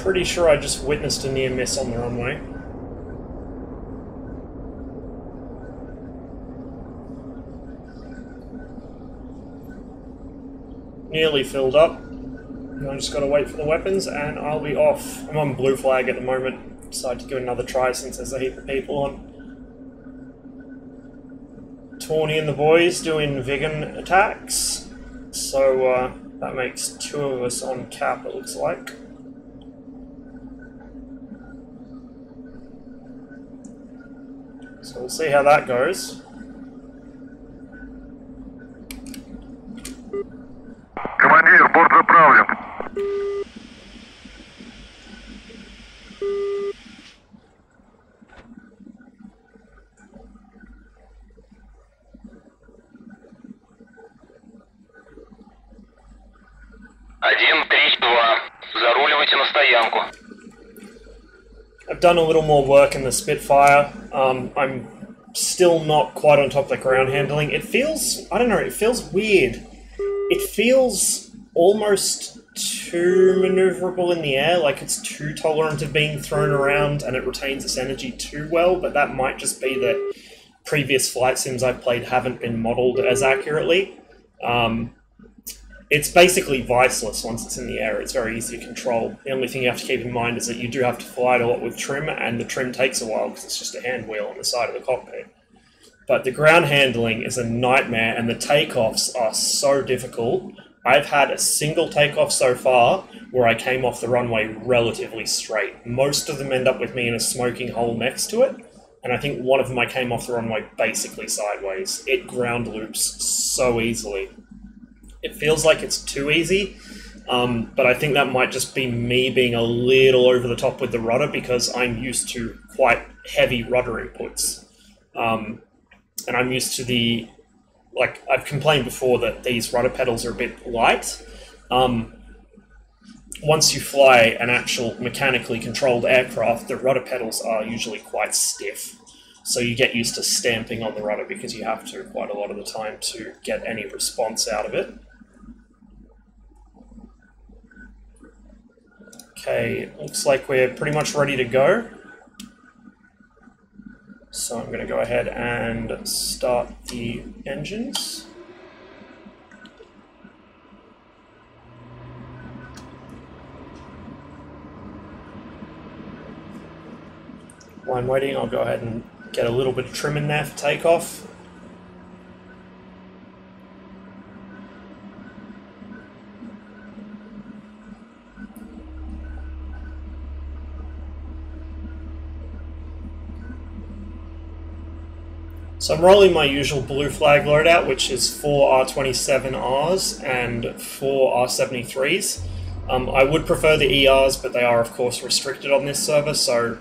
pretty sure I just witnessed a near miss on the runway. Nearly filled up. I just gotta wait for the weapons and I'll be off. I'm on blue flag at the moment. Decided to give it another try since there's a heap of people on. Tawny and the boys doing vegan attacks. So that makes 2 of us on cap, it looks like. So we'll see how that goes. Командир, борт заправлен. Заруливайте на стоянку. I've done a little more work in the Spitfire. I'm still not quite on top of the ground handling. It feels, I don't know, it feels weird. It feels almost too maneuverable in the air, like it's too tolerant of being thrown around and it retains its energy too well, but that might just be that previous flight sims I've played haven't been modeled as accurately. It's basically viceless once it's in the air. It's very easy to control. The only thing you have to keep in mind is that you do have to fly it a lot with trim, and the trim takes a while because it's just a hand wheel on the side of the cockpit. But the ground handling is a nightmare, and the takeoffs are so difficult. I've had a single takeoff so far where I came off the runway relatively straight. Most of them end up with me in a smoking hole next to it, and I think one of them I came off the runway basically sideways. It ground loops so easily. It feels like it's too easy, but I think that might just be me being a little over the top with the rudder because I'm used to quite heavy rudder inputs. And I'm used to the, like, I've complained before that these rudder pedals are a bit light. Once you fly an actual mechanically controlled aircraft, the rudder pedals are usually quite stiff. So you get used to stamping on the rudder because you have to quite a lot of the time to get any response out of it. Okay, looks like we're pretty much ready to go. So I'm going to go ahead and start the engines. While I'm waiting, I'll go ahead and get a little bit of trim in there for takeoff. So I'm rolling my usual blue flag loadout, which is 4 R27Rs and 4 R73s. I would prefer the ERs, but they are of course restricted on this server, so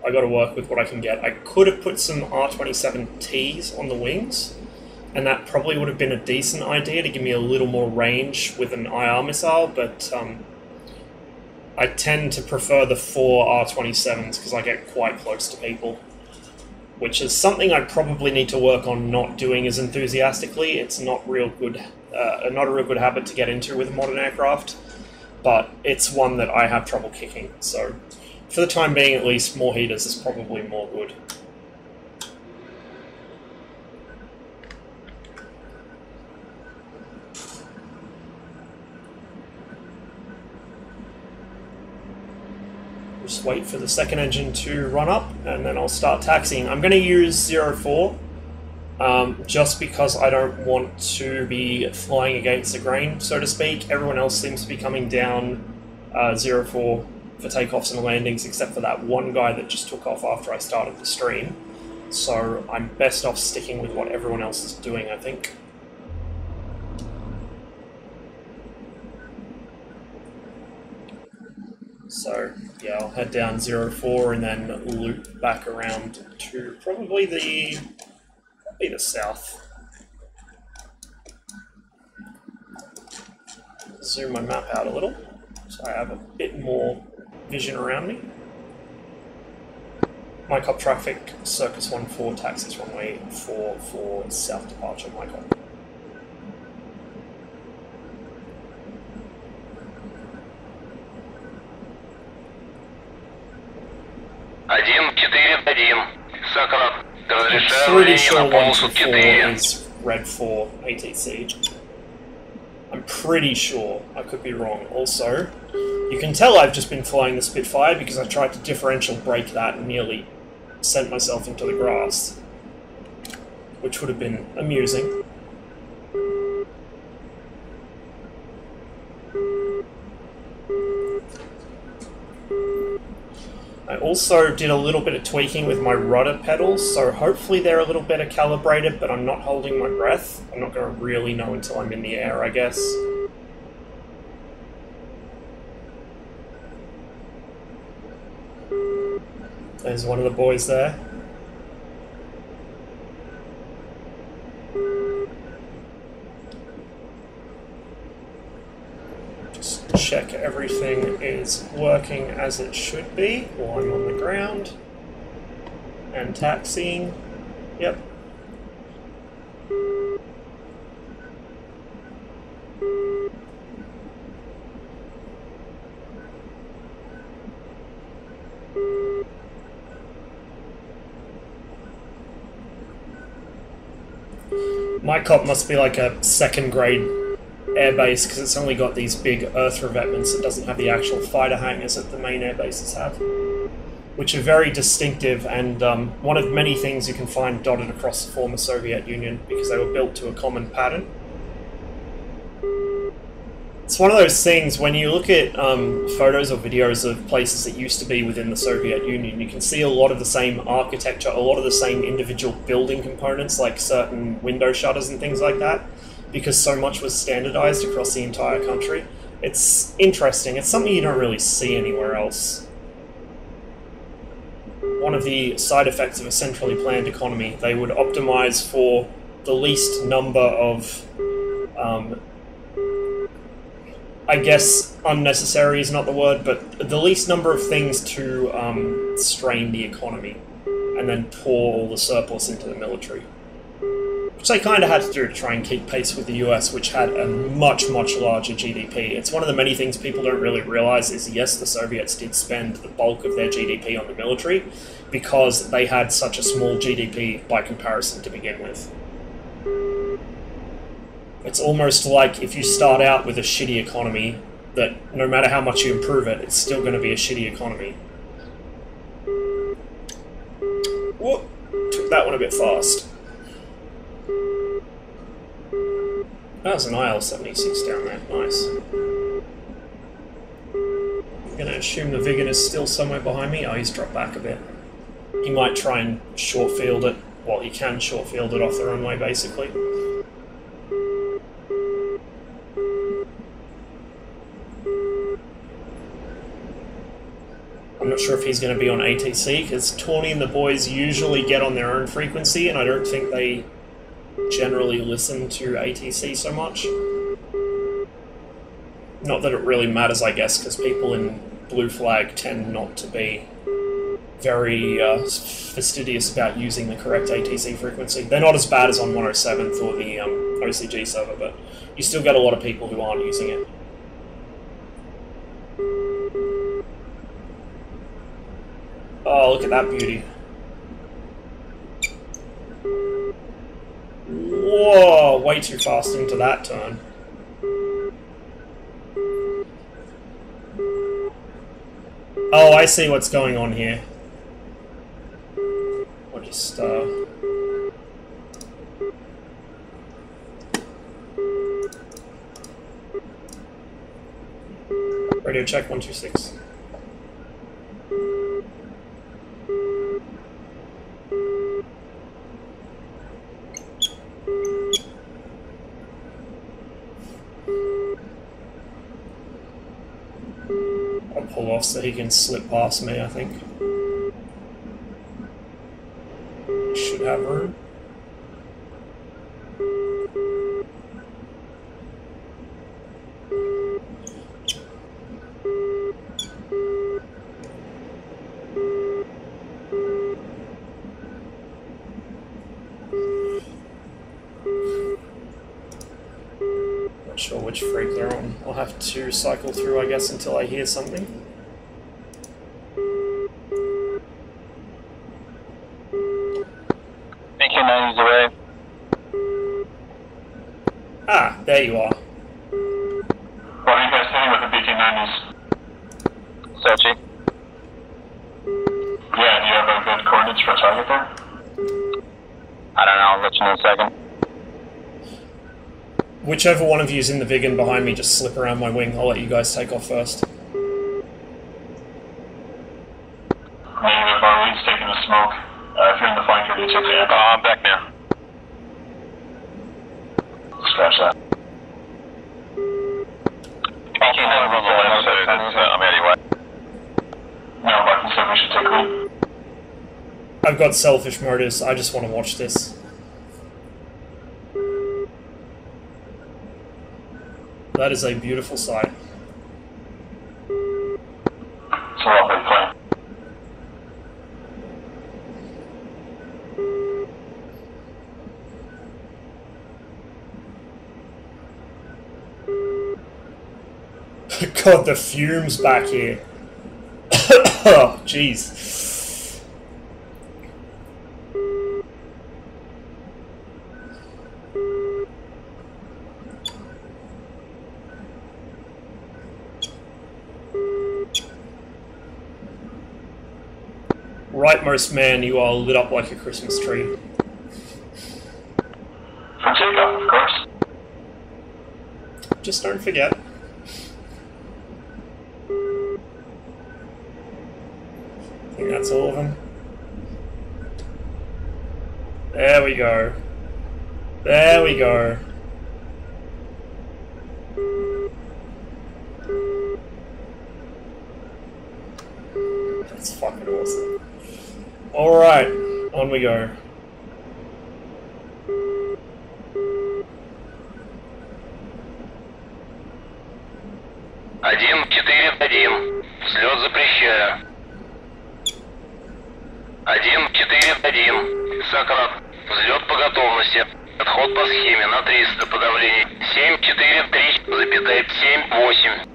I got to work with what I can get. I could have put some R27Ts on the wings, and that probably would have been a decent idea to give me a little more range with an IR missile, but I tend to prefer the 4 R27s because I get quite close to people, which is something I probably need to work on not doing as enthusiastically. It's not real good, not a real good habit to get into with a modern aircraft, but it's one that I have trouble kicking, so for the time being, at least, more heaters is probably more good. Just wait for the second engine to run up, and then I'll start taxiing. I'm going to use 04, just because I don't want to be flying against the grain, so to speak. Everyone else seems to be coming down 04 for takeoffs and landings, except for that one guy that just took off after I started the stream. So I'm best off sticking with what everyone else is doing, I think. So yeah, I'll head down 04 and then loop back around to probably the south. Zoom my map out a little so I have a bit more vision around me. Mycop traffic, Circus 14, taxis runway 4 for south departure, Mycop. 1-4-1. Сократ, I'm разрешаю pretty введение sure на 1 полосу to 4 4. is red 4 ATC. I'm pretty sure. I could be wrong. Also, you can tell I've just been flying the Spitfire because I tried to differential brake that and nearly sent myself into the grass, which would have been amusing. I also did a little bit of tweaking with my rudder pedals, so hopefully they're a little better calibrated, but I'm not holding my breath. I'm not going to really know until I'm in the air, I guess. There's one of the boys there. Just check everything is working as it should be while I'm on the ground. And taxiing. Yep. My cop must be like a second grade airbase because it's only got these big earth revetments. It doesn't have the actual fighter hangars that the main airbases have, which are very distinctive and one of many things you can find dotted across the former Soviet Union because they were built to a common pattern. It's one of those things, when you look at photos or videos of places that used to be within the Soviet Union, you can see a lot of the same architecture, a lot of the same individual building components, like certain window shutters and things like that, because so much was standardized across the entire country. It's interesting. It's something you don't really see anywhere else. One of the side effects of a centrally planned economy, they would optimize for the least number of I guess unnecessary is not the word, but the least number of things to strain the economy, and then pour all the surplus into the military. Which they kind of had to do to try and keep pace with the US, which had a much, much larger GDP. It's one of the many things people don't really realize is, yes, the Soviets did spend the bulk of their GDP on the military, because they had such a small GDP by comparison to begin with. It's almost like if you start out with a shitty economy, that no matter how much you improve it, it's still going to be a shitty economy. Whoop! Took that one a bit fast. That was an IL-76 down there. Nice. I'm going to assume the Viggen is still somewhere behind me. Oh, he's dropped back a bit. He might try and short field it. Well, he can short field it off the runway, basically. I'm not sure if he's going to be on ATC, because Tawny and the boys usually get on their own frequency, and I don't think they generally listen to ATC so much. Not that it really matters, I guess, because people in Blue Flag tend not to be very fastidious about using the correct ATC frequency. They're not as bad as on 107th or the OCG server, but you still get a lot of people who aren't using it. Oh, look at that beauty. Whoa, way too fast into that turn. Oh, I see what's going on here. I'll just, radio check 126. I'll pull off so he can slip past me, I think. Should have room. Not sure which freak they're on. I'll have to cycle through, I guess, until I hear something. There you are. What are you guys hitting with the BT-90s? Sochi. Yeah, do you have a good coordinates for a target there? I don't know, I'll let you know in a second. Whichever one of you is in the Vigan behind me, just slip around my wing. I'll let you guys take off first. Negative, our lead's taking the smoke. If you're in the flanker, you take the amp. I'm back now. Scratch that. I'm anyway. No, Bucky said we should take lead. I've got selfish motives. I just want to watch this. That is a beautiful sight. It's a lovely plane. God, the fumes back here. Oh, jeez. Rightmost man, you are lit up like a Christmas tree. For takeoff, of course. Just don't forget. I think that's all of them. There we go. There we go. That's fucking awesome. Alright, on we go. Один, 4-1. Взлет запрещаю. 1-4-1. Сократ. Взлет по готовности. Отход по схеме на 300 подавление. 7-4-3,7-8.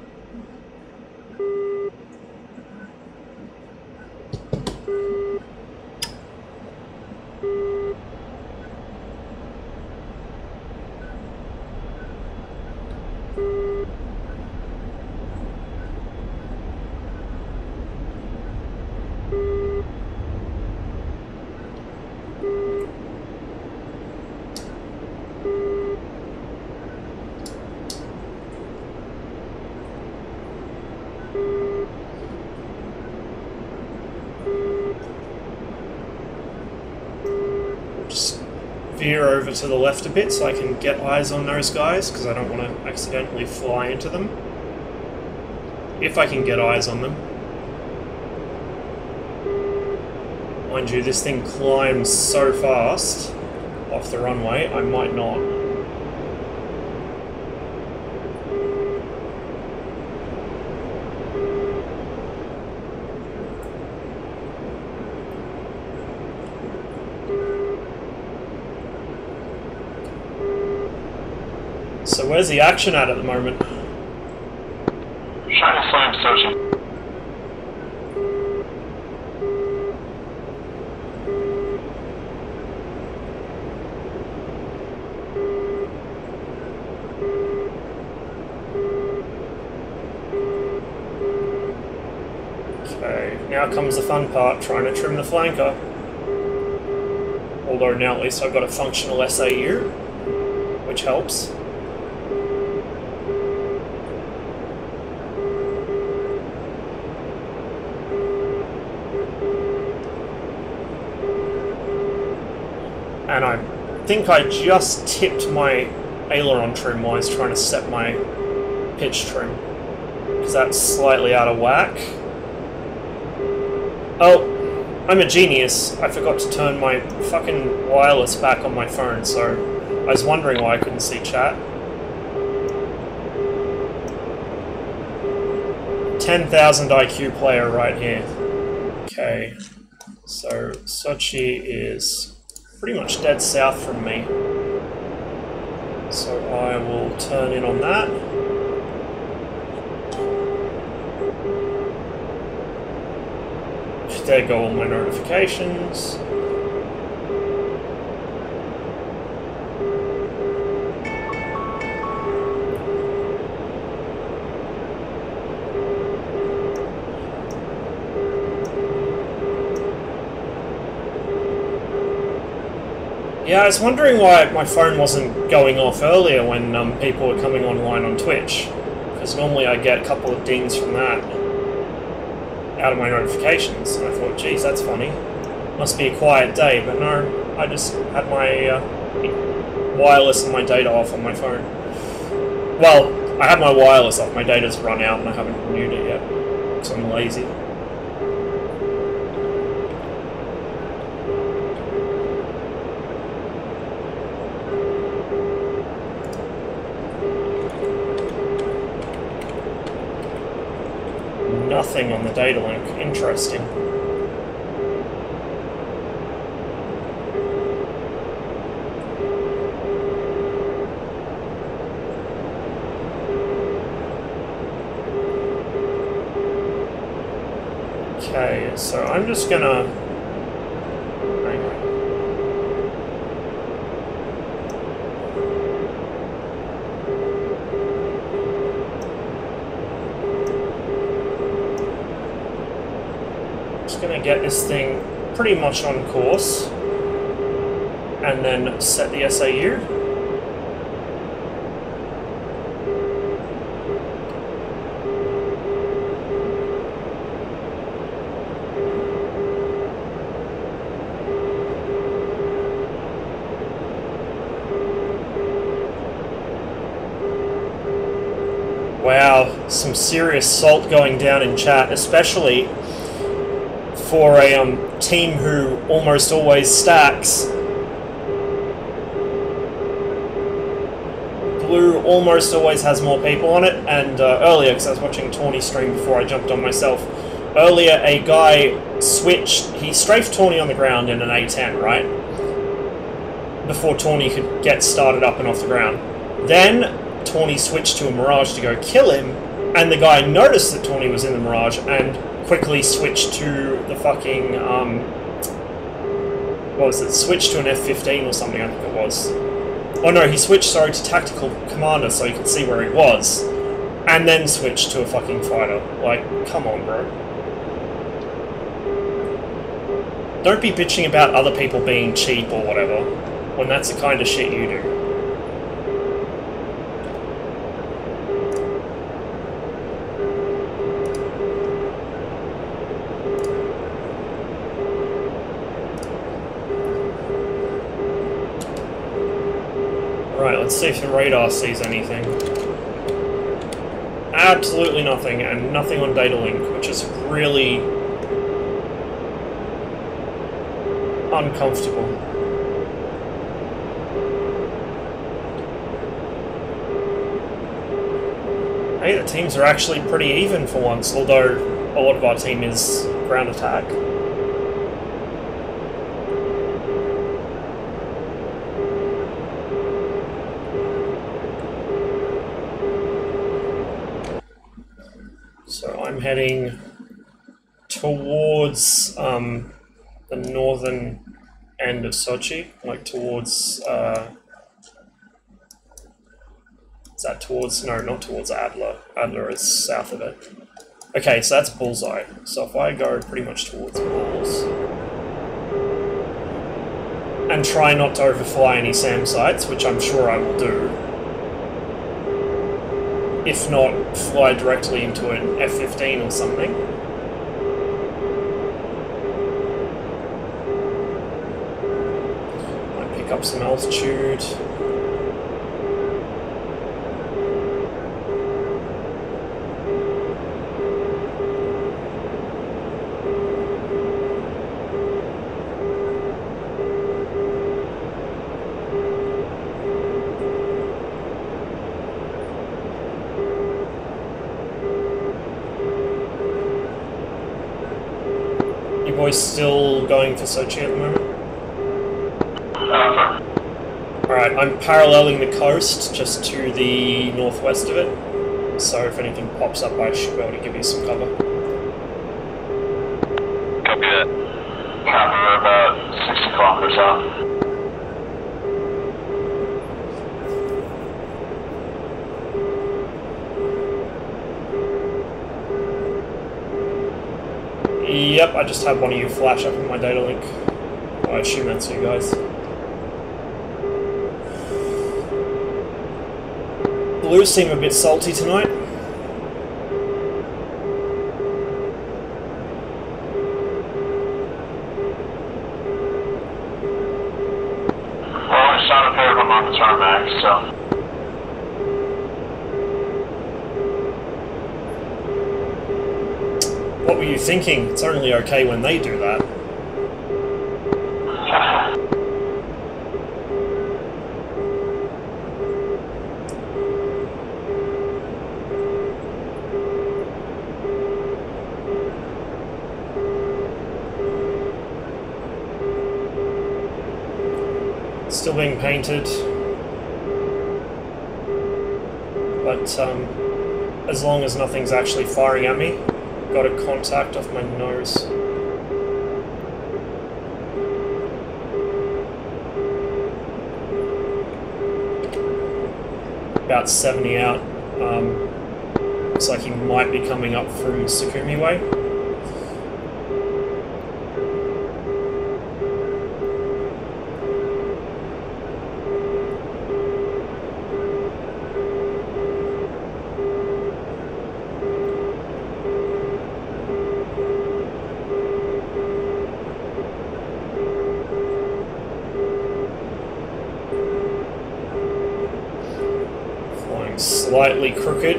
Just veer over to the left a bit so I can get eyes on those guys, because I don't want to accidentally fly into them. If I can get eyes on them. Mind you, this thing climbs so fast off the runway, I might not. So where's the action at the moment? Shiny slam, Sochi. Okay, now comes the fun part, trying to trim the flanker. Although now at least I've got a functional SAU, which helps. And I think I just tipped my aileron trim while I was trying to set my pitch trim, because that's slightly out of whack. Oh, I'm a genius. I forgot to turn my fucking wireless back on my phone, so I was wondering why I couldn't see chat. 10,000 IQ player right here. Okay, so Sochi is pretty much dead south from me. So I will turn in on that. There go all my notifications. Yeah, I was wondering why my phone wasn't going off earlier when people were coming online on Twitch. Because normally I get a couple of dings from that out of my notifications. And I thought, geez, that's funny. Must be a quiet day, but no, I just had my wireless and my data off on my phone. Well, I had my wireless off, my data's run out and I haven't renewed it yet, because I'm lazy. Nothing on the data link. Interesting. Okay, so I'm just gonna... Hang on. Just gonna get this thing pretty much on course and then set the SAU. Wow, some serious salt going down in chat, especially for a team who almost always stacks. Blue almost always has more people on it, and earlier, because I was watching Tawny stream before I jumped on myself, earlier a guy switched, he strafed Tawny on the ground in an A10, right? Before Tawny could get started up and off the ground. Then Tawny switched to a Mirage to go kill him, and the guy noticed that Tawny was in the Mirage and quickly switched to the fucking, what was it, switched to an F-15 or something, I think it was. Oh no, he switched, sorry, to Tactical Commander so he could see where he was, and then switched to a fucking fighter. Like, come on, bro. Don't be bitching about other people being cheap or whatever, when that's the kind of shit you do. Let's see if the radar sees anything. Absolutely nothing, and nothing on data link, which is really uncomfortable. Hey, the teams are actually pretty even for once, although a lot of our team is ground attack. So I'm heading towards the northern end of Sochi, like towards, is that towards, no, not towards Adler. Adler is south of it. Okay, so that's Bullseye. So if I go pretty much towards Bulls, and try not to overfly any SAM sites, which I'm sure I will do, if not fly directly into an F-15 or something. Might pick up some altitude. Still going for Sochi at the moment? Alright, I'm paralleling the coast just to the northwest of it, so if anything pops up I should be able to give you some cover. Copy that. Copy, we're about 60 kilometers out. Yep, I just had one of you flash up in my data link. Well, I assume that's you guys. Blues seem a bit salty tonight. Well, I shot a pair of them on the tarmac, so... What were you thinking? It's only okay when they do that. Still being painted, but as long as nothing's actually firing at me, got a contact off my nose. About 70 out. Looks like he might be coming up from Sukumi way. Slightly crooked,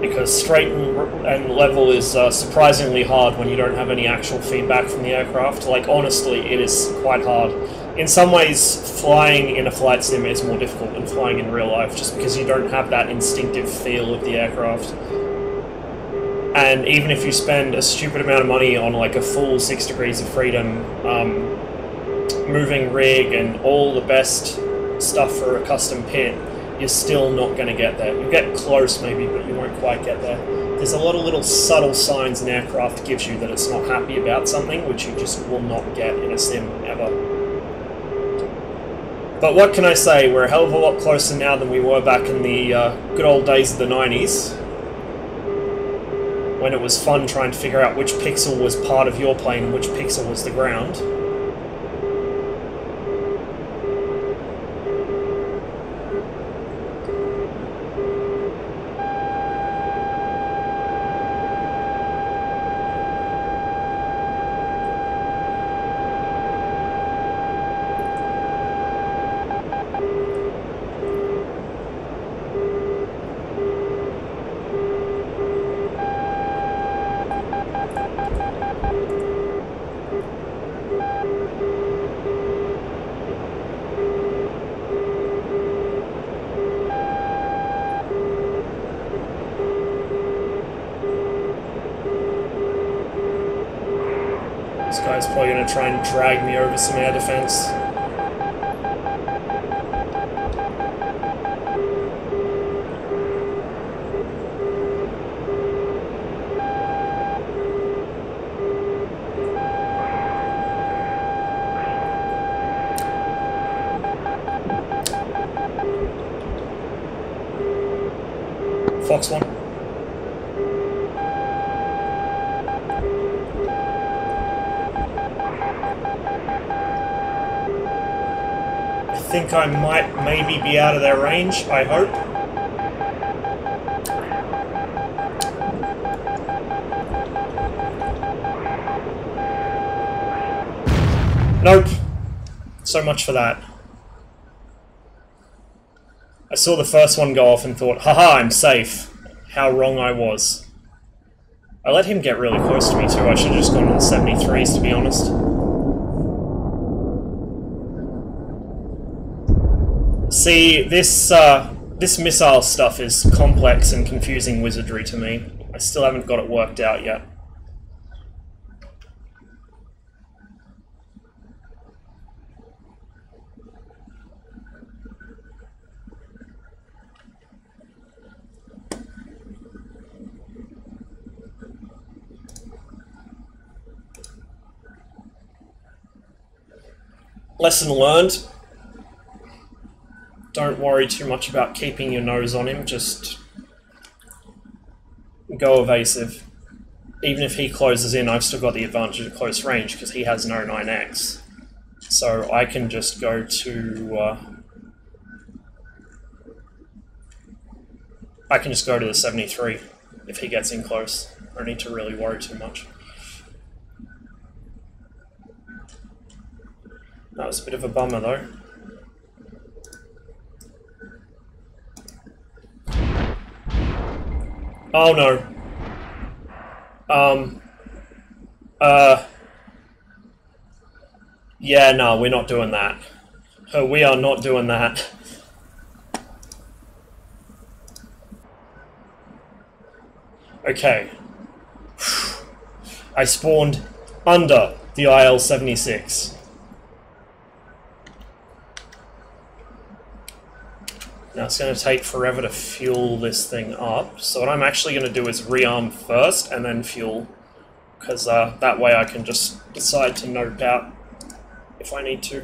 because straight and level is surprisingly hard when you don't have any actual feedback from the aircraft. Like, honestly, it is quite hard. In some ways, flying in a flight sim is more difficult than flying in real life, just because you don't have that instinctive feel of the aircraft. And even if you spend a stupid amount of money on like a full 6 degrees of freedom, moving rig and all the best stuff for a custom pit, you're still not going to get there. You'll get close maybe, but you won't quite get there. There's a lot of little subtle signs an aircraft gives you that it's not happy about something, which you just will not get in a sim ever. But what can I say? We're a hell of a lot closer now than we were back in the good old days of the 90s, when it was fun trying to figure out which pixel was part of your plane and which pixel was the ground. This guy's probably going to try and drag me over some air defense. Fox 1. I think I might maybe be out of their range, I hope. Nope. So much for that. I saw the first one go off and thought, haha, I'm safe. How wrong I was. I let him get really close to me too. I should have just gone on 73s, to be honest. See, this missile stuff is complex and confusing wizardry to me. I still haven't got it worked out yet. Lesson learned. Don't worry too much about keeping your nose on him, just go evasive. Even if he closes in, I've still got the advantage of close range because he has no 9x. So I can just go to I can just go to the 73 if he gets in close. I don't need to really worry too much. That was a bit of a bummer though. Oh no. Yeah, no, we're not doing that. We are not doing that. Okay. I spawned under the IL-76. Now it's going to take forever to fuel this thing up, so what I'm actually going to do is rearm first and then fuel, because that way I can just decide to nope out if I need to.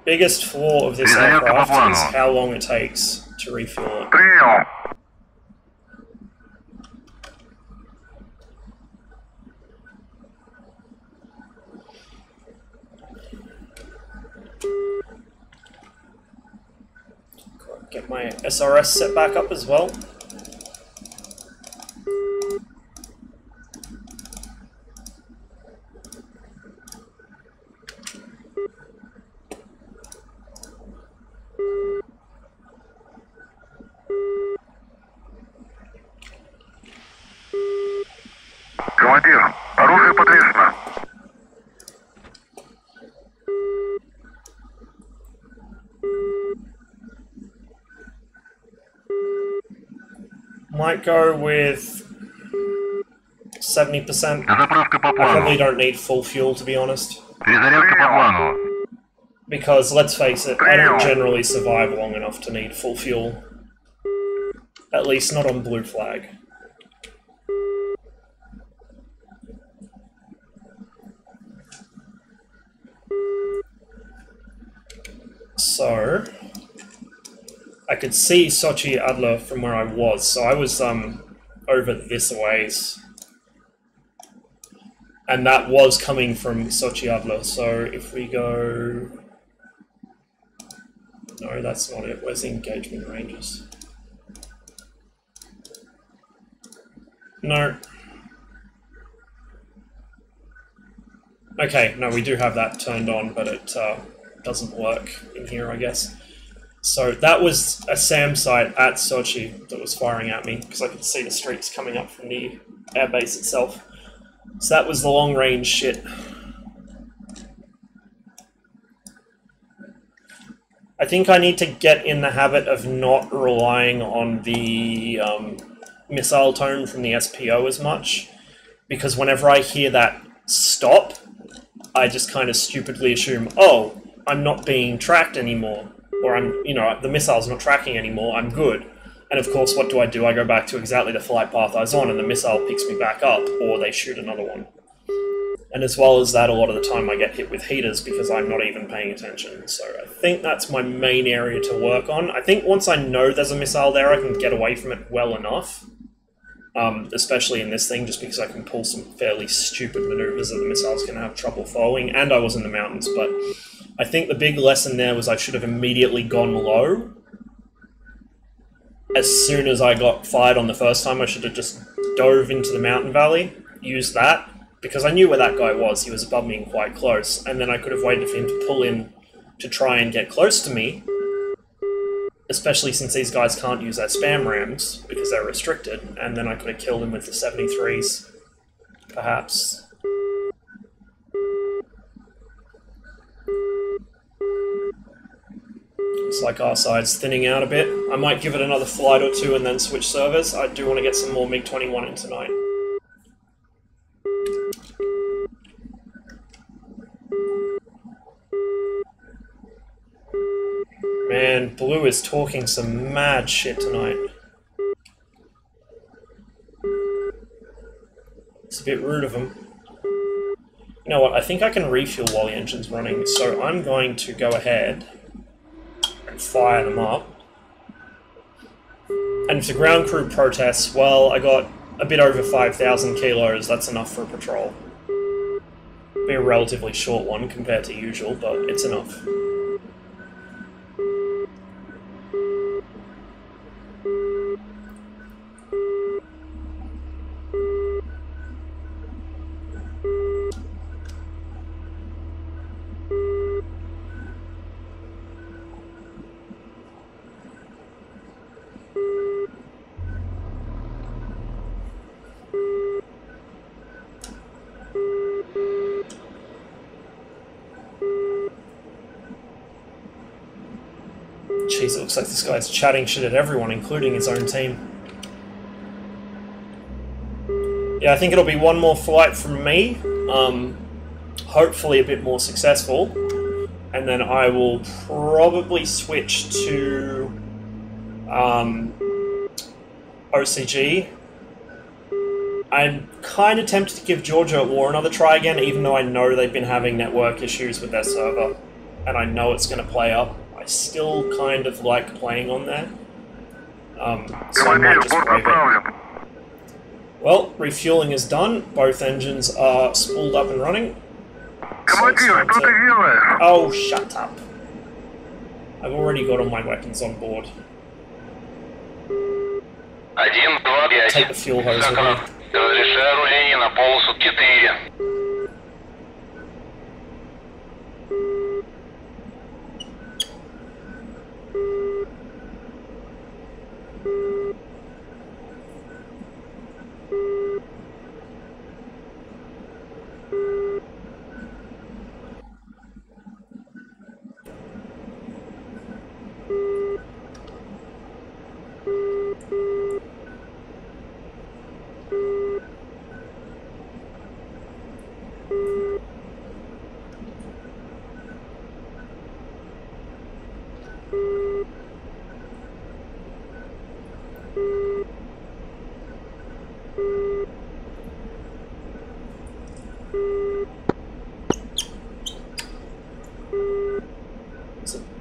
Biggest flaw of this aircraft is how long it takes to refuel it. Get my SRS set back up as well. Командир, оружие подвешено. Might go with 70%. I probably don't need full fuel, to be honest. Because, let's face it, I don't generally survive long enough to need full fuel. At least not on blue flag. So, I could see Sochi Adler from where I was, so I was over this ways. And that was coming from Sochi Adler, so if we go... No, that's not it. Where's the engagement ranges? No. Okay, no, we do have that turned on, but it doesn't work in here, I guess. So that was a SAM site at Sochi that was firing at me, because I could see the streaks coming up from the airbase itself. So that was the long-range shit. I think I need to get in the habit of not relying on the missile tone from the SPO as much, because whenever I hear that stop, I just kind of stupidly assume, oh, I'm not being tracked anymore, or the missile's not tracking anymore, I'm good. And of course, what do? I go back to exactly the flight path I was on, and the missile picks me back up, or they shoot another one. And as well as that, a lot of the time I get hit with heaters because I'm not even paying attention. So I think that's my main area to work on. I think once I know there's a missile there, I can get away from it well enough. Especially in this thing, just because I can pull some fairly stupid maneuvers that the missile's going to have trouble following, and I was in the mountains. But I think the big lesson there was I should have immediately gone low. As soon as I got fired on the first time, I should have just dove into the mountain valley, used that, because I knew where that guy was. He was above me and quite close, and then I could have waited for him to pull in to try and get close to me, especially since these guys can't use their spam rams because they're restricted, and then I could have killed him with the 73s, perhaps. Looks like our side's thinning out a bit. I might give it another flight or two and then switch servers. I do want to get some more MiG-21 in tonight. Man, Blue is talking some mad shit tonight. It's a bit rude of him. You know what, I think I can refuel while the engine's running, so I'm going to go ahead and fire them up. And if the ground crew protests, well, I got a bit over 5,000 kilos, that's enough for a patrol. Be a relatively short one compared to usual, but it's enough. Jeez, it looks like this guy's chatting shit at everyone, including his own team. Yeah, I think it'll be one more flight from me, hopefully a bit more successful, and then I will probably switch to OCG. I'm kind of tempted to give Georgia at War another try again, even though I know they've been having network issues with their server, and I know it's going to play up. I still kind of like playing on there, so I might just brave it. Well, refueling is done. Both engines are spooled up and running. So oh, shut up. I've already got all my weapons on board. Take the fuel hose with me. Разрешаю руление на полосу 4.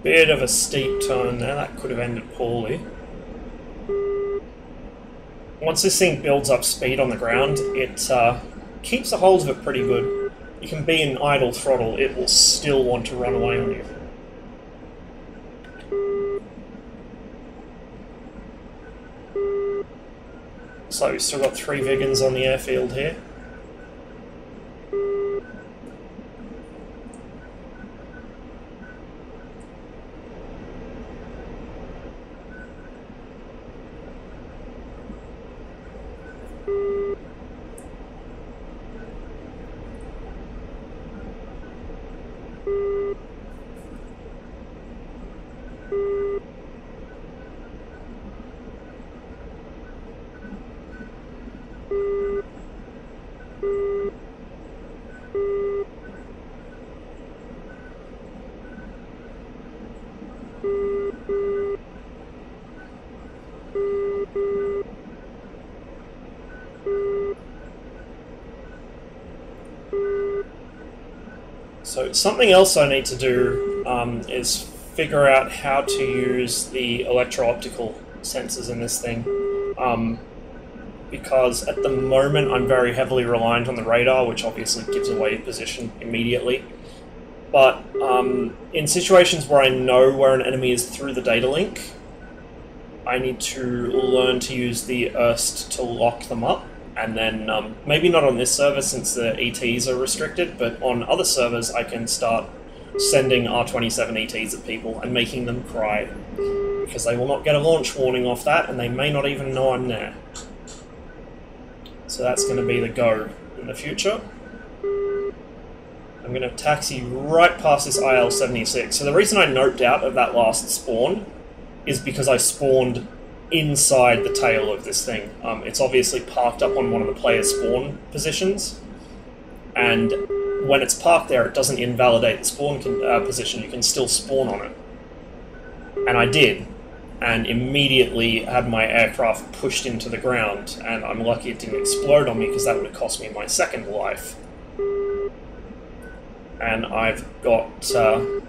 Bit of a steep turn there, that could have ended poorly. Once this thing builds up speed on the ground, it keeps a hold of it pretty good. You can be in idle throttle, it will still want to run away on you. So we've still got 3 Vigans on the airfield here. So something else I need to do is figure out how to use the electro-optical sensors in this thing. Because at the moment I'm very heavily reliant on the radar, which obviously gives away position immediately. But in situations where I know where an enemy is through the data link, I need to learn to use the ERST to lock them up. And then, maybe not on this server since the ETs are restricted, but on other servers I can start sending R27 ETs at people and making them cry. Because they will not get a launch warning off that, and they may not even know I'm there. So that's going to be the go in the future. I'm going to taxi right past this IL-76. So the reason I noped out of that last spawn is because I spawned inside the tail of this thing. It's obviously parked up on one of the player spawn positions, and when it's parked there, it doesn't invalidate the spawn position. You can still spawn on it. And I did, and immediately had my aircraft pushed into the ground, and I'm lucky it didn't explode on me because that would have cost me my second life. And I've got 2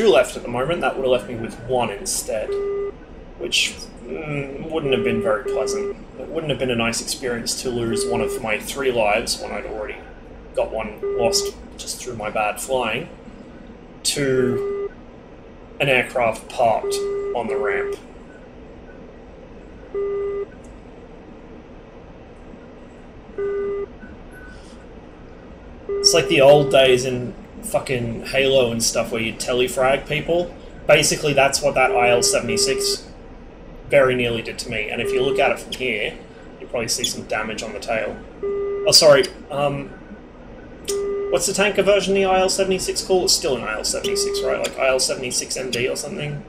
left at the moment. That would have left me with 1 instead, which wouldn't have been very pleasant. It wouldn't have been a nice experience to lose one of my 3 lives when I'd already got one lost just through my bad flying, to an aircraft parked on the ramp. It's like the old days in fucking Halo and stuff where you'd telefrag people. Basically, that's what that IL-76 very nearly did to me. And if you look at it from here, you'll probably see some damage on the tail. Oh, sorry. What's the tanker version of the IL-76 called? It's still an IL-76, right? Like IL-76MD or something?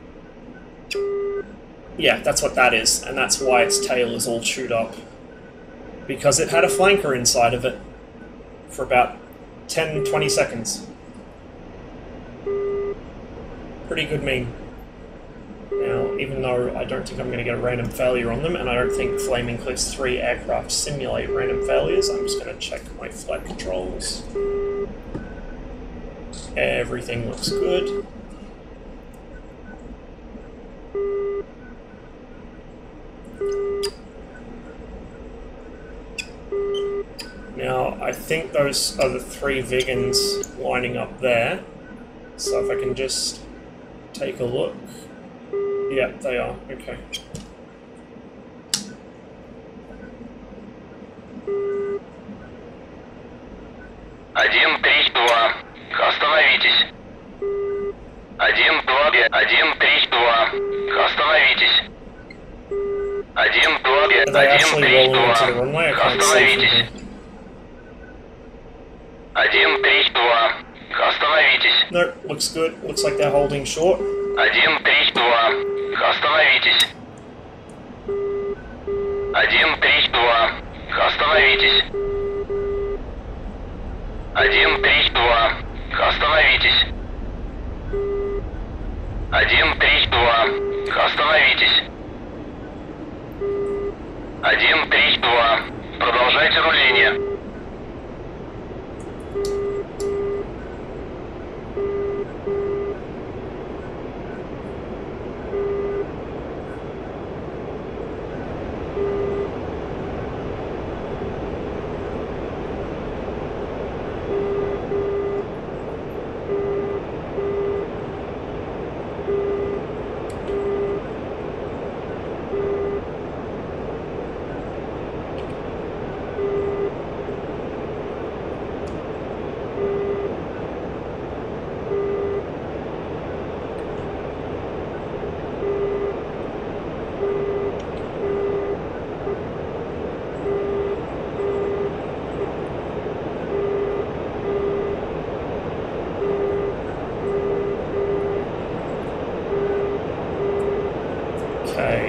Yeah, that's what that is. And that's why its tail is all chewed up. Because it had a flanker inside of it for about 10-20 seconds. Pretty good meme. Now, even though I don't think I'm going to get a random failure on them, and I don't think Flaming Cliffs 3 aircraft simulate random failures, I'm just going to check my flight controls. Everything looks good. Now, I think those are the 3 Vigans lining up there. So if I can just take a look. Yeah, they are. Okay. Один, три, два. Остановитесь. 1, 2, 1, 3, 2. Остановитесь. 1, 2, 1, 3, 2. Остановитесь. 1, 3, 2. Остановитесь. No, looks good. Looks like they're holding short. 1, 3, 2. Остановитесь. 1, 3, 2. Остановитесь. 1, 3, 2. Остановитесь. 1, 3, 2. Остановитесь. 1, 3, 2. Продолжайте руление.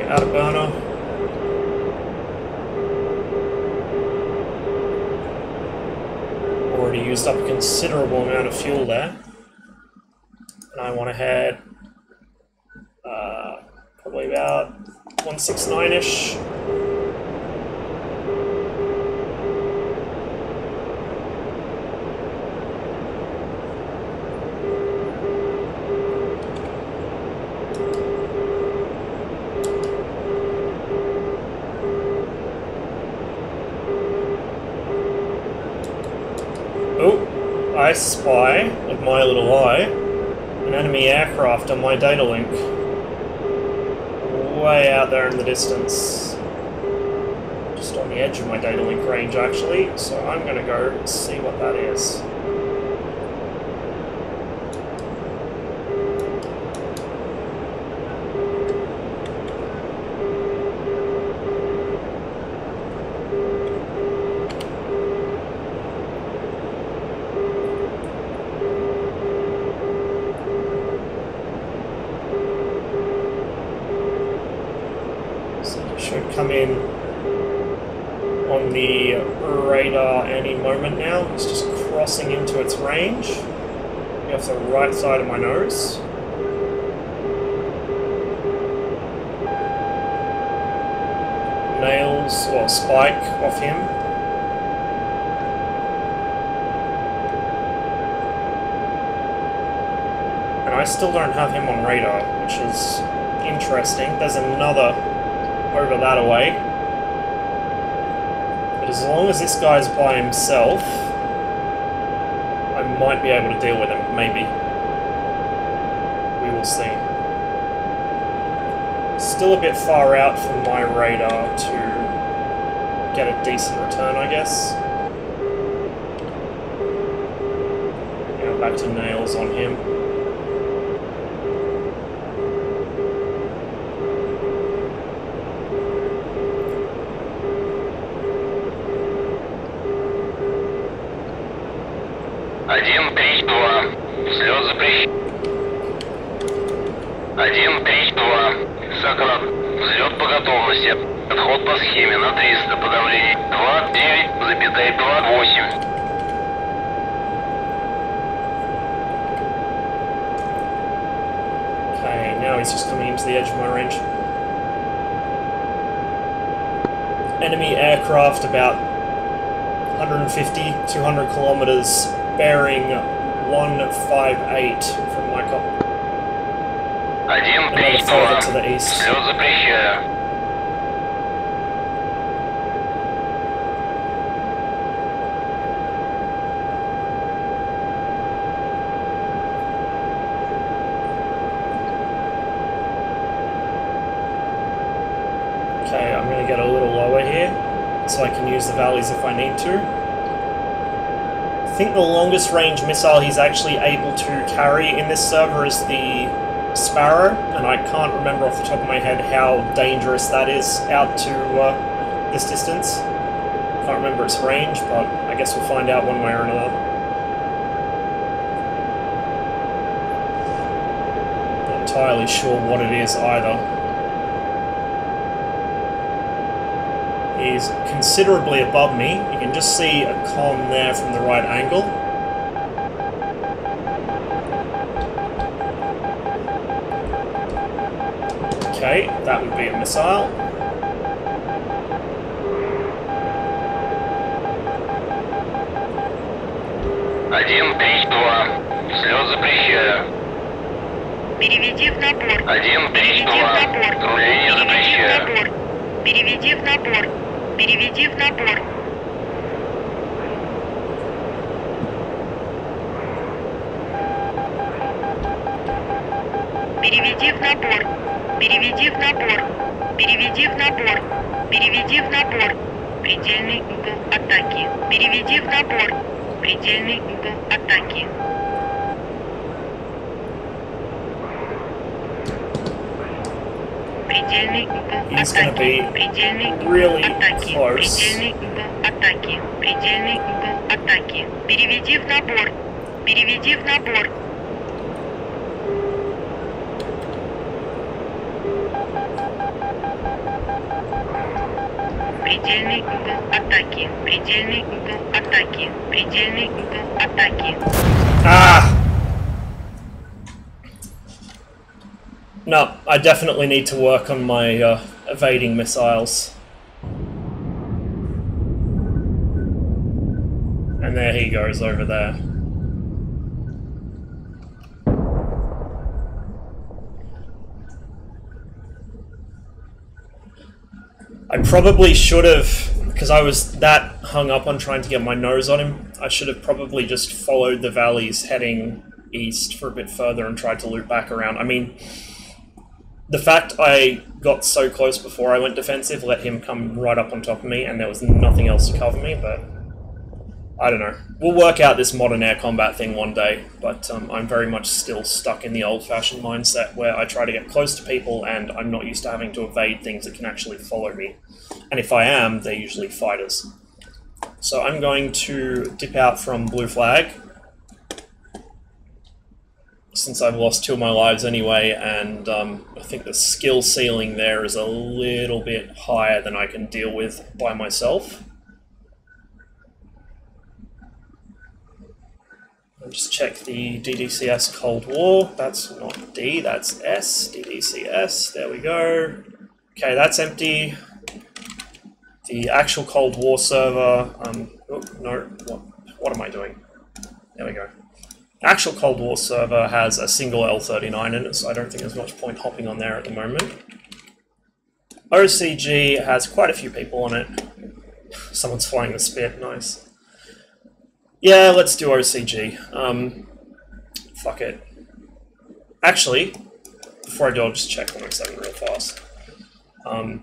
Afterburner. Already used up a considerable amount of fuel there. And I want to head probably about 169-ish. I spy, with my little eye, an enemy aircraft on my data link. Way out there in the distance. Just on the edge of my data link range, actually, so I'm gonna go see what that is. Should come in on the radar any moment now. It's just crossing into its range. Off the right side of my nose. Nails, or spike off him. And I still don't have him on radar, which is interesting. There's another over that away. But as long as this guy's by himself, might be able to deal with him, maybe. We will see. Still a bit far out from my radar to get a decent return, I guess. Yeah, back to nails on him. Один, три, два. Взлет запрещен. 1, 3, 2. Сократ. Взлет по готовности. Отход по схеме на 300. Подавление 2, 9, 2, 8. Okay, now he's just coming into the edge of my range. Enemy aircraft about 150, 200 kilometers, bearing 158 from my copy. 1, 3, Another 2. further to the east. Взлет запрещаю. Okay, I'm going to get a little lower here, so I can use the valleys if I need to. I think the longest range missile he's actually able to carry in this server is the Sparrow, and I can't remember off the top of my head how dangerous that is out to this distance. Can't remember its range, but I guess we'll find out one way or another. Not entirely sure what it is either. He's considerably above me. You can just see a con there from the right angle. Okay, that would be a missile. Один, три, два. Взлет запрещаю. Переведи в набор. 1, 3, 2. Руление запрещаю. Переведи в набор. Переведи в набор. Переведи в набор. Переведи в набор. Переведи в набор. Переведи в набор. Предельный угол атаки. Переведи в набор. Предельный угол атаки. Предельный угол He's gonna be атаки. Предельный угол really атаки. close. Предельный угол атаки. Предельный угол атаки. Переведи в набор. Переведи в набор. Предельный угол атаки. Предельный угол атаки. Предельный угол атаки. Ah! No, I definitely need to work on my evading missiles. And there he goes over there. I probably should have, because I was that hung up on trying to get my nose on him, I should have probably just followed the valleys heading east for a bit further and tried to loop back around. I mean, the fact I got so close before I went defensive let him come right up on top of me and there was nothing else to cover me, but I don't know. We'll work out this modern air combat thing one day, but I'm very much still stuck in the old-fashioned mindset where I try to get close to people and I'm not used to having to evade things that can actually follow me. And if I am, they're usually fighters. So I'm going to dip out from blue flag, since I've lost 2 of my lives anyway, and I think the skill ceiling there is a little bit higher than I can deal with by myself. I'll just check the DCS Cold War. That's not D, that's S. DCS, there we go. Okay, that's empty. The actual Cold War server, oh, no, what am I doing? There we go. Actual Cold War server has a single L39 in it, so I don't think there's much point hopping on there at the moment. OCG has quite a few people on it. Someone's flying the spit, nice. Yeah, let's do OCG. Fuck it. Actually, before I do, I'll just check 107 real fast.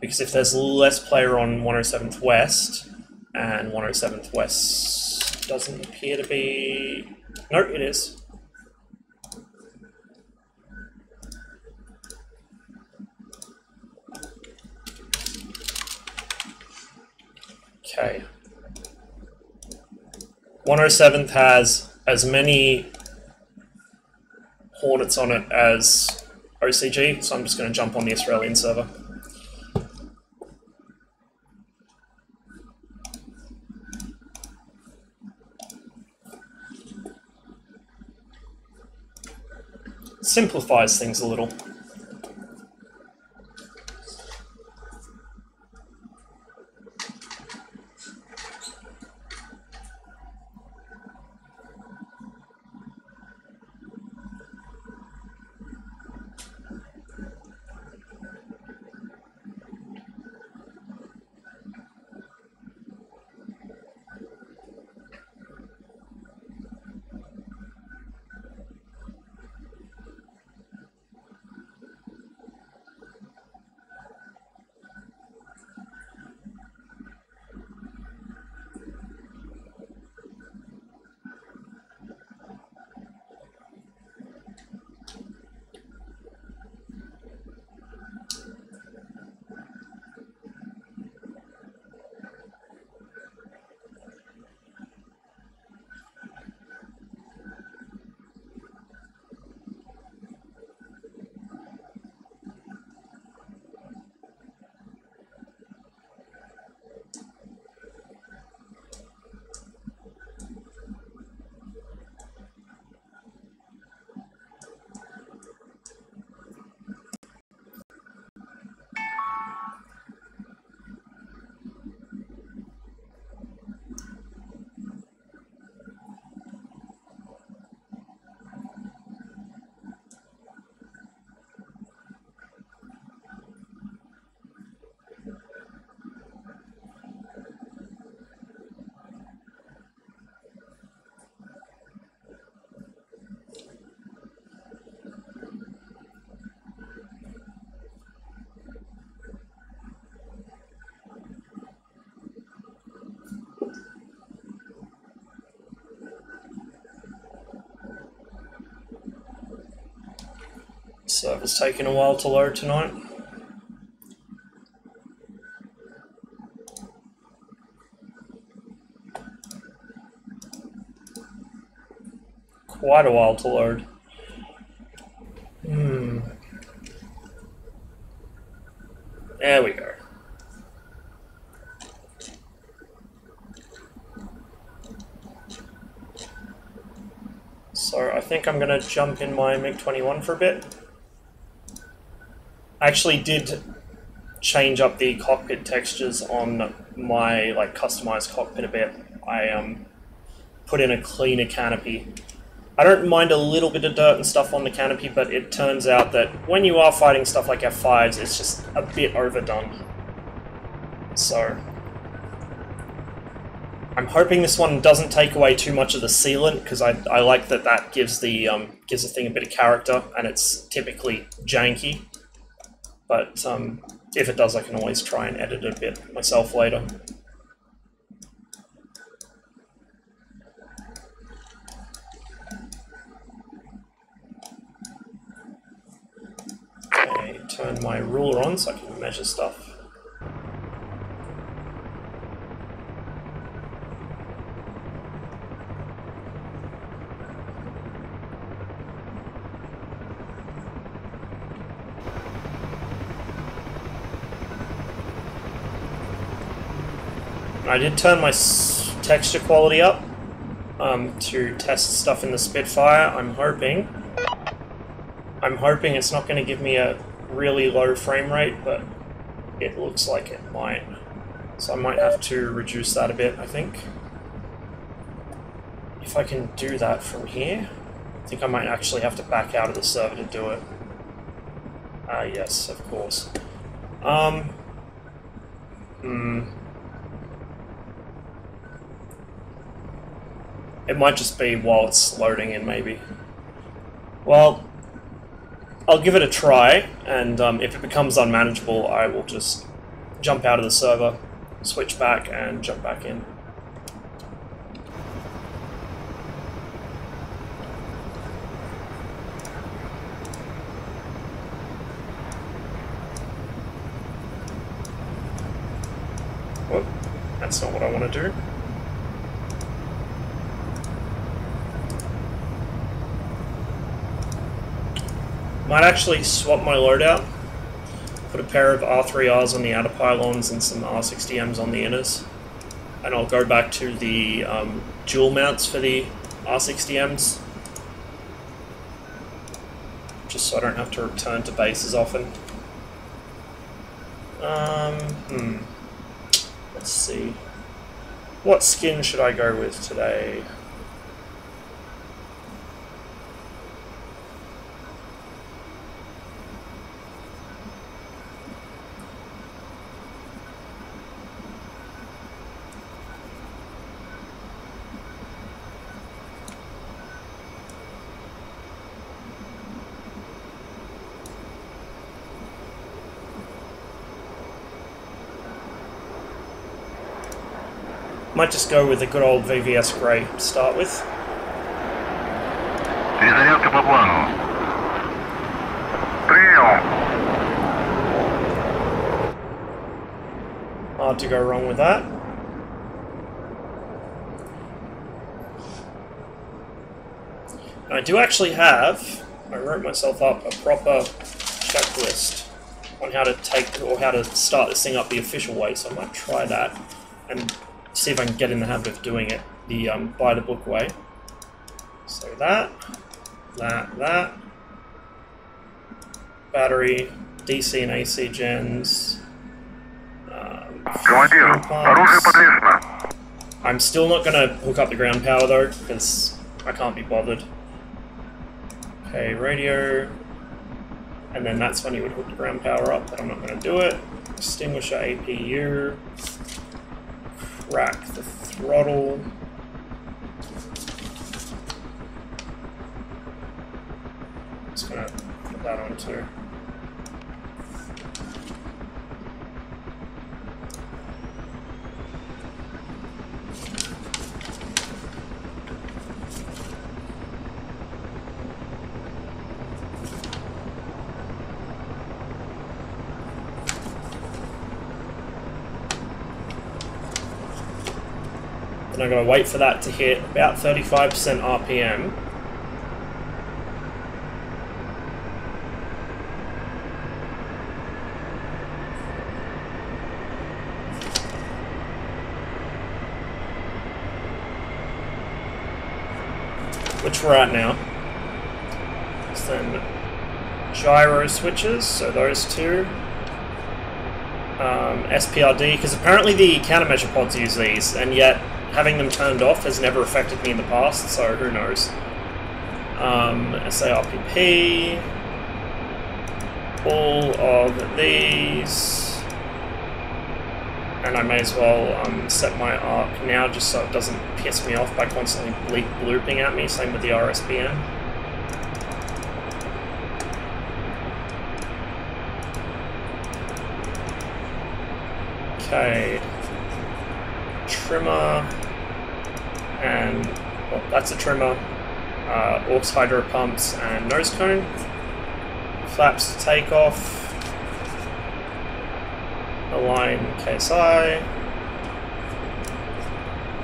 Because if there's less player on 107th West, and 107th West doesn't appear to be... No, it is. Okay. 107th has as many Hornets on it as OCG, so I'm just going to jump on the Australian server. Simplifies things a little. Server's taking a while to load tonight. Quite a while to load. There we go. So I think I'm going to jump in my MiG-21 for a bit. I actually did change up the cockpit textures on my customized cockpit a bit. I put in a cleaner canopy. I don't mind a little bit of dirt and stuff on the canopy, but it turns out that when you are fighting stuff like F5s, it's just a bit overdone. So I'm hoping this one doesn't take away too much of the sealant, because I like that gives the thing a bit of character, and it's typically janky. But if it does, I can always try and edit it a bit myself later. Okay, turn my ruler on so I can measure stuff. I did turn my texture quality up to test stuff in the Spitfire. I'm hoping it's not going to give me a really low frame rate, but it looks like it might. So I might have to reduce that a bit, I think. If I can do that from here, I think I might actually have to back out of the server to do it. Yes, of course. It might just be while it's loading in, maybe. Well, I'll give it a try, and if it becomes unmanageable, I will just jump out of the server, switch back, and jump back in. Whoop, that's not what I want to do. Might actually swap my loadout, put a pair of R3Rs on the outer pylons and some R60Ms on the inners, and I'll go back to the dual mounts for the R60Ms, just so I don't have to return to base as often. Let's see. What skin should I go with today? Might just go with a good old VVS grey to start with. Перезарядка по плану. Принял. Hard to go wrong with that. And I do actually have, I wrote myself up a proper checklist on how to take, or how to start this thing up the official way, so I might try that and see if I can get in the habit of doing it the by the book way. So that, battery, DC and AC gens. Командир, оружие подвешено. I'm still not going to hook up the ground power though, because I can't be bothered. Okay, radio. And then that's when you would hook the ground power up, but I'm not going to do it. Extinguisher APU. Crack the throttle. Just going to put that on too. And I'm going to wait for that to hit about 35% RPM. Which we're at now. So then gyro switches, so those two. SPRD, because apparently the countermeasure pods use these, and yet having them turned off has never affected me in the past, so who knows. SARPP, all of these, and I may as well set my arc now just so it doesn't piss me off by constantly blooping at me, same with the RSPN. Okay, trimmer, and well, that's a trimmer, aux hydro pumps and nose cone, flaps to take off, align KSI,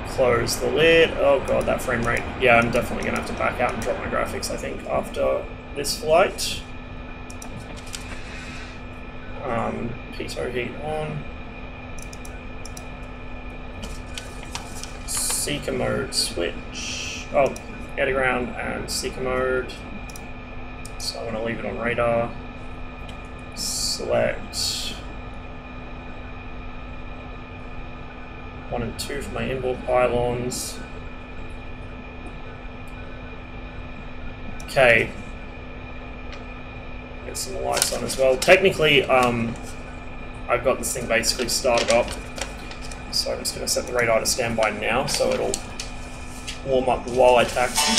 close the lid. Oh god, that frame rate. Yeah, I'm definitely going to have to back out and drop my graphics, I think, after this flight. Pitot heat on. Seeker mode switch. Oh, getting around and seeker mode. So I'm going to leave it on radar. Select 1 and 2 for my inboard pylons. Okay. Get some lights on as well. Technically, I've got this thing basically started up. So I'm just going to set the radar to standby now, so it'll warm up while I taxi.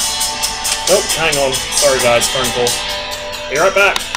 Oh, hang on. Sorry guys, phone call. Be right back.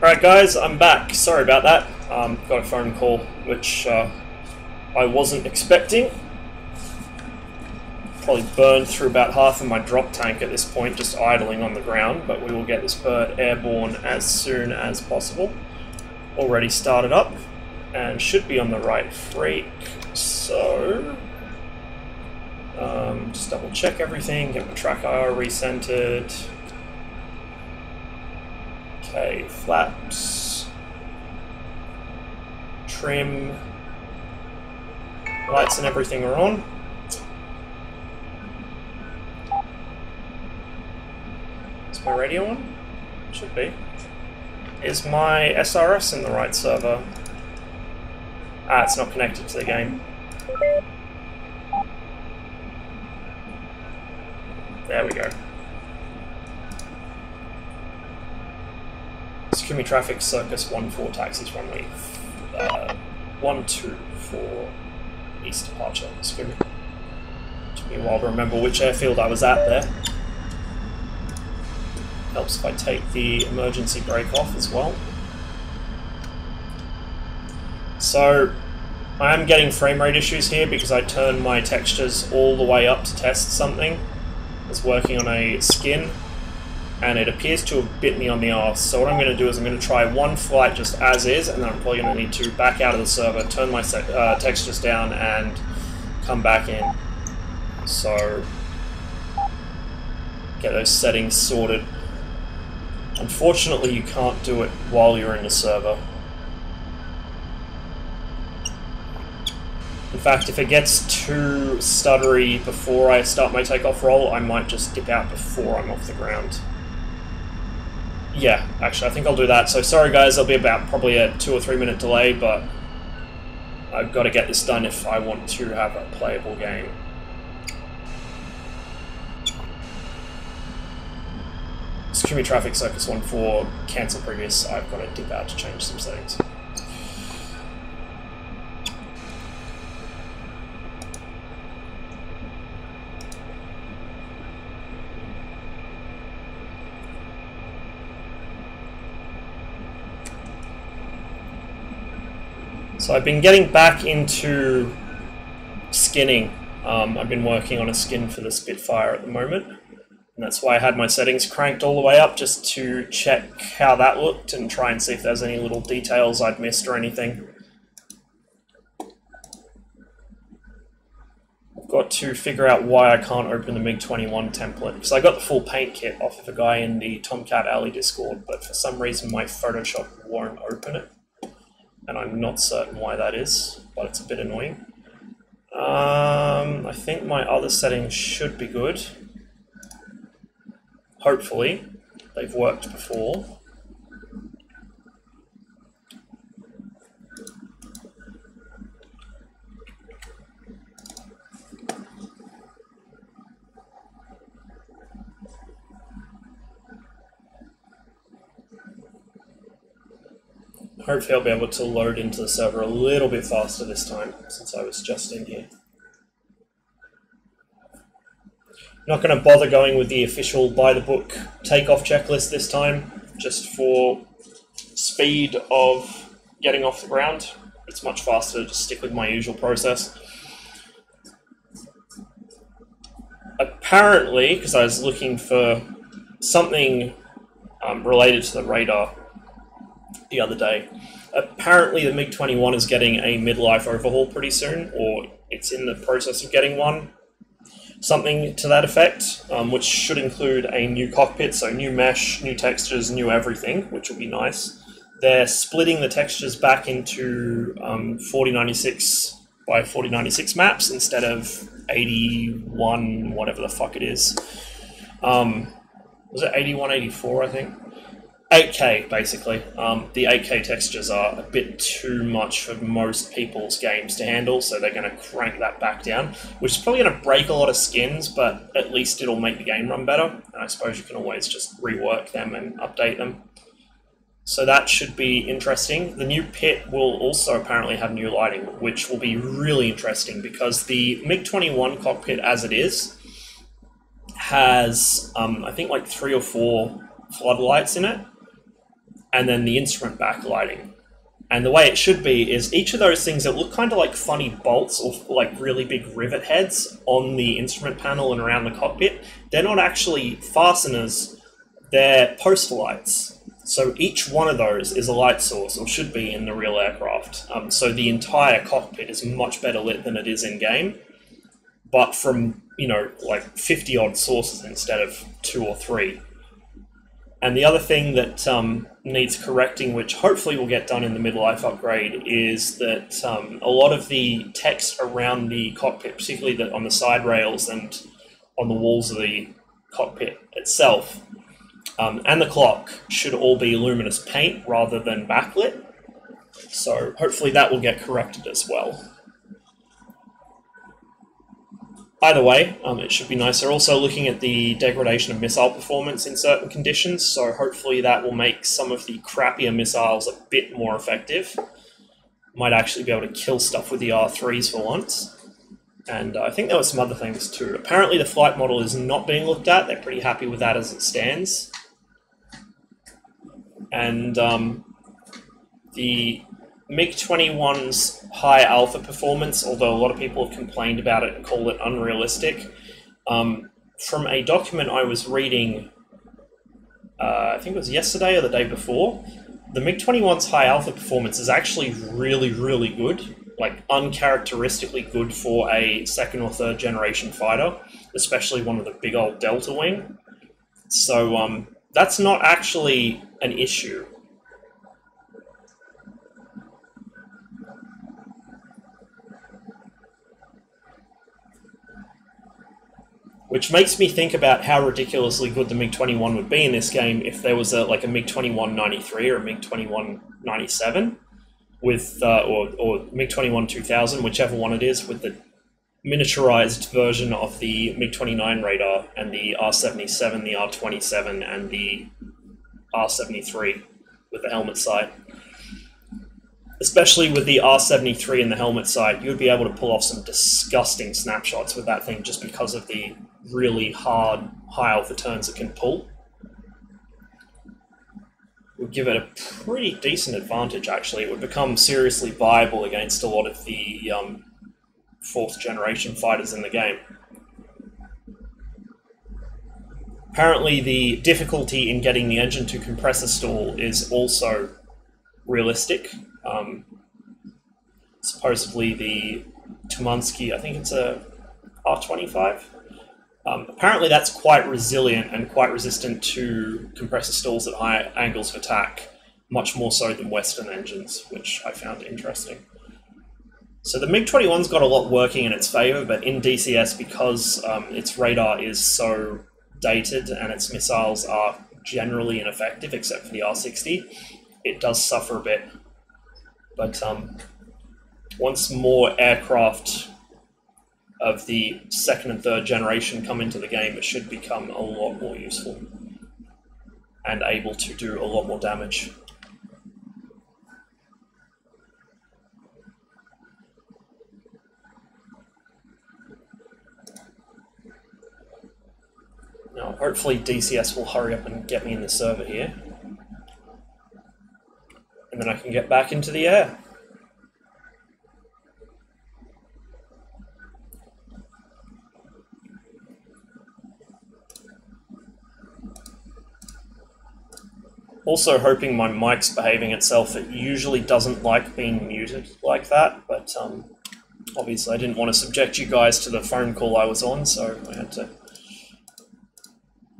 Alright guys, I'm back. Sorry about that. Got a phone call which I wasn't expecting. Probably burned through about half of my drop tank at this point, just idling on the ground, but we will get this bird airborne as soon as possible. Already started up, and should be on the right freak, so... just double check everything, get my track IR recentered. Okay, flaps. Trim. Lights and everything are on. Is my radio on? Should be. Is my SRS in the right server? Ah, it's not connected to the game. There we go. Secure me traffic, Circus 1-4 taxis runway 124 east departure. Secure me. Took me a while to remember which airfield I was at there. Helps if I take the emergency brake off as well. So, I am getting frame rate issues here because I turned my textures all the way up to test something. I was working on a skin, and it appears to have bit me on the arse. So what I'm going to do is I'm going to try one flight just as is, and then I'm probably going to need to back out of the server, turn my textures down, and come back in. So, get those settings sorted. Unfortunately, you can't do it while you're in the server. In fact, if it gets too stuttery before I start my takeoff roll, I might just dip out before I'm off the ground. Yeah, actually, I think I'll do that. So sorry guys, there'll be about probably a 2 or 3 minute delay, but I've got to get this done if I want to have a playable game. Secure me traffic, Circus 1-4, cancel previous. I've got to dip out to change some settings. So I've been getting back into skinning. I've been working on a skin for the Spitfire at the moment, and that's why I had my settings cranked all the way up, just to check how that looked and try and see if there's any little details I'd missed or anything. I've got to figure out why I can't open the MiG-21 template, because I got the full paint kit off of a guy in the Tomcat Alley Discord, but for some reason my Photoshop won't open it. And I'm not certain why that is, but it's a bit annoying. I think my other settings should be good. Hopefully. They've worked before. Hopefully I'll be able to load into the server a little bit faster this time, since I was just in here. Not going to bother going with the official by-the-book takeoff checklist this time, just for speed of getting off the ground. It's much faster to just stick with my usual process. Apparently, because I was looking for something related to the radar the other day, apparently the MiG-21 is getting a midlife overhaul pretty soon, or it's in the process of getting one. Something to that effect, which should include a new cockpit, so new mesh, new textures, new everything, which will be nice. They're splitting the textures back into 4096 by 4096 maps instead of 81, whatever the fuck it is. Was it 8184, I think? 8K, basically. The 8K textures are a bit too much for most people's games to handle, so they're going to crank that back down, which is probably going to break a lot of skins, but at least it'll make the game run better, and I suppose you can always just rework them and update them. So that should be interesting. The new pit will also apparently have new lighting, which will be really interesting, because the MiG-21 cockpit as it is has, I think, like 3 or 4 floodlights in it. and then the instrument backlighting. And the way it should be is each of those things that look kind of like funny bolts or like really big rivet heads on the instrument panel and around the cockpit, they're not actually fasteners, they're post lights. So each one of those is a light source, or should be in the real aircraft. So the entire cockpit is much better lit than it is in game, but from, you know, like 50 odd sources instead of 2 or 3. And the other thing that needs correcting, which hopefully will get done in the midlife upgrade, is that a lot of the text around the cockpit, particularly on the side rails and on the walls of the cockpit itself, and the clock, should all be luminous paint rather than backlit. So hopefully that will get corrected as well. Either way, it should be nice. They're also looking at the degradation of missile performance in certain conditions, so hopefully that will make some of the crappier missiles a bit more effective. Might actually be able to kill stuff with the R3s for once. And I think there were some other things too. Apparently the flight model is not being looked at. They're pretty happy with that as it stands. And the MiG-21's high alpha performance, although a lot of people have complained about it and called it unrealistic, from a document I was reading, I think it was yesterday or the day before, the MiG-21's high alpha performance is actually really, really good, like uncharacteristically good for a second or third generation fighter, especially one with a big old delta wing. So that's not actually an issue. Which makes me think about how ridiculously good the MiG-21 would be in this game if there was like a MiG-21-93 or a MiG-21-97 with, or MiG-21 2000, whichever one it is, with the miniaturized version of the MiG-29 radar and the R-77, the R-27, and the R-73 with the helmet sight. Especially with the R-73 and the helmet sight, you would be able to pull off some disgusting snapshots with that thing just because of the really hard high alpha turns it can pull. It would give it a pretty decent advantage, actually. It would become seriously viable against a lot of the 4th generation fighters in the game. Apparently the difficulty in getting the engine to compressor stall is also realistic. Supposedly the Tumansky, I think it's a R25. Apparently that's quite resilient and quite resistant to compressor stalls at high angles of attack, much more so than Western engines, which I found interesting. So the MiG-21's got a lot working in its favour, but in DCS, because its radar is so dated and its missiles are generally ineffective, except for the R-60, it does suffer a bit. But once more aircraft of the 2nd and 3rd generation come into the game, it should become a lot more useful and able to do a lot more damage. Now, hopefully DCS will hurry up and get me in the server here. And then I can get back into the air. Also hoping my mic's behaving itself. It usually doesn't like being muted like that, but obviously I didn't want to subject you guys to the phone call I was on, so I had to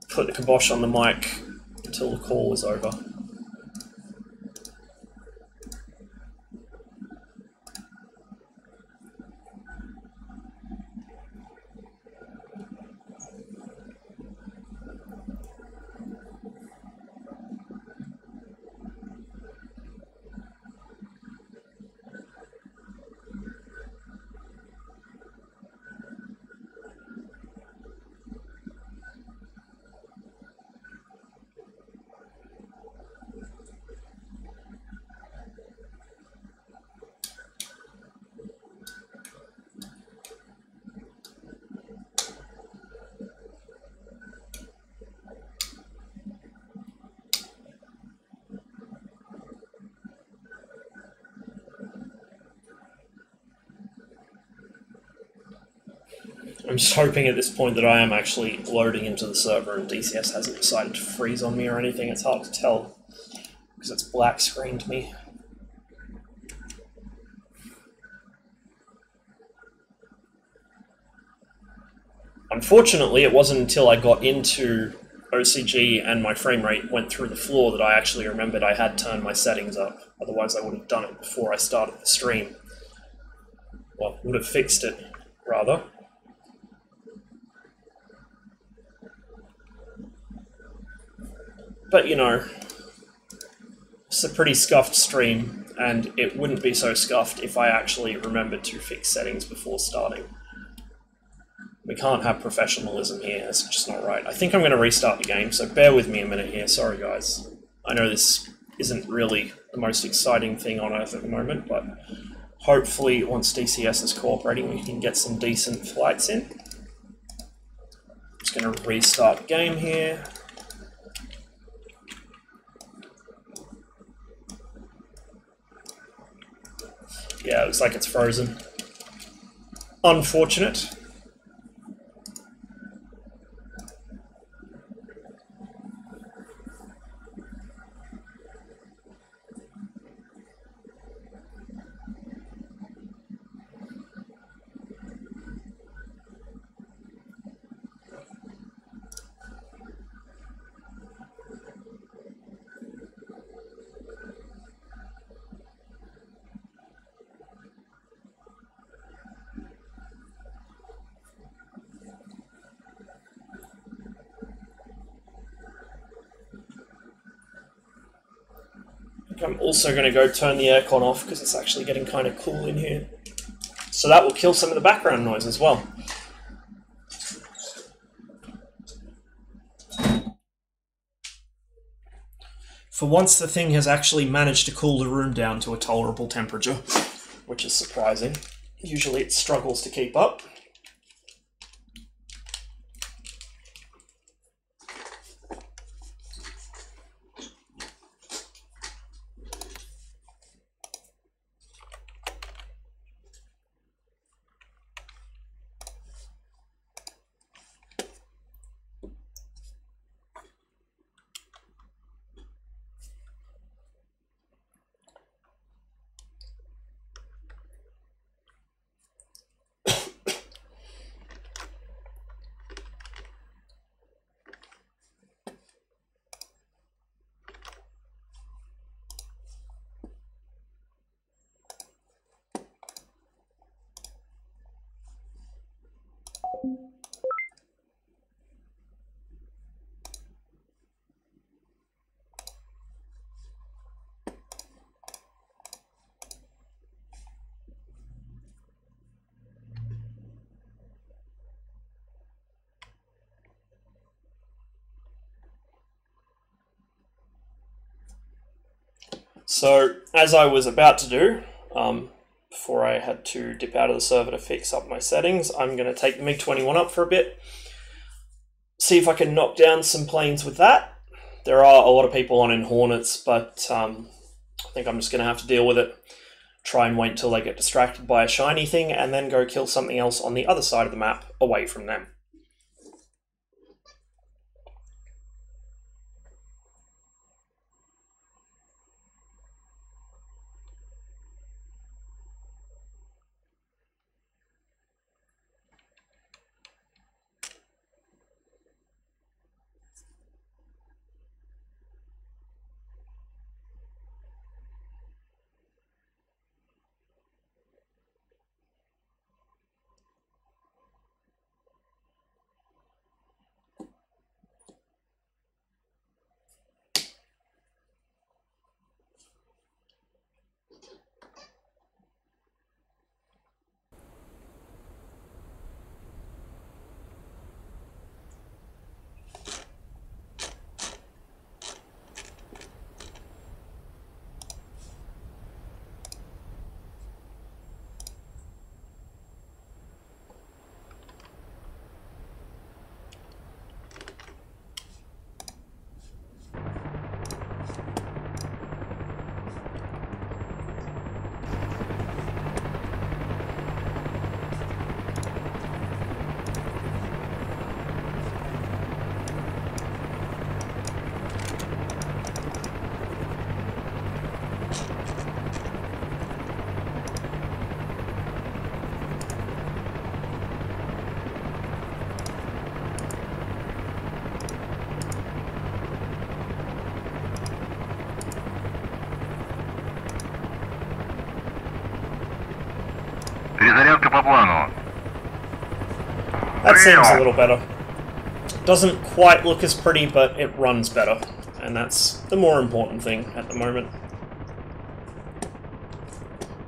put the kibosh on the mic until the call was over. I'm just hoping at this point that I am actually loading into the server and DCS hasn't decided to freeze on me or anything. It's hard to tell because it's black screened me. Unfortunately, it wasn't until I got into OCG and my frame rate went through the floor that I actually remembered I had turned my settings up. Otherwise, I would have done it before I started the stream. Well, would have fixed it, rather. But, you know, it's a pretty scuffed stream, and it wouldn't be so scuffed if I actually remembered to fix settings before starting. We can't have professionalism here, it's just not right. I think I'm going to restart the game, so bear with me a minute here. Sorry, guys. I know this isn't really the most exciting thing on Earth at the moment, but hopefully once DCS is cooperating, we can get some decent flights in. Just going to restart the game here. Yeah, it looks like it's frozen. Unfortunate. I'm also going to go turn the aircon off because it's actually getting kind of cool in here. So that will kill some of the background noise as well. For once, the thing has actually managed to cool the room down to a tolerable temperature, which is surprising. Usually it struggles to keep up. So, as I was about to do, before I had to dip out of the server to fix up my settings, I'm going to take the MiG-21 up for a bit, see if I can knock down some planes with that. There are a lot of people on in Hornets, but I think I'm just going to have to deal with it. Try and wait until they get distracted by a shiny thing, and then go kill something else on the other side of the map, away from them. Перезарядка по плану. That seems a little better. Doesn't quite look as pretty, but it runs better. And that's the more important thing at the moment.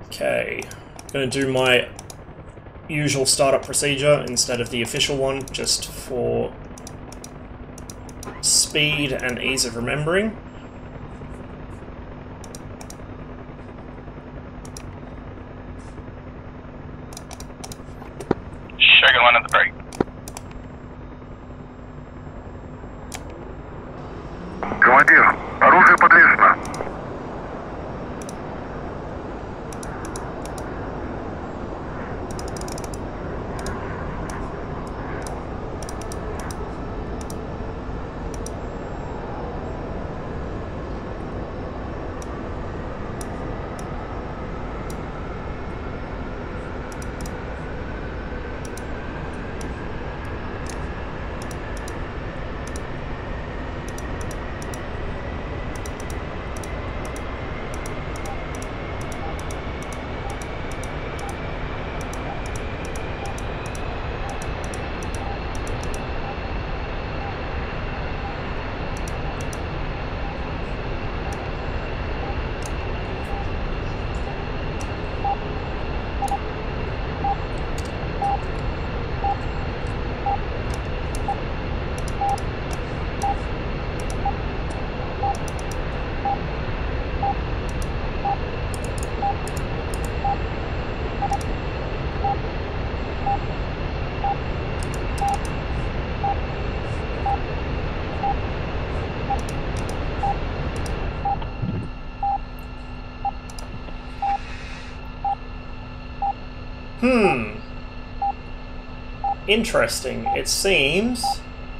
Okay, I'm going to do my usual startup procedure instead of the official one, just for speed and ease of remembering. Shaken 1 at the brake. Командир, оружие подвешено. Interesting. It seems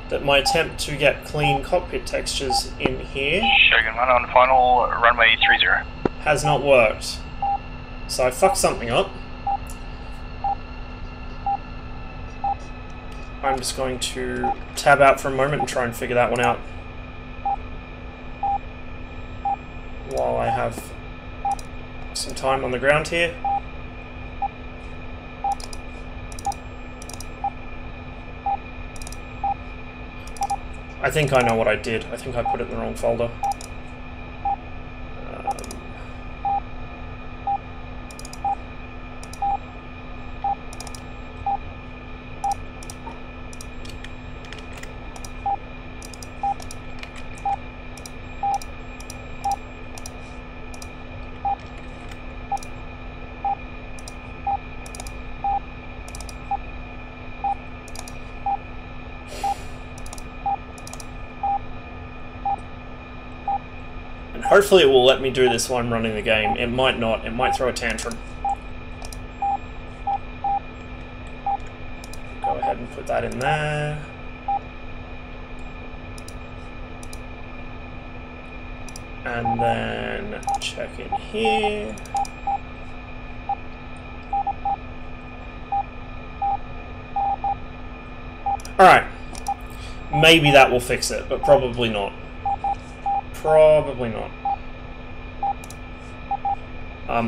that my attempt to get clean cockpit textures in here Shaken 1 on final runway 30. has not worked. So I fucked something up. I'm just going to tab out for a moment and try and figure that one out while I have some time on the ground here. I think I know what I did. I think I put it in the wrong folder. Hopefully it will let me do this while I'm running the game. It might not. It might throw a tantrum. Go ahead and put that in there. And then check in here. Alright. Maybe that will fix it, but probably not. Probably not.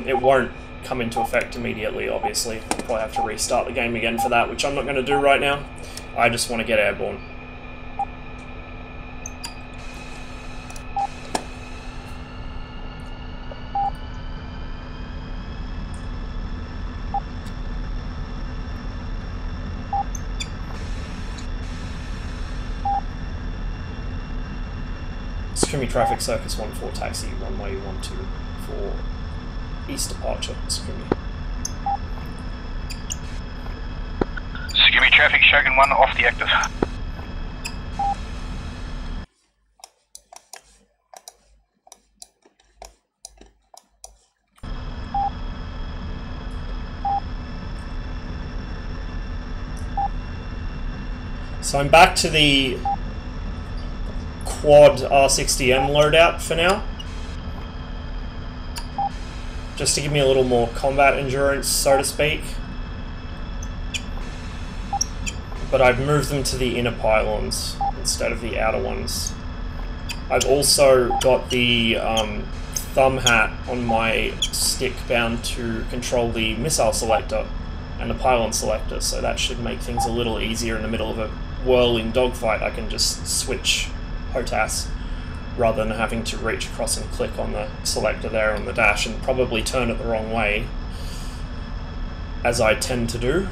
It won't come into effect immediately, obviously. I'll probably have to restart the game again for that, which I'm not going to do right now. I just want to get airborne. Skimmy traffic, Circus 1-4 taxi, runway 12 for east departure, Skimmy. Skimmy traffic, Shaken 1 off the active. So I'm back to the quad R60M loadout for now, just to give me a little more combat endurance, so to speak. But I've moved them to the inner pylons instead of the outer ones. I've also got the thumb hat on my stick bound to control the missile selector and a pylon selector, so that should make things a little easier in the middle of a whirling dogfight. I can just switch HOTAS rather than having to reach across and click on the selector there on the dash and probably turn it the wrong way, as I tend to do.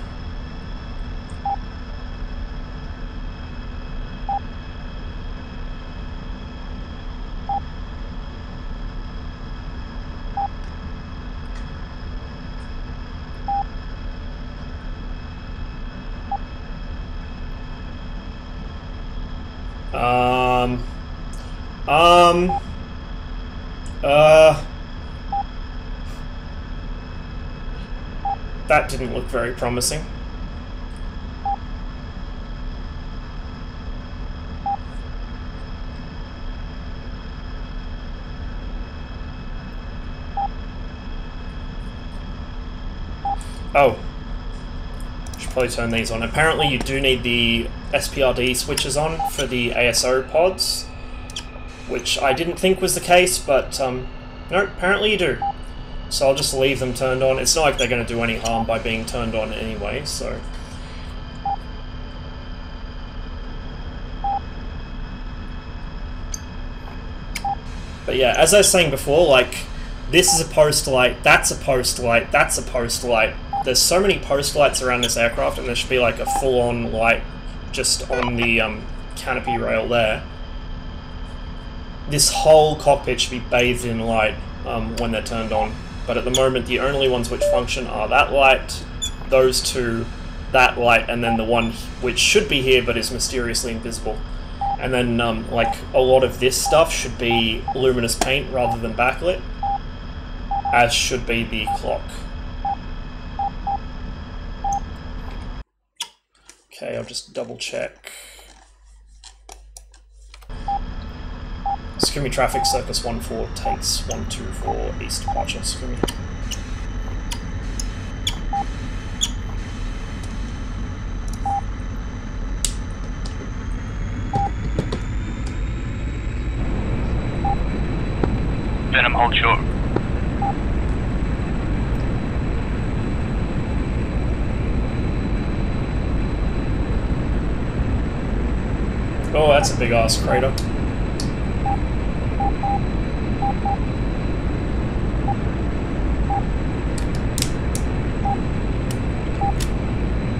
That didn't look very promising. Oh, should probably turn these on. Apparently you do need the SPRD switches on for the ASO pods, which I didn't think was the case, but no, apparently you do. So I'll just leave them turned on. It's not like they're going to do any harm by being turned on anyway, so... But yeah, as I was saying before, like, this is a post light, that's a post light, that's a post light. There's so many post lights around this aircraft, and there should be like a full-on light just on the canopy rail there. This whole cockpit should be bathed in light when they're turned on. But at the moment, the only ones which function are that light, those two, that light, and then the one which should be here but is mysteriously invisible. And then, like, a lot of this stuff should be luminous paint rather than backlit, as should be the clock. Okay, I'll just double check. Scrimmy traffic, Circus 14 takes 124 east departure, Scrimmy. Venom, hold short. Oh, that's a big ass crater.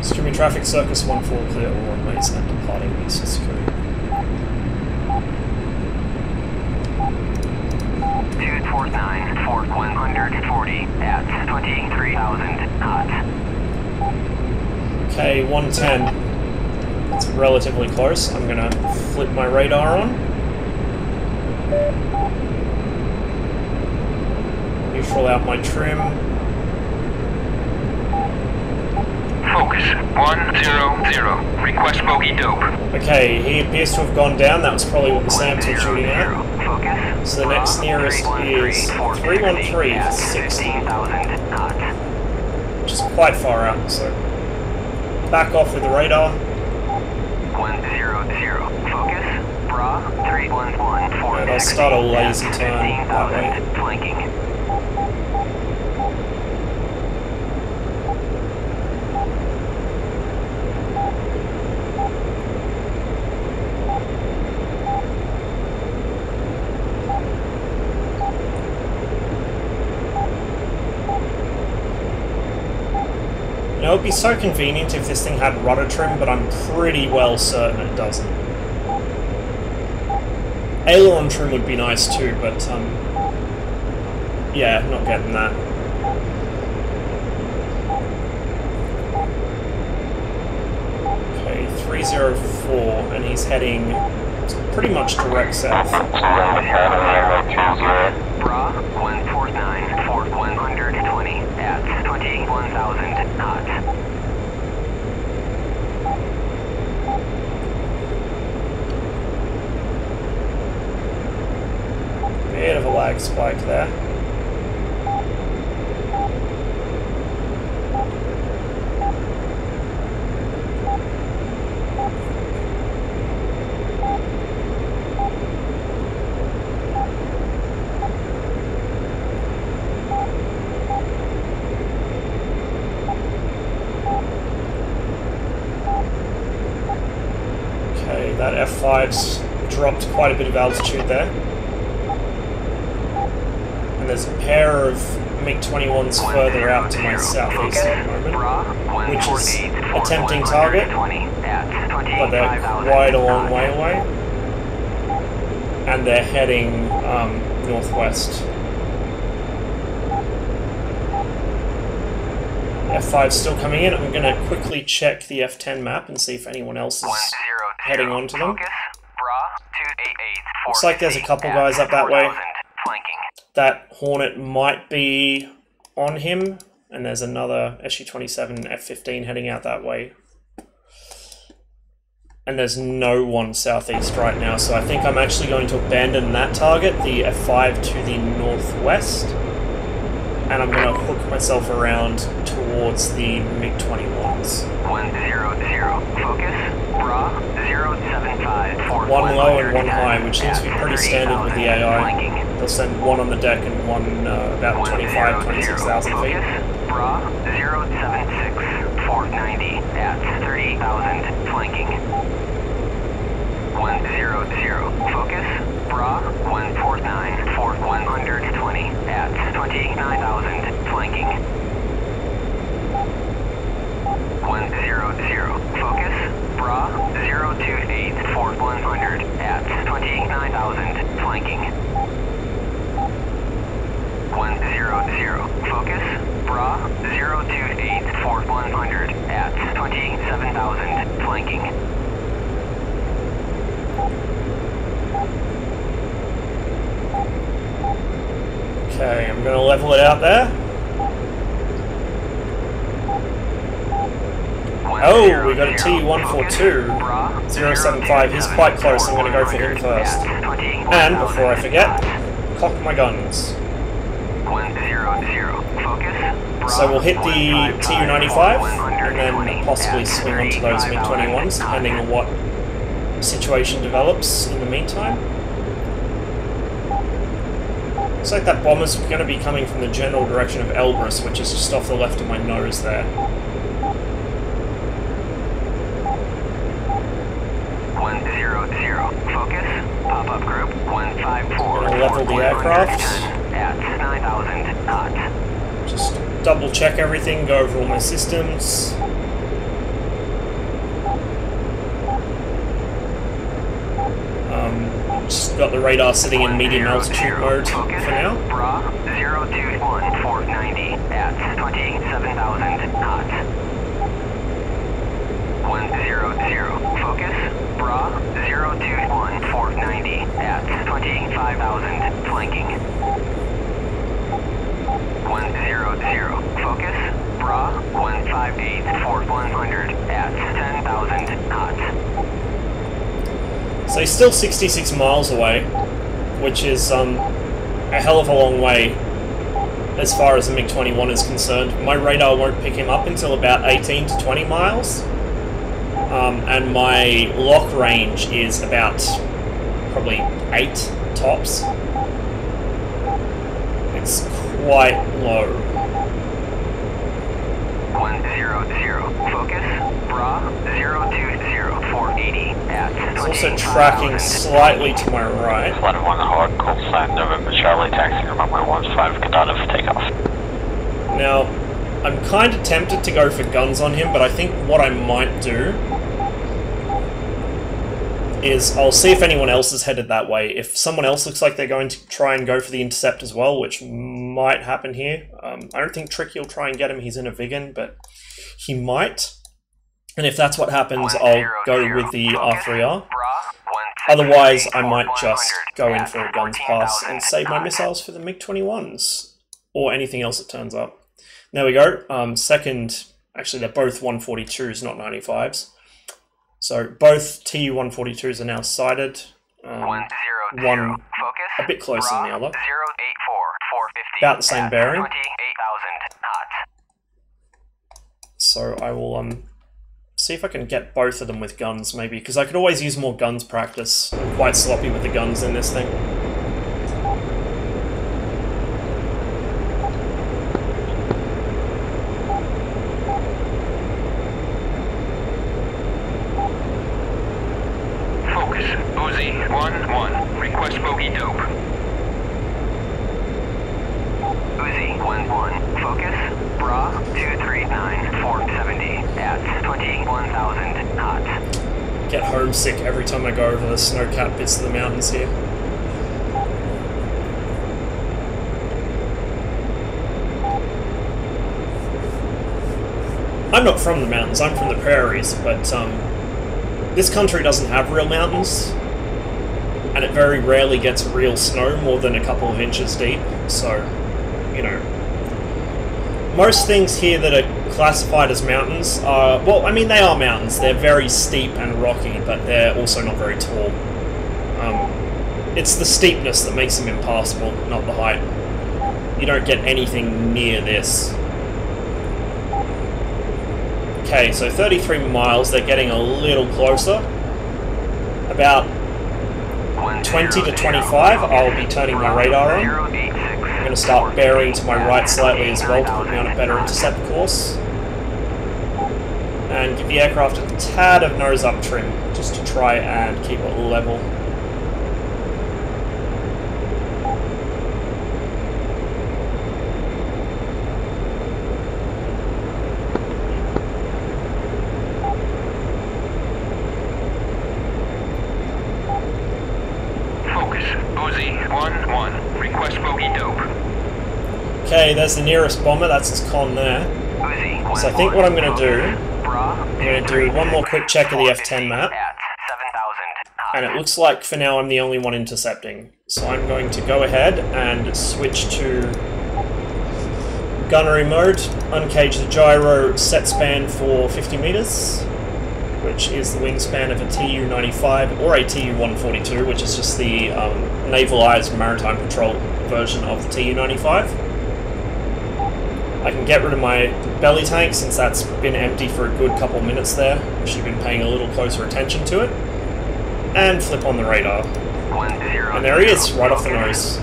Scrimmy traffic, Circus 14 clear all runways and departing east security. 249 for 140 at 23,000 knots. Okay, 110. It's relatively close. I'm gonna flip my radar on. Neutral out my trim. Focus 100. Request bogey dope. Okay, he appears to have gone down. That was probably what the SAMs were shooting at. Focus. So the next nearest is 313 for 60, which is quite far out, so back off with the radar. 100. Focus. Bra 311 for And I'll start a lazy turn that way. Flanking. You know, it'd be so convenient if this thing had rudder trim, but I'm pretty well certain it doesn't. Aileron trim would be nice too, but yeah, not getting that. Okay, 304, and he's heading pretty much direct south. Bra 149 for 120 at 21,000 knots. Bit of a lag spike there. F5's dropped quite a bit of altitude there. And there's a pair of MiG-21s further out to my southeast at the moment, which is a tempting target, but they're quite a long way away. And they're heading northwest. F5's still coming in. I'm going to quickly check the F10 map and see if anyone else is heading onto them. Looks like there's a couple guys up that way. That Hornet might be on him, and there's another SU-27 F-15 heading out that way. And there's no one southeast right now, so I think I'm actually going to abandon that target, the F5 to the northwest. And I'm going to hook myself around towards the MiG-21s. 100, focus, bra, 075. One low and one high, which seems to be pretty standard with the AI. They'll send one on the deck and one about 25, 26,000 feet. Bra, 076, 490 at 30,000, flanking. 100, focus, bra, 149, 120 at 29,000, flanking. 100, focus, bra, 028, 100 at 29,000, flanking. 100, focus, bra, 028, 100 at 27,000, flanking. Okay, I'm going to level it out there. Oh, we got a TU-142, 075. He's quite close. I'm going to go for him first. And before I forget, cock my guns. So we'll hit the TU-95 and then possibly swing onto those MiG-21s, depending on what situation develops in the meantime. Looks like that bomber's going to be coming from the general direction of Elbrus, which is just off the left of my nose there. 100, focus, pop-up group, 154. Gonna level the aircraft. At 9,000 knots. Just double check everything, go over all my systems. Just got the radar sitting in medium altitude mode for now. Bra, 021, 490 at 27,000 knots. 100, focus, bra, 021, 490 at 25,000, flanking. 100, focus, bra, 158, 100 at 10,000 knots. So he's still 66 miles away, which is a hell of a long way as far as the MiG-21 is concerned. My radar won't pick him up until about 18 to 20 miles, and my lock range is about probably 8 tops. It's quite low. 100, focus, bra, 020, 480 at It's also tracking slightly to my right. Flight of 1 hard, call sign November Charlie, taxi runway 15, Canada for takeoff. Now, I'm kind of tempted to go for guns on him, but I think what I might do is I'll see if anyone else is headed that way. If someone else looks like they're going to try and go for the intercept as well, which might happen here. I don't think Tricky will try and get him, he's in a Vigan, but he might. And if that's what happens, I'll go with the R3R. Otherwise, I might just go in for a guns pass and save my missiles for the MiG-21s, or anything else that turns up. There we go. Second, actually they're both 142s, not 95s. So both TU-142s are now sighted. One a bit closer than the other. About the same bearing. So I will see if I can get both of them with guns, maybe, because I could always use more guns practice. I'm quite sloppy with the guns in this thing. Focus. bogey dope. Uzi 1-1, focus, bra 239, 470, at 21,000 knots. Get homesick every time I go over the snow-capped bits of the mountains here. I'm not from the mountains, I'm from the prairies, but this country doesn't have real mountains, and it very rarely gets real snow more than a couple of inches deep, so, you know. Most things here that are classified as mountains are, well, I mean, they are mountains. They're very steep and rocky, but they're also not very tall. It's the steepness that makes them impassable, not the height. You don't get anything near this. Okay, so 33 miles, they're getting a little closer. About 20 to 25, I'll be turning my radar on. I'm going to start bearing to my right slightly as well to put me on a better intercept course. And give the aircraft a tad of nose-up trim, just to try and keep it level. Okay, there's the nearest bomber, that's his con there. So I think what I'm going to do, I'm going to do one more quick check of the F10 map. And it looks like for now I'm the only one intercepting. So I'm going to go ahead and switch to gunnery mode, uncage the gyro, set span for 50 meters, which is the wingspan of a Tu-95 or a Tu-142, which is just the navalized maritime patrol version of the Tu-95. I can get rid of my belly tank since that's been empty for a good couple minutes there. I should have been paying a little closer attention to it. And flip on the radar. And there he is, right off the nose.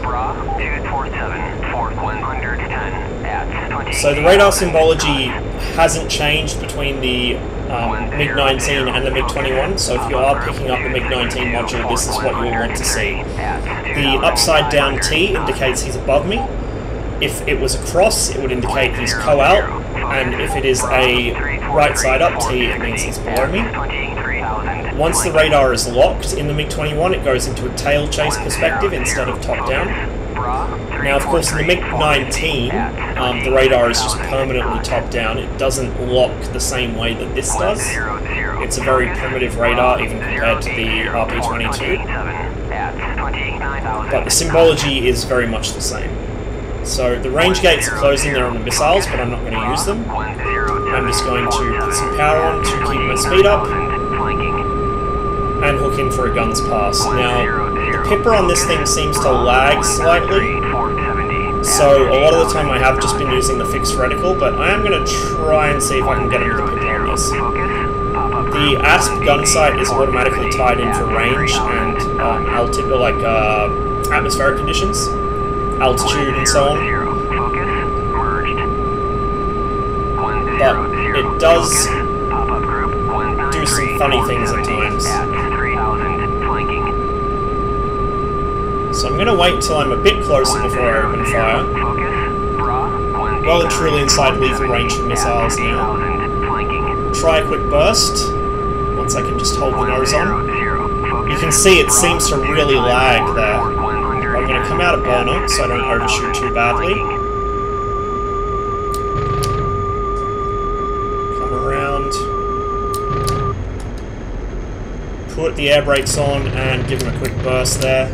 So the radar symbology hasn't changed between the MiG-19 and the MiG-21, so if you are picking up the MiG-19 module, this is what you'll want to see. The upside down T indicates he's above me. If it was a cross, it would indicate he's co-out, and if it is a right side up T, it means he's below me. Once the radar is locked in the MiG-21, it goes into a tail chase perspective instead of top down. Now, of course, in the MiG-19, the radar is just permanently top down. It doesn't lock the same way that this does. It's a very primitive radar, even compared to the RP-22. But the symbology is very much the same. So the range gates are closing there on the missiles, but I'm not going to use them. I'm just going to put some power on to keep my speed up and hook in for a guns pass. Now, the pipper on this thing seems to lag slightly, so a lot of the time I have just been using the fixed reticle, but I am going to try and see if I can get him with the pipper on this. The ASP gun sight is automatically tied in for range and atmospheric conditions, altitude and so on. But it does do some funny things at times. So I'm going to wait until I'm a bit closer before I open fire. Well and truly inside lethal range for missiles now. Try a quick burst, once I can just hold the nose on. You can see it seems to really lag there. I'm going to come out of burner so I don't overshoot too badly. Come around. Put the air brakes on and give him a quick burst there.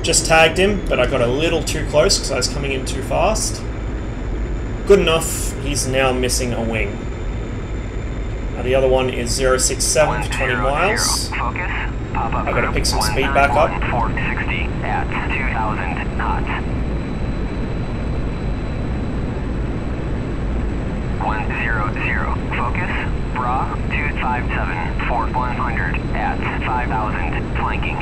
Just tagged him, but I got a little too close because I was coming in too fast. Good enough, he's now missing a wing. Now the other one is 067 for 20 miles. I've got to pick some speed back up. At 2,000 knots. 100, focus, bra, 257, 4100, at 5,000, flanking.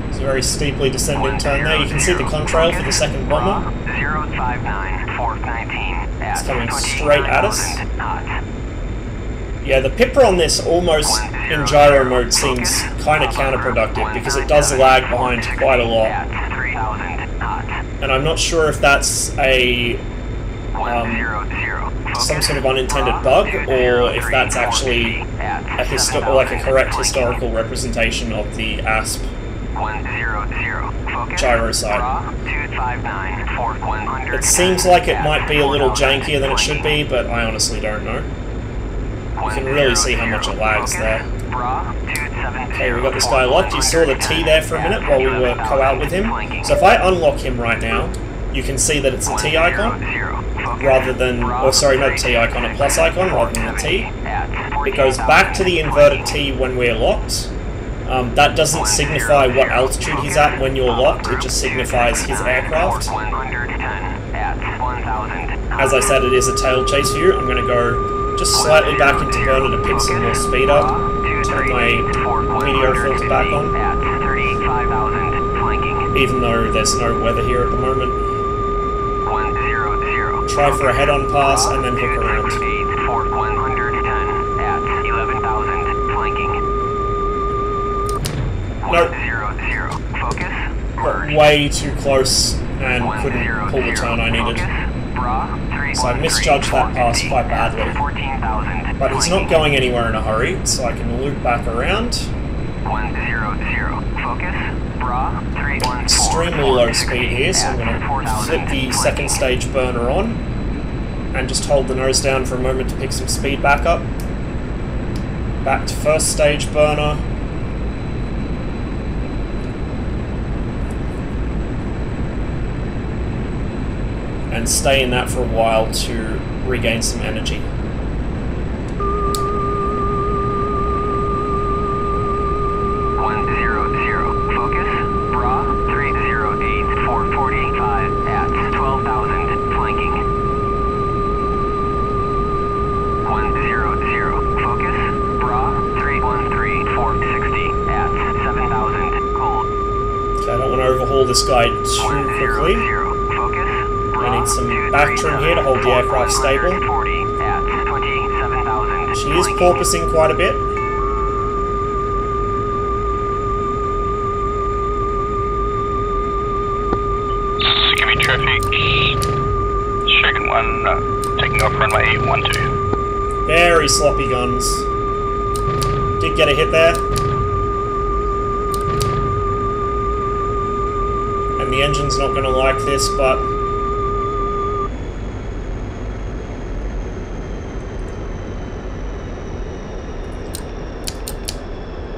It's a very steeply descending turn there. You can see the contrail for the second bomber. It's coming straight at us. Yeah, the pipper on this almost in gyro mode seems kind of counterproductive because it does lag behind quite a lot. And I'm not sure if that's a some sort of unintended bug or if that's actually a correct historical representation of the ASP gyro side. It seems like it might be a little jankier than it should be, but I honestly don't know. You can really see how much it lags there. Okay, we got this guy locked. You saw the T there for a minute while we were co-out with him. So if I unlock him right now, you can see that it's a T icon rather than, or sorry, not T icon, a plus icon rather than a T. It goes back to the inverted T when we're locked. That doesn't signify what altitude he's at when you're locked, it just signifies his aircraft. As I said, it is a tail chase view. I'm going to go just slightly back into burner to pick some more speed up. Turn my meteor filter back on. Even though there's no weather here at the moment. Try for a head-on pass and then hook around. Nope. Got way too close and couldn't pull the turn I needed. So I misjudged that pass quite badly. But he's not going anywhere in a hurry, so I can loop back around. Extremely low speed here, so I'm going to flip the second stage burner on and just hold the nose down for a moment to pick some speed back up. Back to first stage burner. And stay in that for a while to regain some energy. This guy too quickly. I need some back trim here to hold the aircraft stable. She is porpoising quite a bit. Give me traffic. Shaken 1, taking off runway 812. Very sloppy guns. Did get a hit there. The engine's not going to like this, but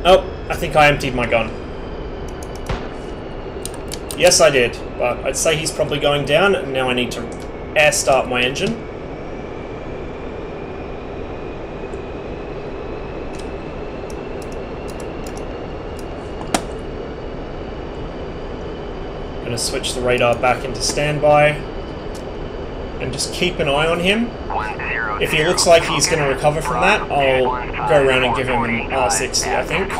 oh, I think I emptied my gun. Yes, I did, but I'd say he's probably going down, and now I need to air start my engine. Going to switch the radar back into standby and just keep an eye on him. If he looks like he's going to recover from that, I'll go around and give him an R60, I think.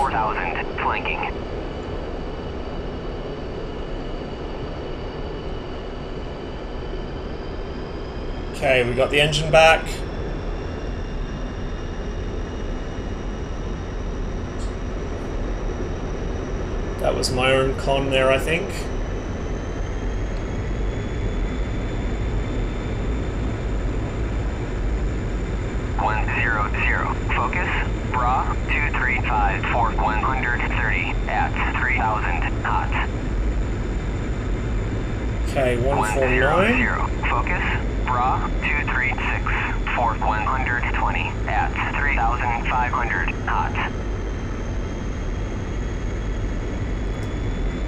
Okay, we got the engine back. That was my own con there, I think. Focus, Bra, 235 for 130 at 3,000 knots. Okay, 149. Focus, Bra, 236 for 120 at 3,500 knots.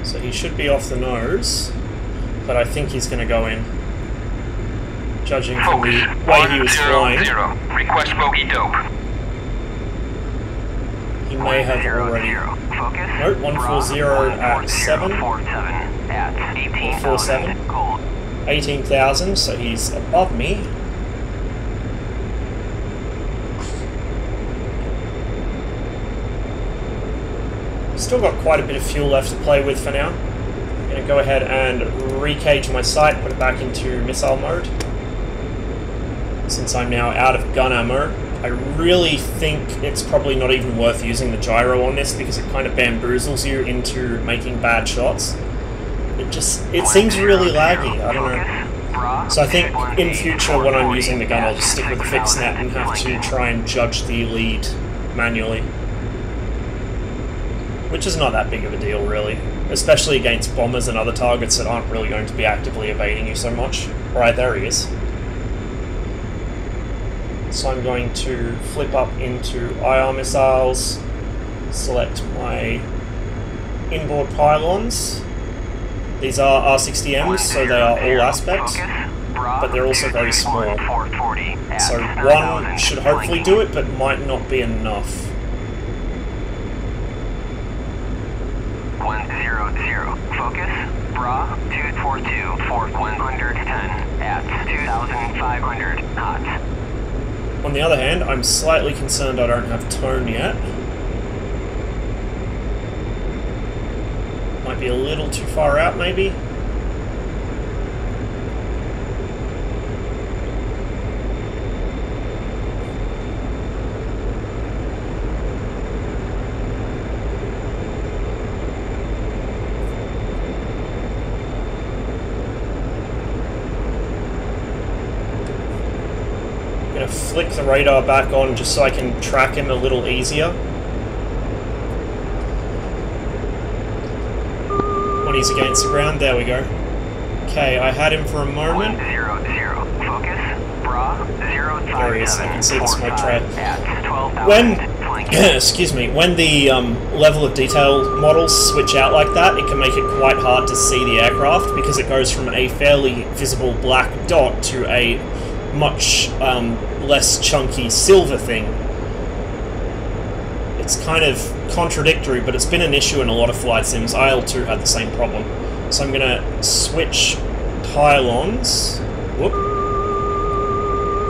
So he should be off the nose, but I think he's going to go in. Judging from the way he was flying. Request bogey dope. He may have already. Nope, 140 at 7. 147. 18,000, so he's above me. Still got quite a bit of fuel left to play with for now. I'm going to go ahead and recage my sight, put it back into missile mode. Since I'm now out of gun ammo, I really think it's probably not even worth using the gyro on this because it kind of bamboozles you into making bad shots. It seems really laggy, I don't know. So I think in future when I'm using the gun I'll just stick with the fixed net and have to try and judge the lead manually. Which is not that big of a deal really, especially against bombers and other targets that aren't really going to be actively evading you so much. Right, there he is. So I'm going to flip up into IR missiles, select my inboard pylons. These are R60Ms, so they are all aspects, but they're also very small. So one should hopefully do it, but might not be enough. 100, focus, bra, 242, for 110, at 2,500 knots. On the other hand, I'm slightly concerned I don't have tone yet. Might be a little too far out, maybe. I'm gonna flick the radar back on just so I can track him a little easier. He's against the ground. There we go. Okay, I had him for a moment. 100, focus, bra, 057, there he is. I can see the smoke trail. When, excuse me, when the level of detail models switch out like that, it can make it quite hard to see the aircraft because it goes from a fairly visible black dot to a much less chunky silver thing. It's kind of contradictory, but it's been an issue in a lot of flight sims. IL-2 had the same problem. So I'm going to switch pylons. Whoop.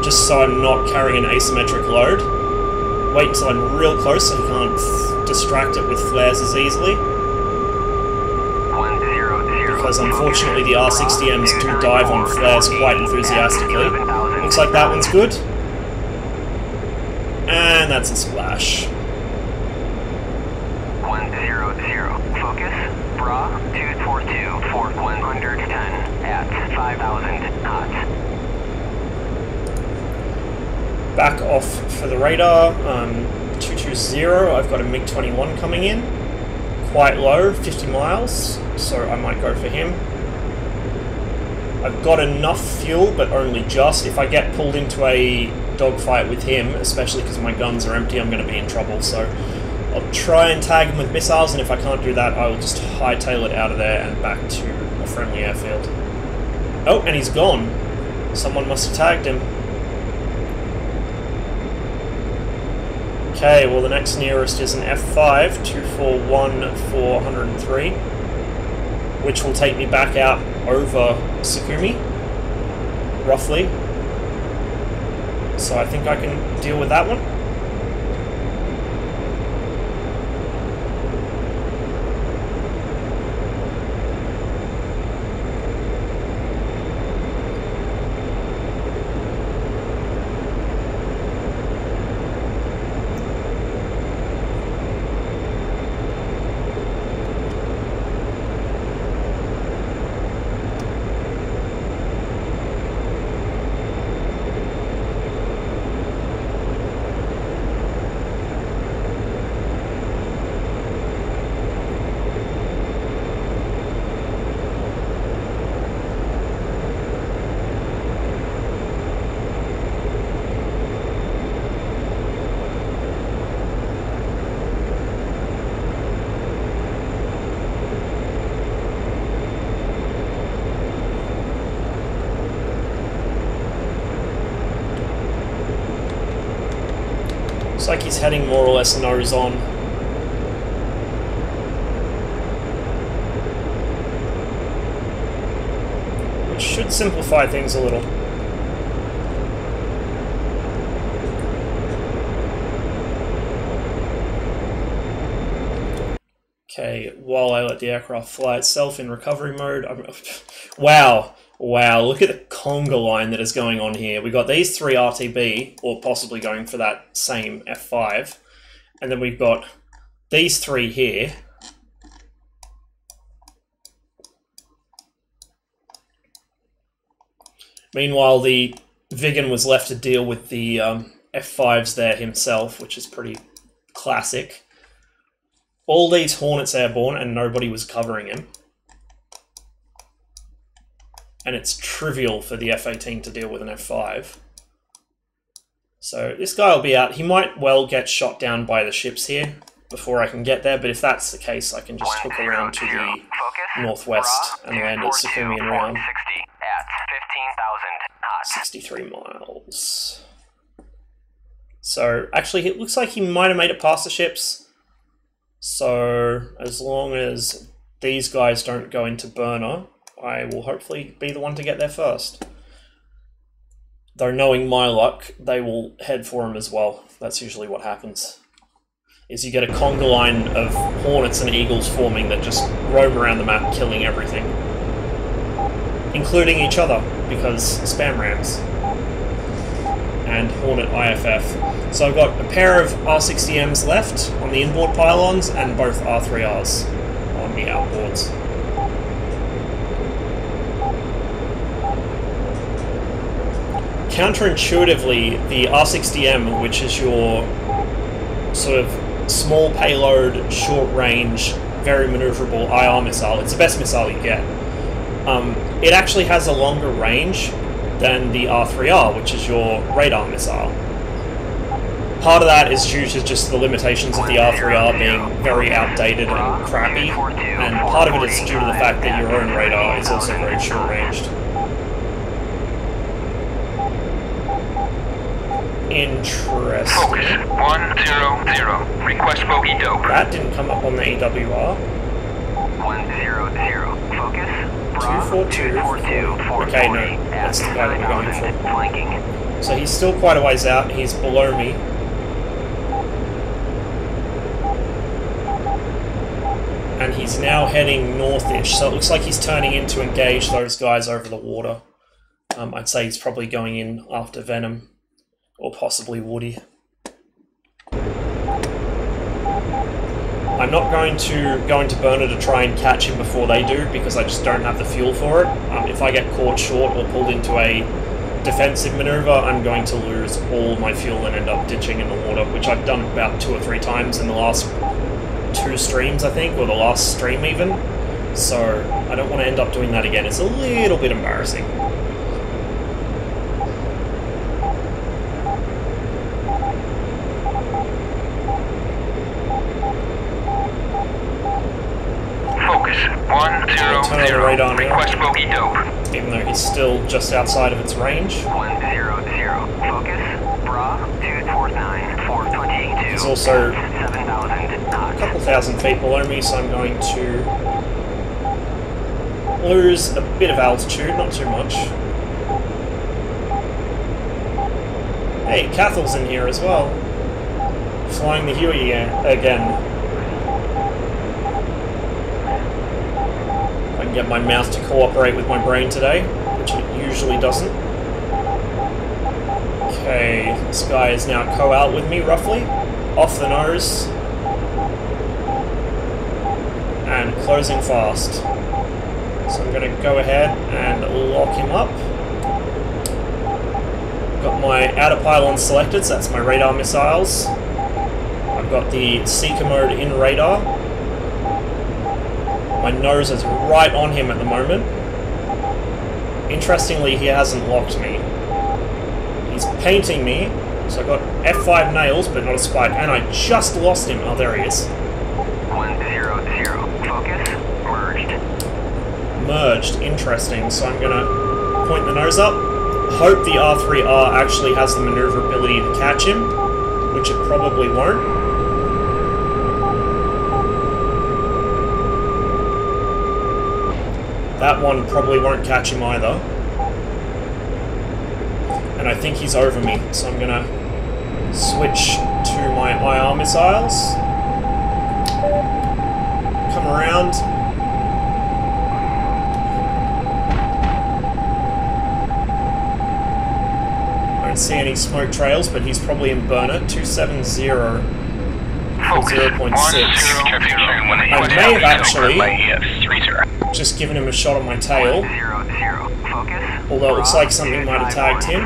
Just so I'm not carrying an asymmetric load. Wait till I'm real close so he can't distract it with flares as easily. 100, because unfortunately the R60Ms do dive on flares quite enthusiastically. Looks like that one's good. And that's a splash. 100, focus, bra, 242, for 110, at 5,000 knots. Back off for the radar, 220, I've got a MiG-21 coming in. Quite low, 50 miles, so I might go for him. I've got enough fuel, but only just. If I get pulled into a dogfight with him, especially because my guns are empty, I'm going to be in trouble, so I'll try and tag him with missiles, and if I can't do that, I will just hightail it out of there and back to a friendly airfield. Oh, and he's gone. Someone must have tagged him. Okay, well the next nearest is an F5, 241-403, which will take me back out over Sakumi, roughly. So I think I can deal with that one. Looks like he's heading more or less nose on. Which should simplify things a little. Okay, while I let the aircraft fly itself in recovery mode. Wow, look at the conga line that is going on here. We got these 3 RTB, or possibly going for that same F5, and then we've got these 3 here. Meanwhile, the Vigan was left to deal with the F5s there himself, which is pretty classic. All these Hornets airborne and nobody was covering him. And it's trivial for the F-18 to deal with an F5. So this guy will be out. He might well get shot down by the ships here before I can get there, but if that's the case, I can just hook around to the northwest and land at Sukhumi and Round. 63 miles. So actually it looks like he might have made it past the ships. So as long as these guys don't go into burner, I will hopefully be the one to get there first. Though knowing my luck, they will head for him as well. That's usually what happens. Is you get a conga line of Hornets and Eagles forming that just roam around the map killing everything. Including each other, because spam rams. And Hornet IFF. So I've got a pair of R60Ms left on the inboard pylons and both R3Rs on the outboards. Counterintuitively, the R60M, which is your sort of small payload, short range, very maneuverable IR missile, it's the best missile you get. It actually has a longer range than the R3R, which is your radar missile. Part of that is due to just the limitations of the R3R being very outdated and crappy, and part of it is due to the fact that your own radar is also very short-ranged. Interesting. Focus 100. Request bogey dope. That didn't come up on the AWR. 100. Focus. 242. Okay, no, that's the guy that we're going for. So he's still quite a ways out. He's below me. And he's now heading northish, so it looks like he's turning in to engage those guys over the water. I'd say he's probably going in after Venom, or possibly Woody. I'm not going to go into burner to try and catch him before they do, because I just don't have the fuel for it. If I get caught short or pulled into a defensive maneuver, I'm going to lose all my fuel and end up ditching in the water, which I've done about 2 or 3 times in the last 2 streams, I think, or the last stream even. So I don't want to end up doing that again. It's a little bit embarrassing. Focus 100. Request bogey dope. Even though he's still just outside of its range. 100. Focus. Bra 249 422. He's also 7,000 knots. a couple thousand feet below me, so I'm going to lose a bit of altitude, not too much. Hey, Cathal's in here as well. Flying the Huey again. I can get my mouth to cooperate with my brain today, which it usually doesn't. Okay, this guy is now co-out with me, roughly. Off the nose. And closing fast. So I'm going to go ahead and lock him up. Got my outer pylon selected, so that's my radar missiles. I've got the seeker mode in radar. My nose is right on him at the moment. Interestingly, he hasn't locked me. He's painting me, so I got F5 nails, but not a spike, and I just lost him. Oh, there he is. 100. Focus. Merged. Merged, interesting. So I'm gonna point the nose up. Hope the R3R actually has the maneuverability to catch him, which it probably won't. That one probably won't catch him either. And I think he's over me, so I'm gonna switch to my IR missiles. around. I don't see any smoke trails, but he's probably in burner. 270 for 0.6. I may have actually just given him a shot on my tail. Although it looks like something might have tagged him.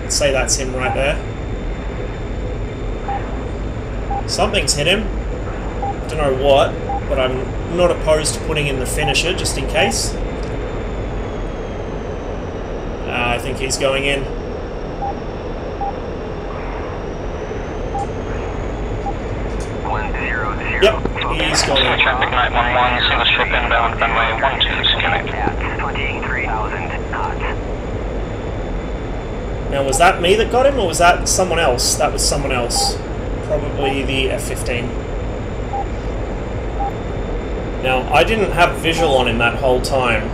Let's say that's him right there. Something's hit him. Don't know what, but I'm not opposed to putting in the finisher just in case. I think he's going in. Yep, he's going in. Traffic 911, see the ship inbound runway 12 connect. Now, was that me that got him, or was that someone else? That was someone else. Probably the F-15. Now, I didn't have visual on him that whole time.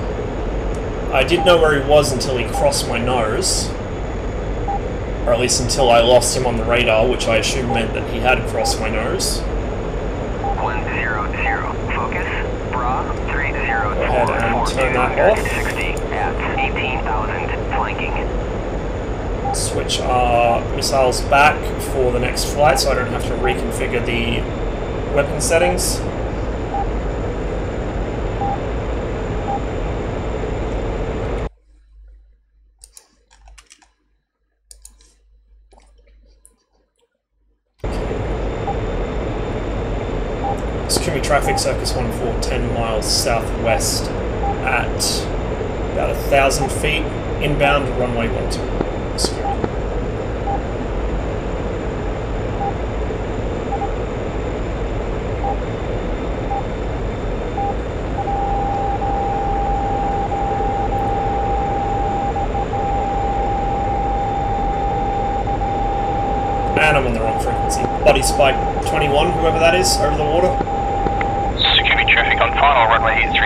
I did know where he was until he crossed my nose. Or at least until I lost him on the radar, which I assume meant that he had crossed my nose. 100, focus, bra, 304. Go ahead and turn that off. 60 at 18,000, flanking. Switch our missiles back for the next flight so I don't have to reconfigure the weapon settings. Security traffic, Circus 14, 10 miles southwest at about 1,000 feet, inbound runway 12. And I'm on the wrong frequency. Body spike 21, whoever that is, over the water. Security traffic on final runway 30.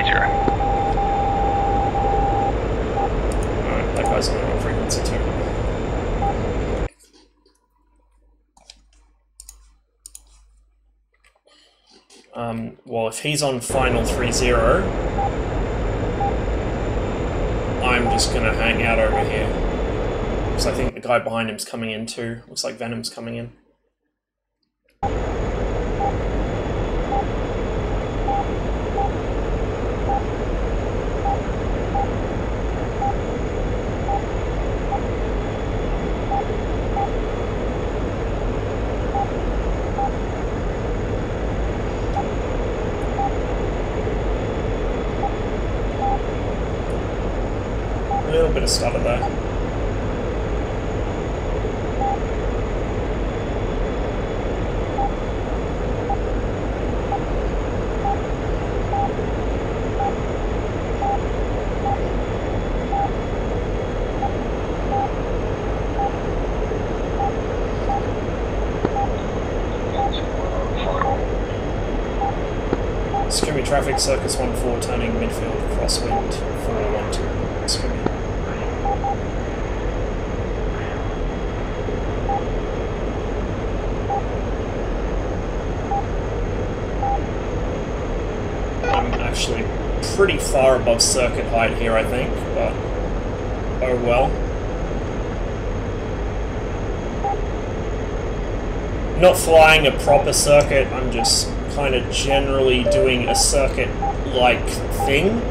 Alright, that guy's on the wrong frequency too. Well, if he's on final 30, I'm just gonna hang out over here. Because I think the guy behind him's coming in too. Looks like Venom's coming in. A little bit of stutter there. Security traffic, Circus 14, turning midfield, crosswind 412. Security. I'm actually pretty far above circuit height here, I think, but oh well. Not flying a proper circuit, I'm just kind of generally doing a circuit-like thing,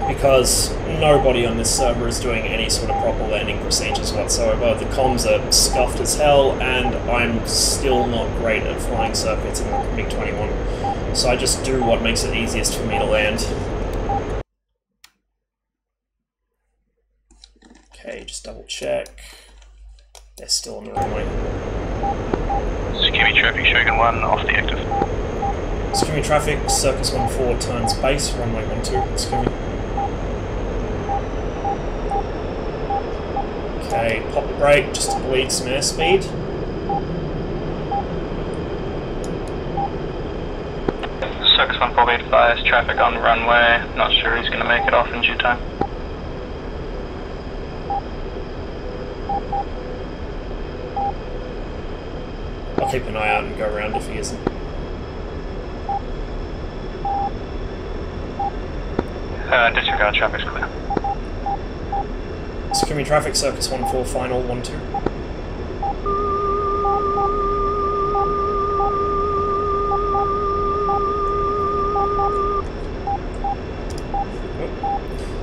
because nobody on this server is doing any sort of proper landing procedures whatsoever. The comms are scuffed as hell, and I'm still not great at flying circuits in the MiG-21, so I just do what makes it easiest for me to land. Okay, just double check. They're still on the runway. Security traffic, Shogun 1 off the active. Security traffic, Circus 14 turns base, runway 12. Security. Okay, pop the brake just to bleed some airspeed. Circus 14 fires traffic on runway. Not sure he's going to make it off in due time. I'll keep an eye out and go around if he isn't. Disregard, traffic's clear. Security traffic, Circus 1-4, final 1-2.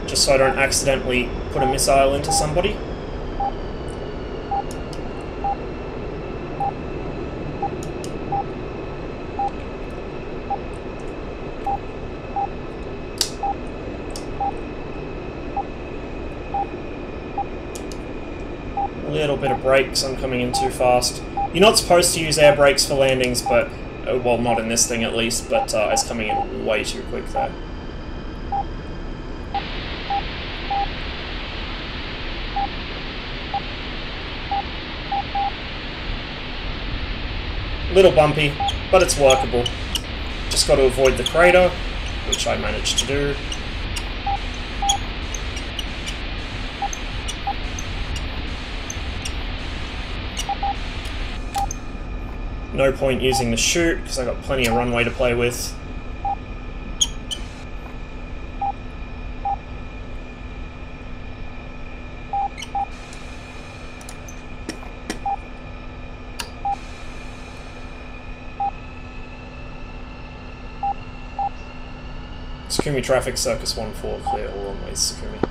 Just so I don't accidentally put a missile into somebody. A little bit of brakes, I'm coming in too fast. You're not supposed to use air brakes for landings, but, well, not in this thing at least, but I was coming in way too quick there. Little bumpy, but it's workable. Just got to avoid the crater, which I managed to do. No point using the chute, because I've got plenty of runway to play with. Sakumi traffic, Circus 1-4, clear all runways, Sakumi.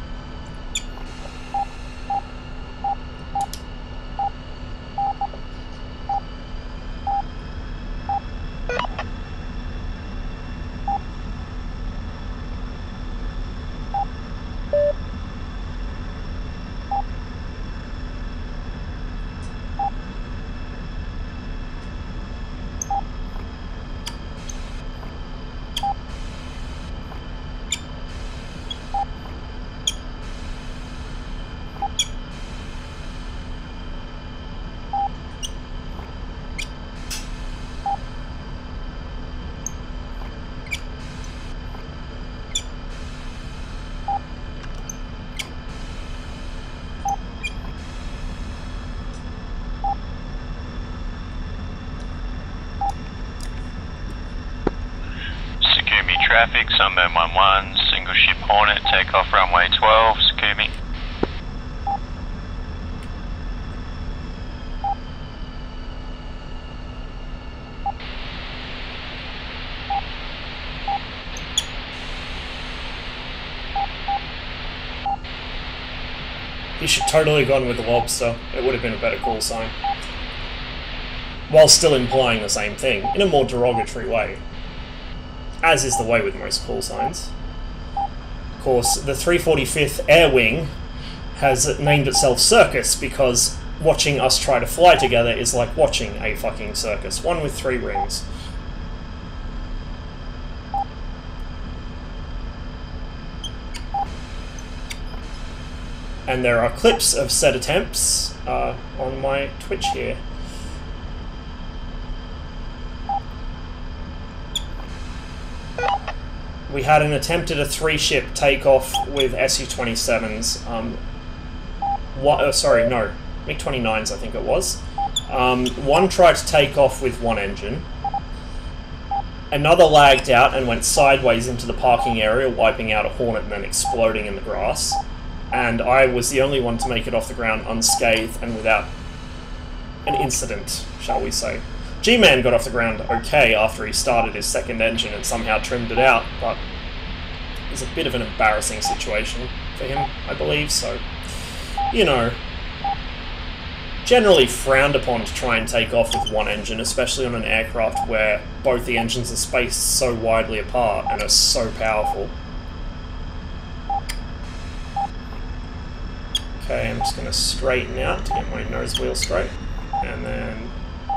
Traffic, Sunburn 11, single ship Hornet, take off runway 12, Sakumi. He should totally have gone with the lobster. It would have been a better call sign. While still implying the same thing, in a more derogatory way. As is the way with most call signs. Of course, the 345th Air Wing has named itself Circus because watching us try to fly together is like watching a fucking circus. One with 3 rings. And there are clips of said attempts on my Twitch here. We had an attempt at a 3-ship takeoff with Su-27s. Sorry, no, MiG-29s I think it was. One tried to take off with 1 engine. Another lagged out and went sideways into the parking area, wiping out a Hornet and then exploding in the grass. And I was the only one to make it off the ground unscathed and without an incident, shall we say. G-Man got off the ground okay after he started his 2nd engine and somehow trimmed it out, but it was a bit of an embarrassing situation for him, I believe, so, you know, generally frowned upon to try and take off with 1 engine, especially on an aircraft where both the engines are spaced so widely apart and are so powerful. Okay, I'm just going to straighten out to get my nose wheel straight, and then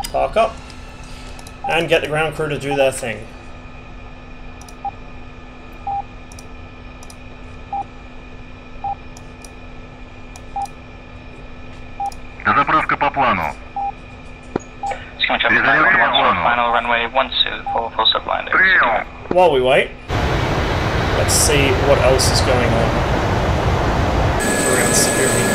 park up. And get the ground crew to do their thing. Дозаправка по плану. Final runway 12 for full subline. While we wait, let's see what else is going on around security.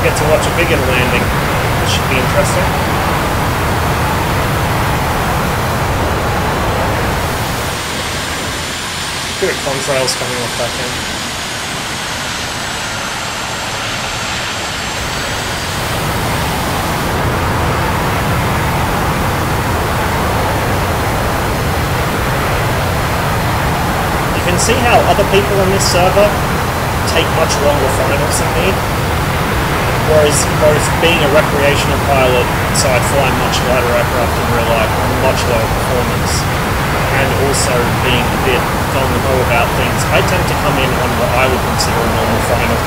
get to watch a bigger landing. This should be interesting. Good at contrails coming off back end. You can see how other people on this server take much longer finals than me. Whereas both being a recreational pilot, so I fly much lighter aircraft in real life on much lower performance, and also being a bit gung-ho about things, I tend to come in on what I would consider a normal final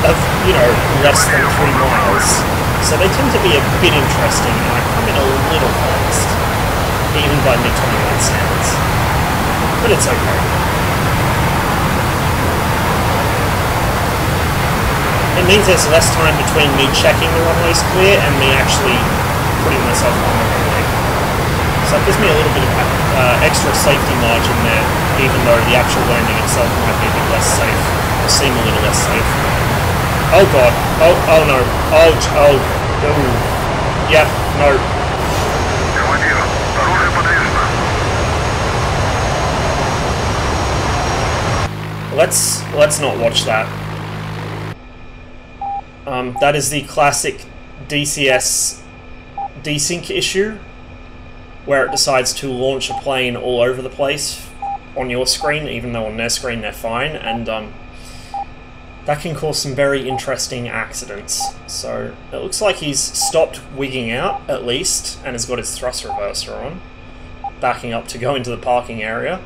of, you know, less than 3 miles. So they tend to be a bit interesting, and I come in a little fast, even by mid-21 standards. But it's okay. It means there's less time between me checking the runway's clear and me actually putting myself on the runway. So it gives me a little bit of extra safety margin there, even though the actual landing itself might be a bit less safe, or seem a little less safe. Oh god, oh no, oh, yep, no. Let's not watch that. That is the classic DCS desync issue, where it decides to launch a plane all over the place on your screen, even though on their screen they're fine, and that can cause some very interesting accidents. So it looks like he's stopped wigging out, at least, and has got his thrust reverser on, backing up to go into the parking area.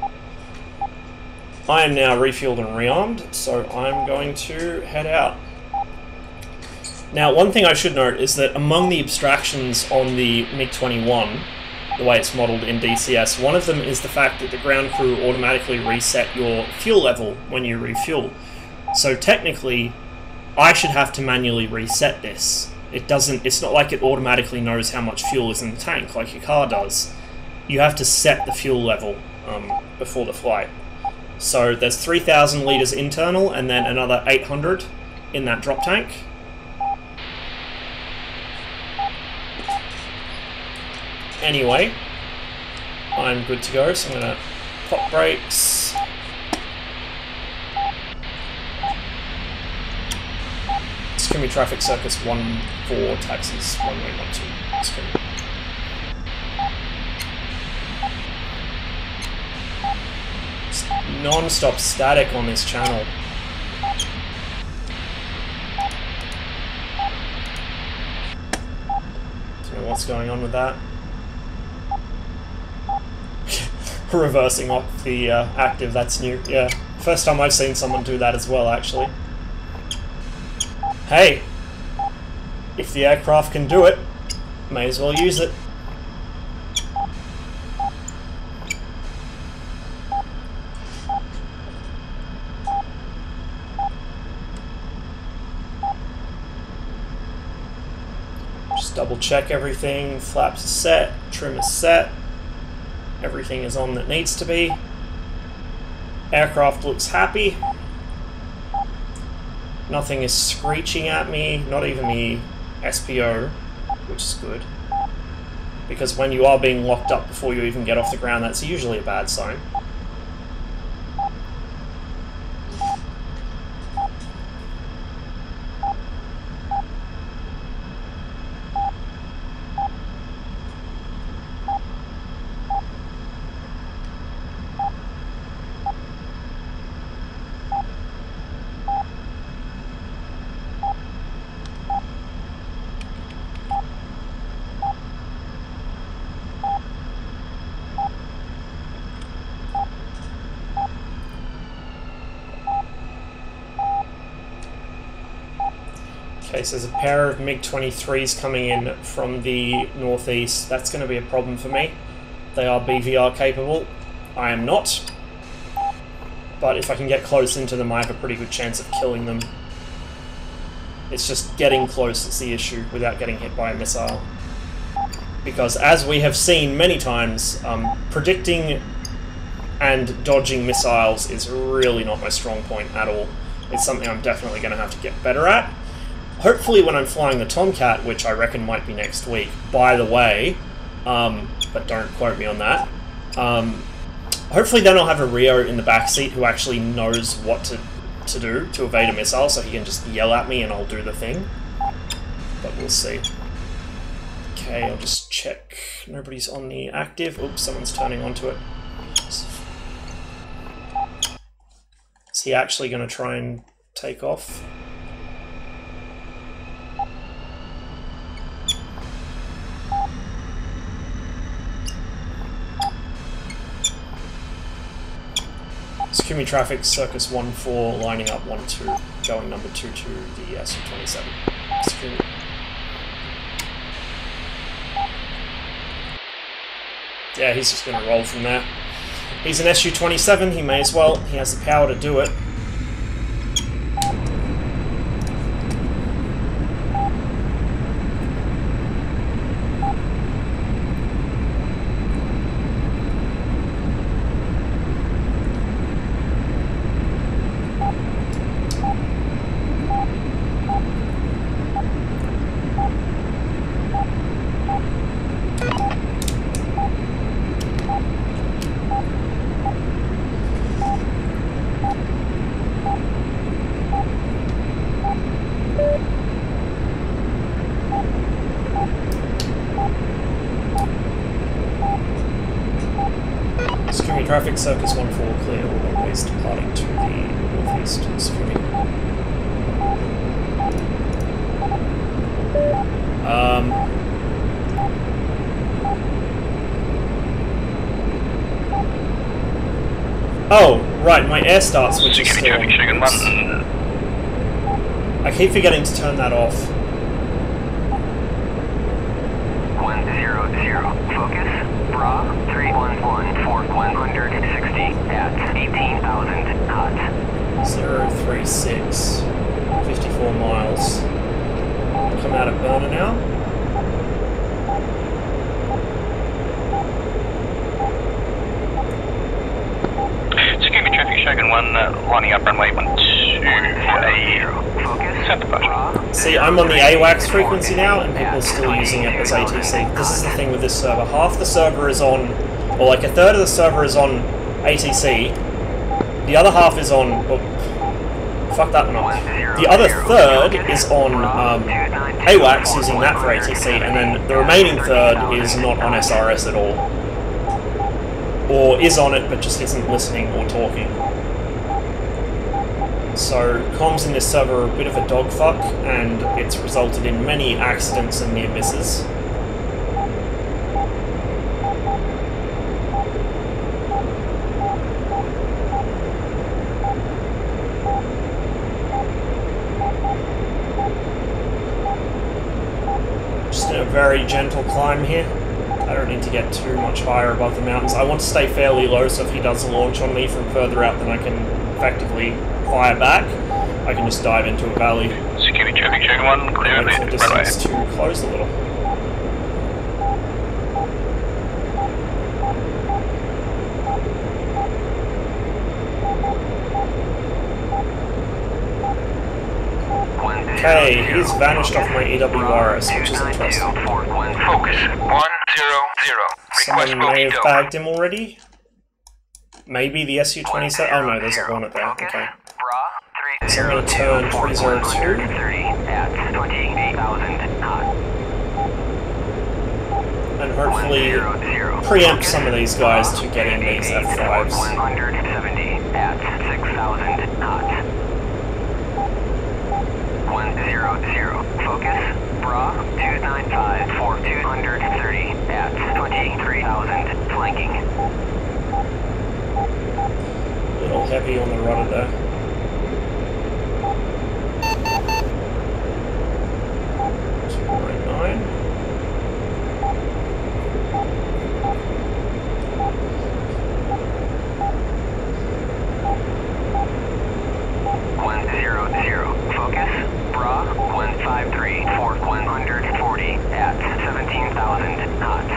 I am now refueled and rearmed, so I'm going to head out. Now, one thing I should note is that among the abstractions on the MiG-21, the way it's modelled in DCS, one of them is the fact that the ground crew automatically reset your fuel level when you refuel. So technically, I should have to manually reset this. It's not like it automatically knows how much fuel is in the tank, like your car does. You have to set the fuel level before the flight. So there's 3,000 litres internal, and then another 800 in that drop tank. Anyway, I'm good to go, so I'm going to pop brakes. It's going to be traffic circus 1 for taxis, 1 way, 1 2. It's going to be non-stop static on this channel. Don't know what's going on with that. Reversing off the active, that's new. Yeah, first time I've seen someone do that as well, actually. Hey, if the aircraft can do it, may as well use it. Just double check everything, flaps are set, trim is set. Everything is on that needs to be. Aircraft looks happy. Nothing is screeching at me, not even the SPO, which is good. Because when you are being locked up before you even get off the ground, that's usually a bad sign. Okay, so there's a pair of MiG-23s coming in from the northeast. That's going to be a problem for me. They are BVR capable. I am not. But if I can get close into them, I have a pretty good chance of killing them. It's just getting close that's the issue without getting hit by a missile. Because as we have seen many times, predicting and dodging missiles is really not my strong point at all. It's something I'm definitely going to have to get better at. hopefully when I'm flying the Tomcat, which I reckon might be next week, by the way, but don't quote me on that, hopefully then I'll have a Rio in the backseat who actually knows what to do to evade a missile, so he can just yell at me and I'll do the thing. But we'll see. Okay, I'll just check. Nobody's on the active. Oops, someone's turning onto it. Is he actually going to try and take off? Security traffic, Circus 1-4, lining up 1-2, going number 2 to the Su-27. Security. Yeah, he's just going to roll from there. He's an Su-27, he may as well. He has the power to do it. Traffic, Circus 1-4, clear, all ways departing to the northeast. Security. Oh, right, my air start switch is still on. I keep forgetting to turn that off. 100, focus. Bra 311 for 160 at 18,000 knots. 036, 54 miles. Come out of burner now. Security traffic, Shogun 1, lining up runway 12 for a center departure. See, I'm on the AWACS frequency now, and people are still using it as ATC. This is the thing with this server. Half the server is on, or like a third of the server is on ATC. The other half is on, oh, fuck that one up. The other third is on AWACS, using that for ATC, and then the remaining third is not on SRS at all. Or is on it, but just isn't listening or talking. So, comms in this server are a bit of a dogfuck, and it's resulted in many accidents and near misses. Just in a very gentle climb here. I don't need to get too much higher above the mountains. I want to stay fairly low, so if he does launch on me from further out, then I can effectively fire back. I can just dive into a valley. Security traffic, Shogun 1, clear Wait for the runway. distance to close a little. Okay, he's vanished off my EWRS, which is interesting. Focus 100. Someone may have bagged him already. Maybe the Su-27. Oh no, there's a Hornet there. Okay. So I'm going to turn 302. And hopefully preempt some of these guys to get in these F5s. 170 at 6,000 knots. 100, focus. Bra 295 for 230 at 23,000, flanking. A little heavy on the rudder there. Focus. Bra 153 for 140 at 17,000 knots.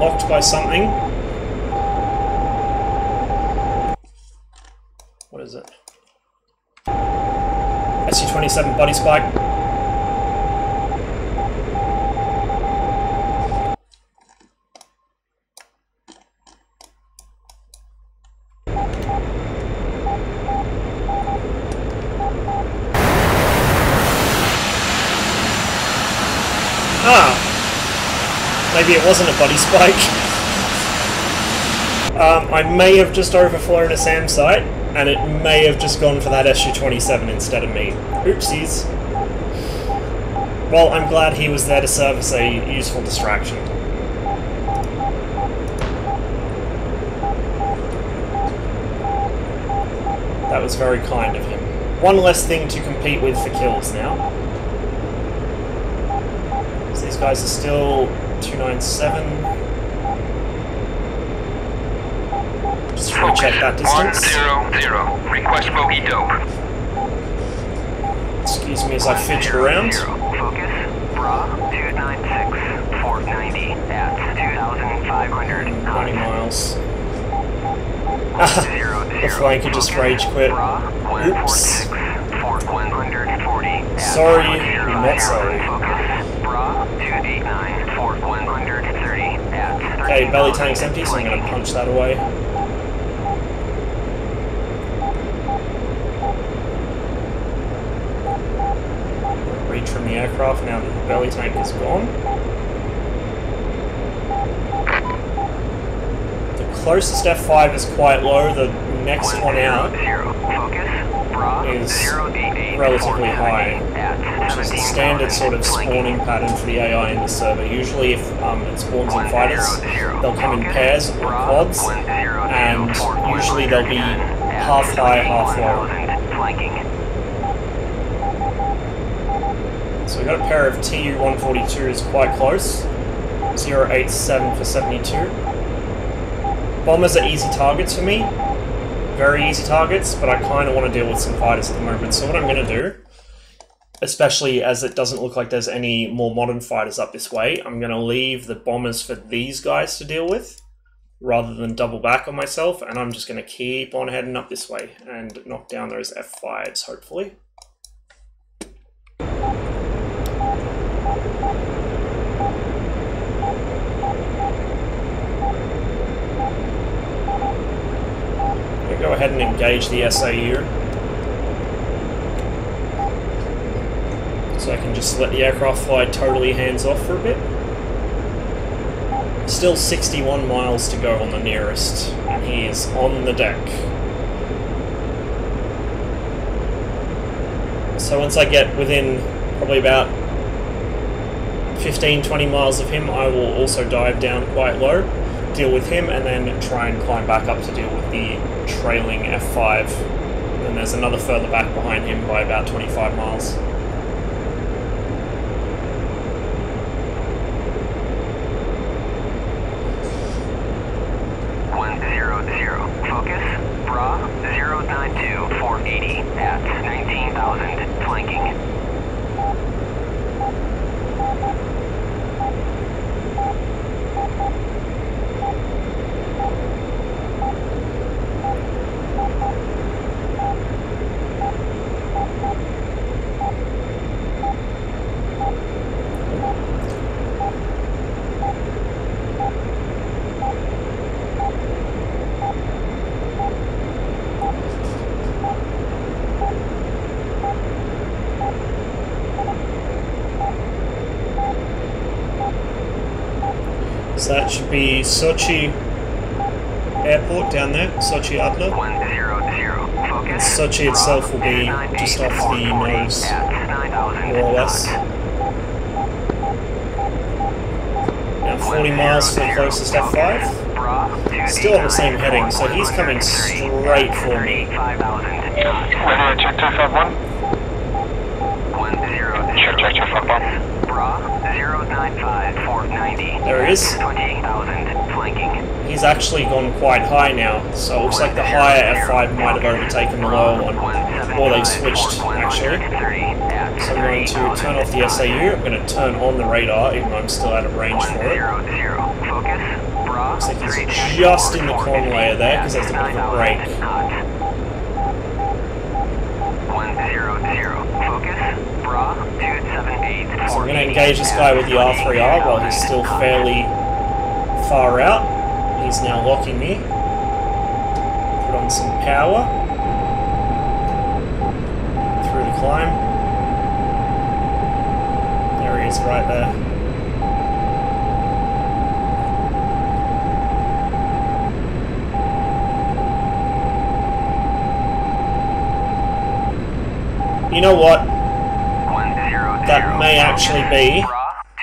locked by something. What is it? SU-27 body spike. Ah! Maybe it wasn't a body spike. I may have just overflown a SAM site, and it may have just gone for that SU-27 instead of me. Oopsies. Well, I'm glad he was there to serve as a useful distraction. That was very kind of him. One less thing to compete with for kills now. So these guys are still 297. Just recheck that distance. 100. Request bogey dope. Excuse me as I fidget around. Focus. Bra 296. 490 at 2,500. 20 miles. The flanker just rage quit. Oops. Sorry, you're not sorry. Okay, belly tank's empty, so I'm going to punch that away. Retrim the aircraft now that the belly tank is gone. The closest F5 is quite low, the next one out is relatively high, which is the standard sort of spawning pattern for the AI in the server. Usually if it spawns in fighters, they'll come in pairs or quads, and usually they'll be half high, half low. So we got a pair of TU-142s quite close, 087 for 72. Bombers are easy targets for me, very easy targets, but I kind of want to deal with some fighters at the moment. So what I'm going to do, especially as it doesn't look like there's any more modern fighters up this way, I'm going to leave the bombers for these guys to deal with, rather than double back on myself, and I'm just going to keep on heading up this way and knock down those F5s, hopefully. Go ahead and engage the SAU. So I can just let the aircraft fly totally hands off for a bit. Still 61 miles to go on the nearest, and he is on the deck. So once I get within probably about 15-20 miles of him, I will also dive down quite low, deal with him, and then try and climb back up to deal with the trailing F5. And there's another further back behind him by about 25 miles. Focus. Bra 092 480 at 19,000 flanking. So that should be Sochi Airport down there, Sochi Adler. 100. Focus. Sochi itself will be just off the nose, more or less. Now 40 miles to the closest F5. Still on the same heading, so he's coming straight for me. Check 251. 100. Check 251. Bra 095 490. There he is. 28,000 flanking. He's actually gone quite high now, so it looks like the higher F5 might have overtaken the lower one. Or they've switched, actually. So I'm going to turn off the SAU, I'm going to turn on the radar, even though I'm still out of range for it. 100. Focus. He's just in the corner layer there because there's a bit of a break. 100. Focus. Bra 278. So I'm going to engage this guy with the R3R while he's still fairly far out. He's now locking me. Put on some power. Through the climb. There he is right there. You know what? That may actually be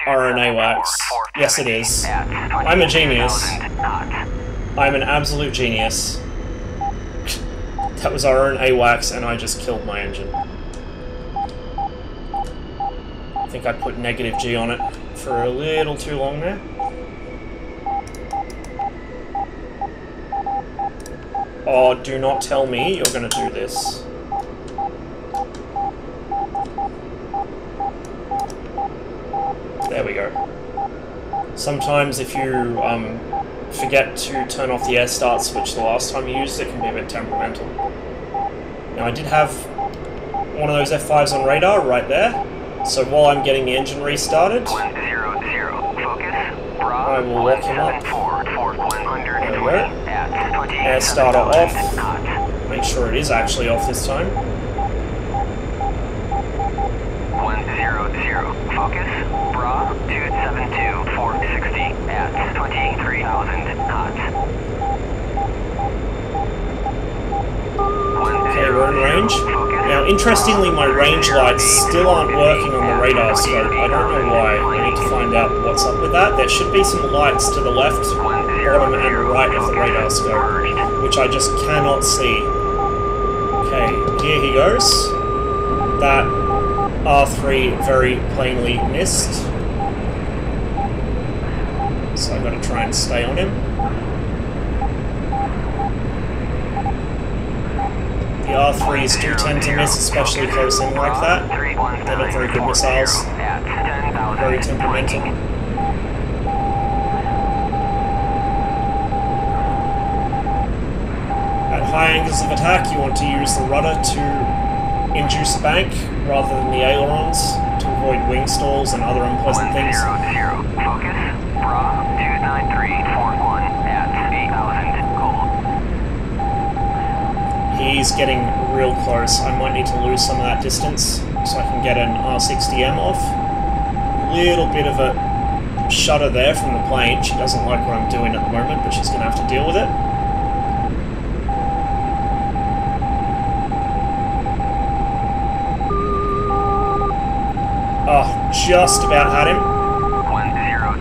RNA wax. Yes, it is. I'm a genius. I'm an absolute genius. That was RNA wax, and I just killed my engine. I think I put negative G on it for a little too long there. Oh, do not tell me you're going to do this. There we go. Sometimes if you forget to turn off the air start switch the last time you used it, it can be a bit temperamental. Now I did have one of those F5s on radar right there, so while I'm getting the engine restarted, I will lock him up. There we go. Air starter off. Make sure it is actually off this time. 100. Focus. Bra 272 460 at 23,000 knots. Okay, we're in range. Now, interestingly, my range lights still aren't working on the radar scope. I don't know why. I need to find out what's up with that. There should be some lights to the left, bottom, and right of the radar scope, which I just cannot see. Okay, here he goes. That R3 very plainly missed. So I've got to try and stay on him. The R3s do tend to miss, especially close in like that. They're not very good missiles. Very temperamental. At high angles of attack, you want to use the rudder to induce a bank rather than the ailerons to avoid wing stalls and other unpleasant things. 100. Focus. Bra 29341 at 8,000 cold. He's getting real close. I might need to lose some of that distance so I can get an R60M off. Little bit of a shudder there from the plane. She doesn't like what I'm doing at the moment, but she's going to have to deal with it. Oh, just about had him.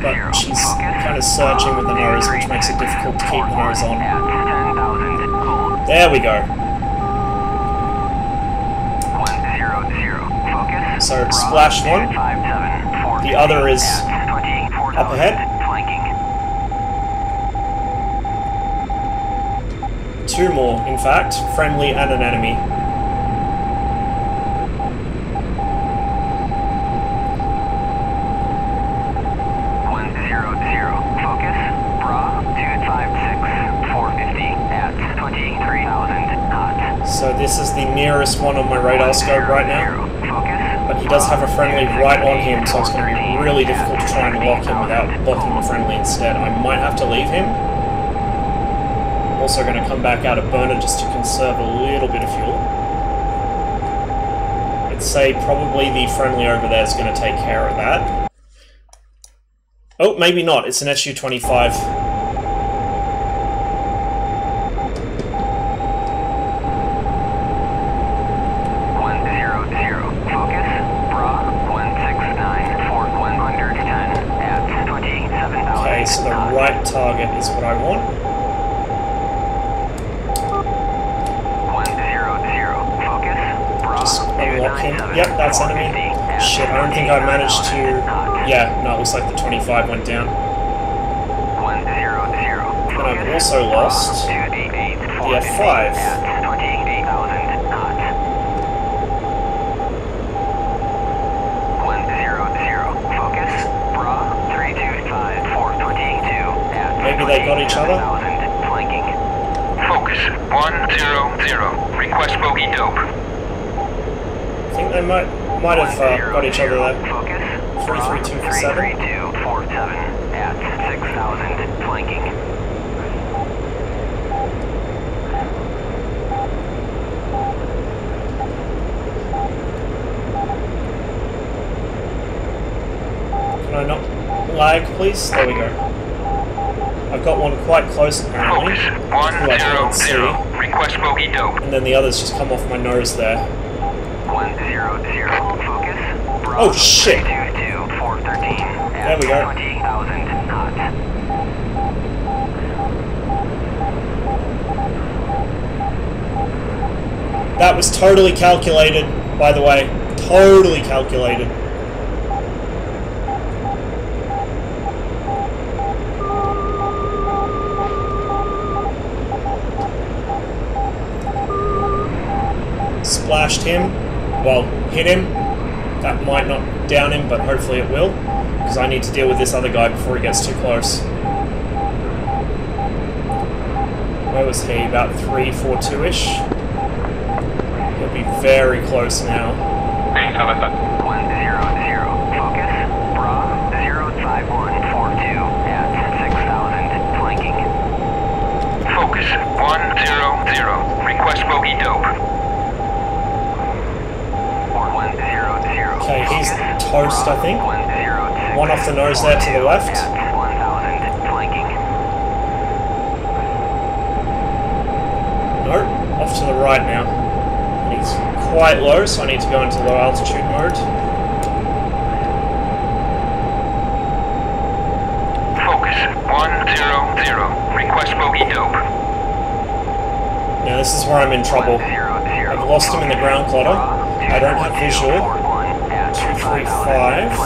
But she's kind of searching with the nose, which makes it difficult to keep the nose on. There we go. So, splash one. The other is up ahead. Two more, in fact, friendly and an enemy. So this is the nearest one on my radar scope right now, but he does have a friendly right on him, so it's going to be really difficult to try and lock him without blocking the friendly instead. I might have to leave him. I'm also going to come back out of burner just to conserve a little bit of fuel. I'd say probably the friendly over there is going to take care of that. Oh, maybe not. It's an SU-25. So the right target is what I want. 100. Focus. Just unlock him. Yep, that's enemy. Shit, I don't think I managed to... Yeah, no, it looks like the 25 went down. 100. And I've also lost the F5. Maybe they got each other. 3000 flanking. Focus 100. Request bogey dope. I think they might have got each other there. Focus. 33247. 33247 at 6000 flanking. Can I not lag, please? There we go. I've got one quite close apparently. Focus who I can't see. 100. Request bogey dope. And then the others just come off my nose there. 100. Focus. Oh shit! 322 413 There we go. 20,000 knots. That was totally calculated, by the way. Totally calculated. Splashed him. Well, hit him. That might not down him, but hopefully it will. Because I need to deal with this other guy before he gets too close. Where was he? About 342-ish. He'll be very close now. 100. Focus. Bra 05142 at 6000 flanking. Focus 100. Request bogey dope. 100. Okay, he's toast, I think. 106. One off the nose there to the left. At 1000 flanking. Nope, off to the right now. And he's quite low, so I need to go into low altitude mode. Focus 100. Request bogey dope. Now this is where I'm in trouble. I've lost him in the ground plotter. I don't have visual. 235.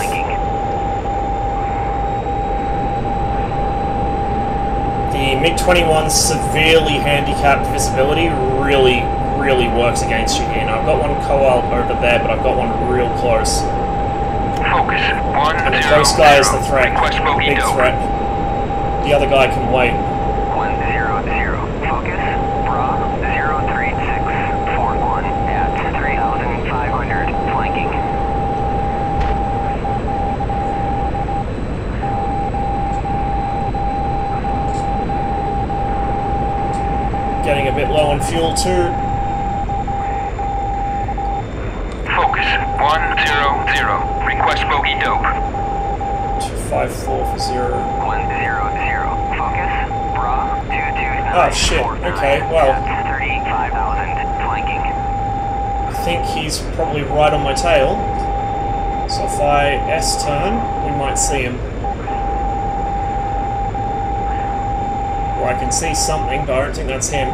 The MiG-21's severely handicapped visibility really works against you here. Now I've got one co-op over there, but I've got one real close. Focus 100. And the close guy is the threat. Request bogey Big dope. threat. The other guy can wait. 100. Focus. Bra 03641 at 3500 flanking. Getting a bit low on fuel too. Focus 100. Request bogey dope. 254 for 0. 100. Focus. Bra 229. Oh shit, okay, well. 35,000 flanking. I think he's probably right on my tail. So if I S-turn, we might see him. Or I can see something, but I don't think that's him.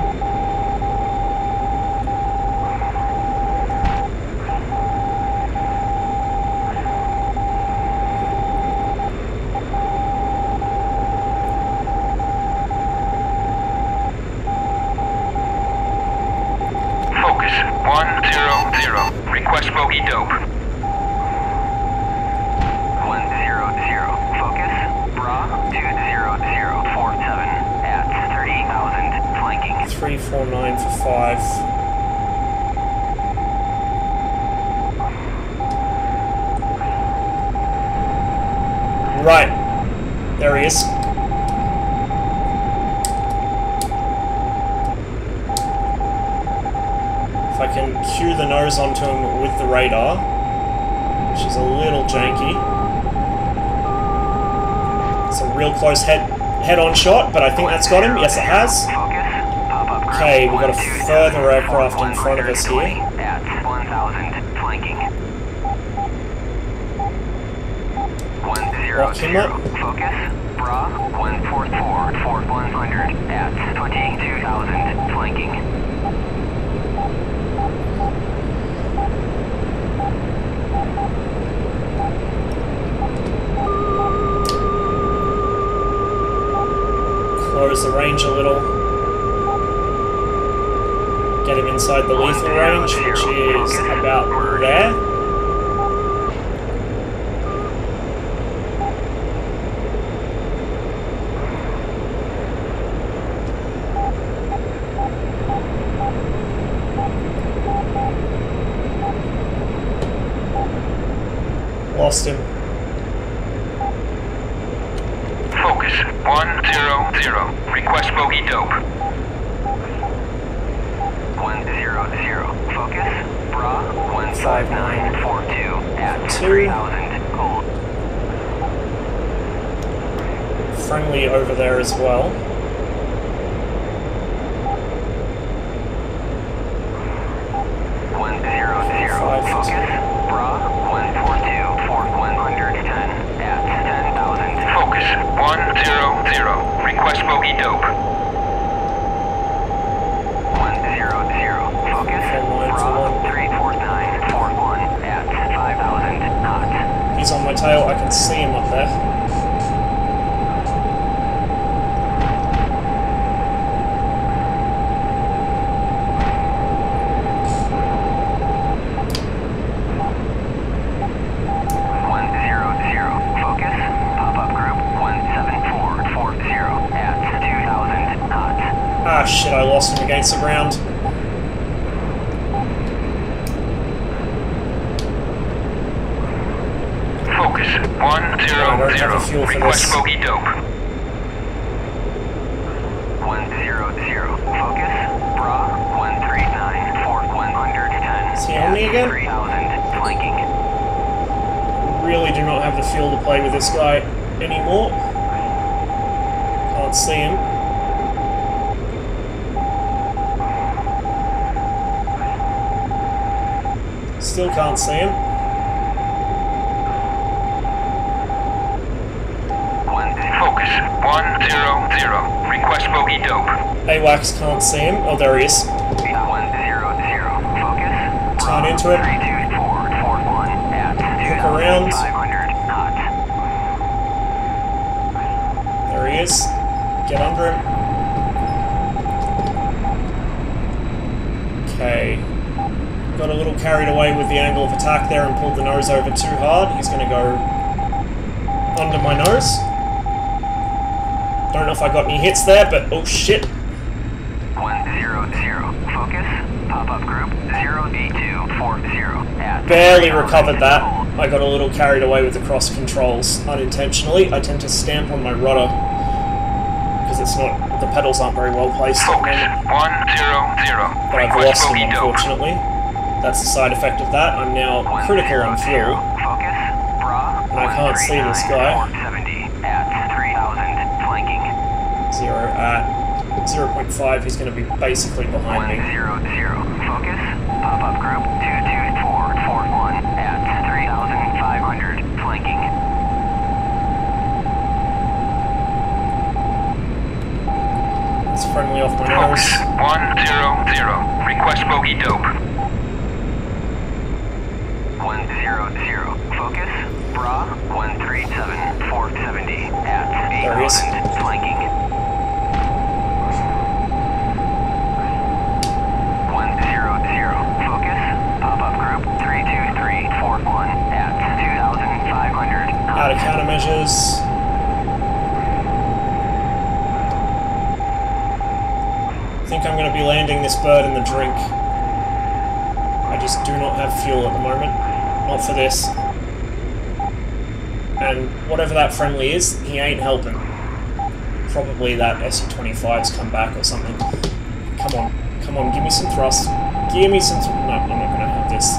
Focus 100. Request bogey dope. 100. Focus. Bra 20047 at 30,000 flanking. 349 for 5. Right. There he is. If I can cue the nose onto him with the radar, which is a little janky. It's a real close head-on shot, but I think that's got him. Yes, it has. Okay, we've got a further aircraft in front of us here. At 1,000 flanking. 100. Lock him up. Focus. Bra 144 4100 at 22,000 flanking. Close the range a little. Get him inside the lethal range, which is about there. lost him. Focus 100. Request bogey dope. 100. Focus. Bra 15942 at 3000. Hold. Friendly over there as well. 100. Focus. Bra 142 for 110 at 10,000. Focus 100. Request bogey dope. 100. Focus. Bra 34941 at 5,000 knots. He's on my tail. I can see him up there. Ah shit, I lost him against the ground. Focus 100. Request bogey dope. 100. Focus. Bra 139 for 110. Is he on me again? 3000. Flanking. Really do not have the feel to play with this guy anymore. Can't see him. Still can't see him. 100. Request bogey dope. AWACS can't see him. Oh, there he is. 100. Focus. Turn into him. 32441 at Look around. 500 knots. There he is. Get under him. Okay. Got a little carried away with the angle of attack there and pulled the nose over too hard. He's going to go under my nose. Don't know if I got any hits there, but oh shit. 100. Focus. Pop-up group 08240 at Barely recovered that. I got a little carried away with the cross controls unintentionally. I tend to stamp on my rudder because it's not, the pedals aren't very well placed at the Focus moment. 100. But I've Request lost him, bogey dope. unfortunately. That's the side effect of that. I'm now critical on fuel. Focus. Bra And I can't see this guy. 470 at 3000. Flanking. 0.5, he's going to be basically behind me. 100. Focus. Pop-up group 22441 at 3500. Flanking. It's friendly off my Focus nose. 100. Request bogey dope. 100. Focus. Bra 137 470 at There he is. 8000. Flanking. 100. Focus. Pop-up group 32341 at 2500. Out of countermeasures. I think I'm going to be landing this bird in the drink. I just do not have fuel at the moment. Not for this. And whatever that friendly is, he ain't helping. Probably that SU-25's come back or something. Come on. Come on, give me some thrust. Give me some... No, I'm not going to have this.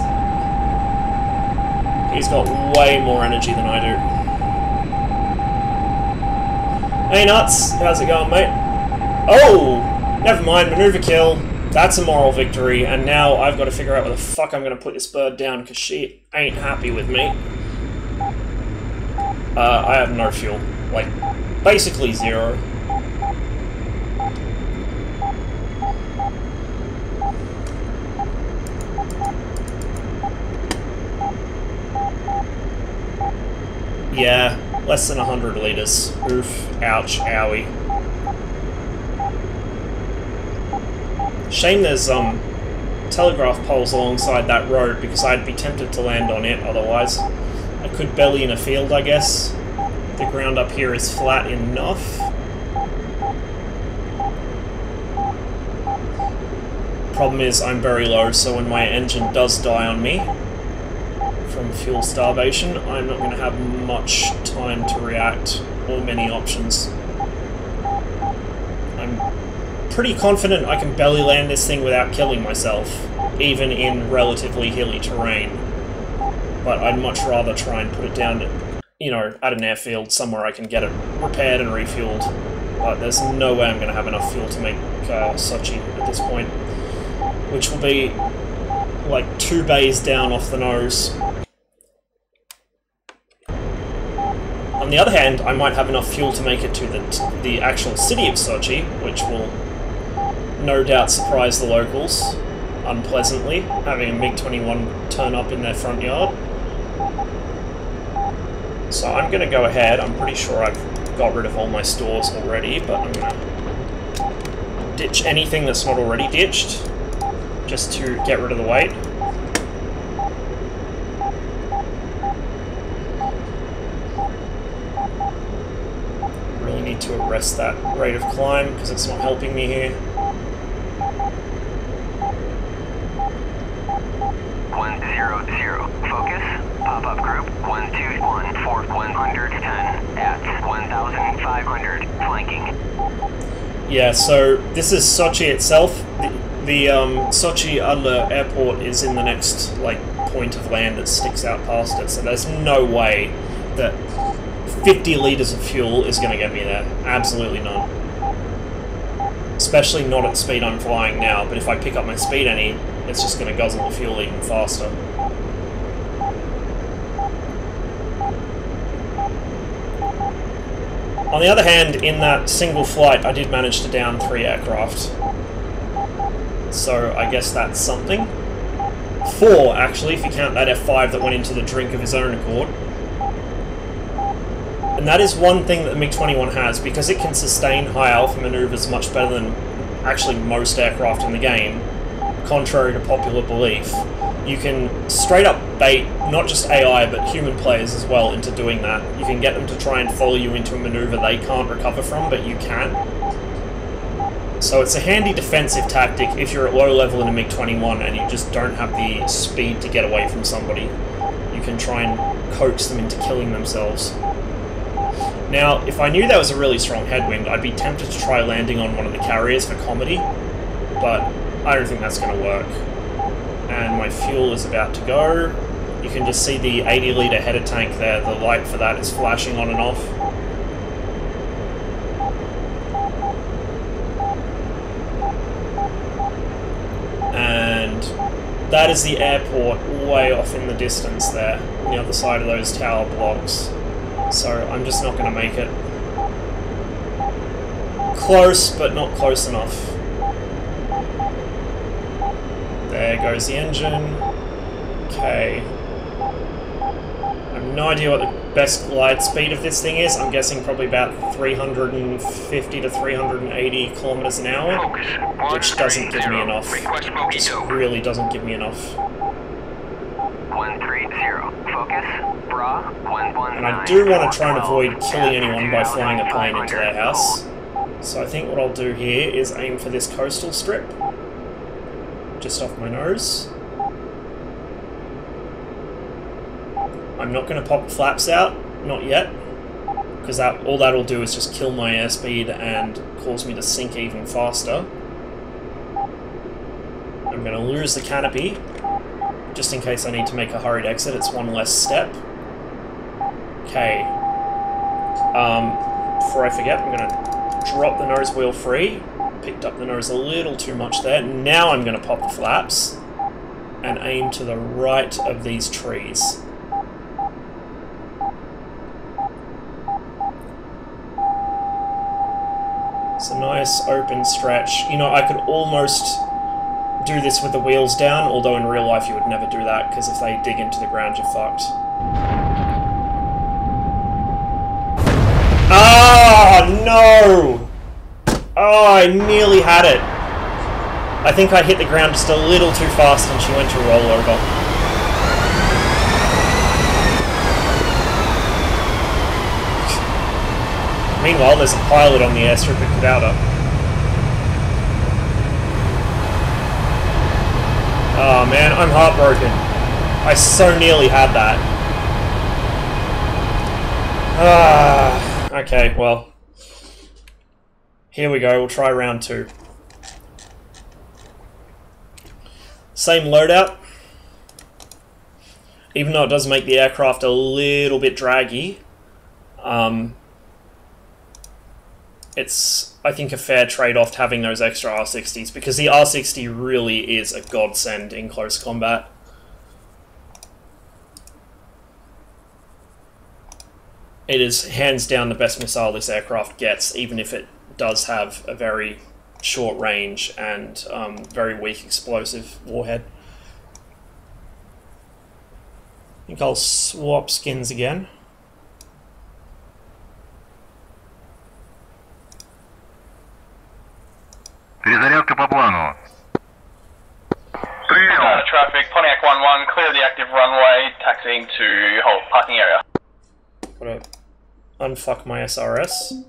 He's got way more energy than I do. Hey, Nuts. How's it going, mate? Oh! Never mind, maneuver kill. That's a moral victory, and now I've got to figure out where the fuck I'm going to put this bird down, because she ain't happy with me. I have no fuel. Like, basically zero. Yeah, less than 100 litres. Oof, ouch, owie. Shame there's telegraph poles alongside that road, because I'd be tempted to land on it otherwise. I could belly in a field, I guess. The ground up here is flat enough. Problem is, I'm very low, so when my engine does die on me, for from fuel starvation, I'm not going to have much time to react or many options. I'm pretty confident I can belly land this thing without killing myself, even in relatively hilly terrain. But I'd much rather try and put it down, you know, at an airfield somewhere I can get it repaired and refueled. But there's no way I'm going to have enough fuel to make Sochi at this point, which will be like 2 bays down off the nose. On the other hand, I might have enough fuel to make it to the actual city of Sochi, which will no doubt surprise the locals unpleasantly, having a MiG-21 turn up in their front yard. So I'm going to go ahead. I'm pretty sure I've got rid of all my stores already, but I'm going to ditch anything that's not already ditched, just to get rid of the weight. Really need to arrest that rate of climb, because it's not helping me here. 100. Focus. Pop-up group 121 for 110 at 1,500. Flanking. Yeah, so this is Sochi itself. The Sochi Adler airport is in the next like point of land that sticks out past it, so there's no way that 50 litres of fuel is going to get me there. Absolutely none. Especially not at the speed I'm flying now, but if I pick up my speed any, it's just going to guzzle the fuel even faster. On the other hand, in that single flight, I did manage to down 3 aircraft. So I guess that's something. 4, actually, if you count that F5 that went into the drink of his own accord. And that is one thing that the MiG-21 has, because it can sustain high alpha maneuvers much better than actually most aircraft in the game, contrary to popular belief. You can straight up bait not just AI but human players as well into doing that. You can get them to try and follow you into a maneuver they can't recover from, but you can. So it's a handy defensive tactic if you're at low level in a MiG-21 and you just don't have the speed to get away from somebody. You can try and coax them into killing themselves. Now, if I knew there was a really strong headwind, I'd be tempted to try landing on one of the carriers for comedy, but I don't think that's going to work. And my fuel is about to go. You can just see the 80-litre header tank there. The light for that is flashing on and off. And that is the airport way off in the distance there, on the other side of those tower blocks. So I'm just not going to make it. Close, but not close enough. There goes the engine. Okay. I have no idea what the best glide speed of this thing is. I'm guessing probably about 350 to 380 kilometers an hour, which doesn't give me enough. Just really doesn't give me enough. 130. Focus. Bra. 119. And I do want to try and avoid killing anyone by flying a plane into their house. So I think what I'll do here is aim for this coastal strip, just off my nose. I'm not going to pop the flaps out, not yet, because all that'll do is just kill my airspeed and cause me to sink even faster. I'm going to lose the canopy, just in case I need to make a hurried exit. It's one less step. Okay. Before I forget, I'm going to drop the nose wheel free. Picked up the nose a little too much there. Now I'm going to pop the flaps and aim to the right of these trees. It's a nice open stretch. You know, I could almost do this with the wheels down, although in real life you would never do that, because if they dig into the ground, you're fucked. Ah, no! Oh, I nearly had it. I think I hit the ground just a little too fast and she went to roll over. Meanwhile, there's a pilot on the airstrip at Kudauda. Oh man, I'm heartbroken. I so nearly had that. Okay, well. Here we go, we'll try round 2. Same loadout. Even though it does make the aircraft a little bit draggy, it's, I think, a fair trade-off having those extra R60s, because the R60 really is a godsend in close combat. It is hands down the best missile this aircraft gets, even if it does have a very short range and very weak explosive warhead. I think I'll swap skins again. Перезарядка по плану. Принял. Traffic, Pontiac 1-1, clear the active runway, taxiing to hold parking area. Gotta unfuck my SRS.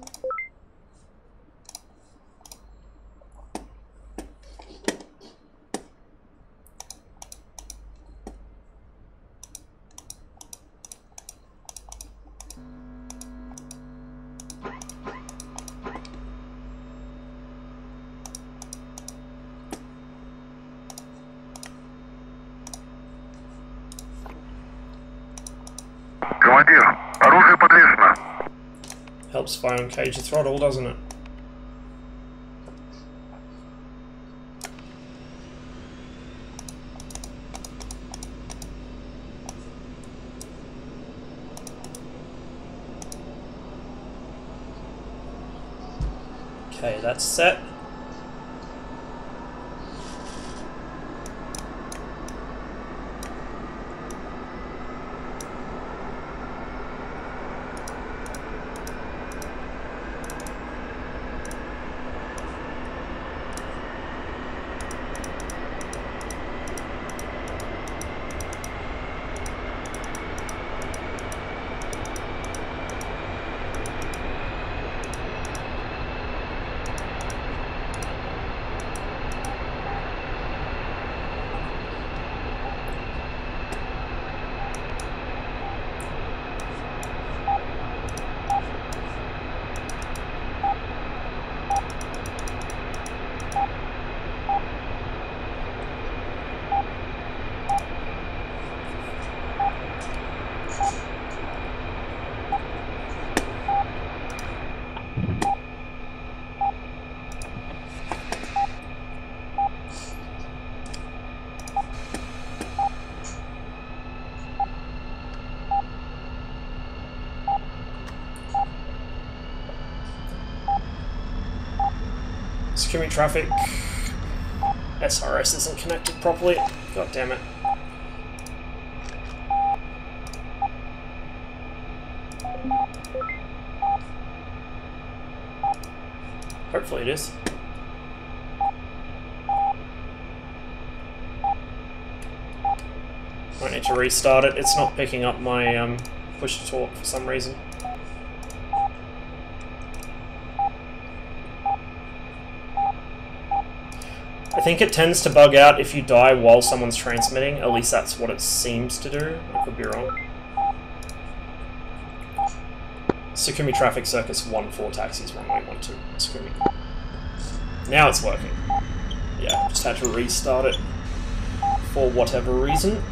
Командир, оружие подвешено. Helps if I uncage the throttle, doesn't it? Okay, that's set. Security traffic. SRS isn't connected properly. God damn it. Hopefully it is. Might need to restart it. It's not picking up my push to talk for some reason. I think it tends to bug out if you die while someone's transmitting. At least that's what it seems to do. I could be wrong. Sukumi traffic circus 1-4 taxis 1-12 Sukumi. Now it's working. Yeah, just had to restart it for whatever reason.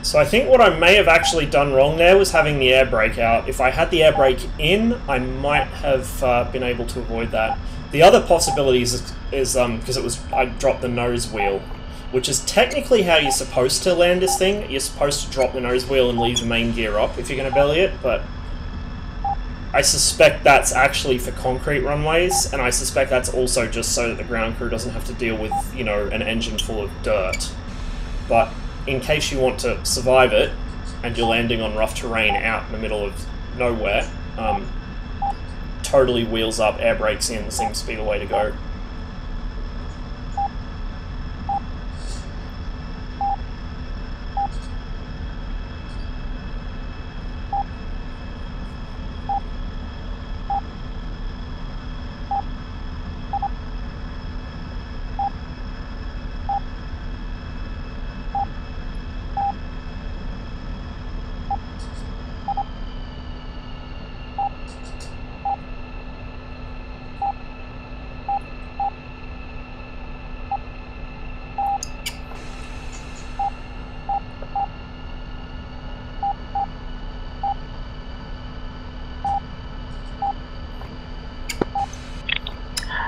So I think what I may have actually done wrong there was having the air brake out. If I had the air brake in, I might have been able to avoid that. The other possibility is because I dropped the nose wheel, which is technically how you're supposed to land this thing. You're supposed to drop the nose wheel and leave the main gear up if you're going to belly it, but I suspect that's actually for concrete runways, and I suspect that's also just so that the ground crew doesn't have to deal with, you know, an engine full of dirt. But in case you want to survive it, and you're landing on rough terrain out in the middle of nowhere, totally wheels up, air brakes in seems to be the way to go.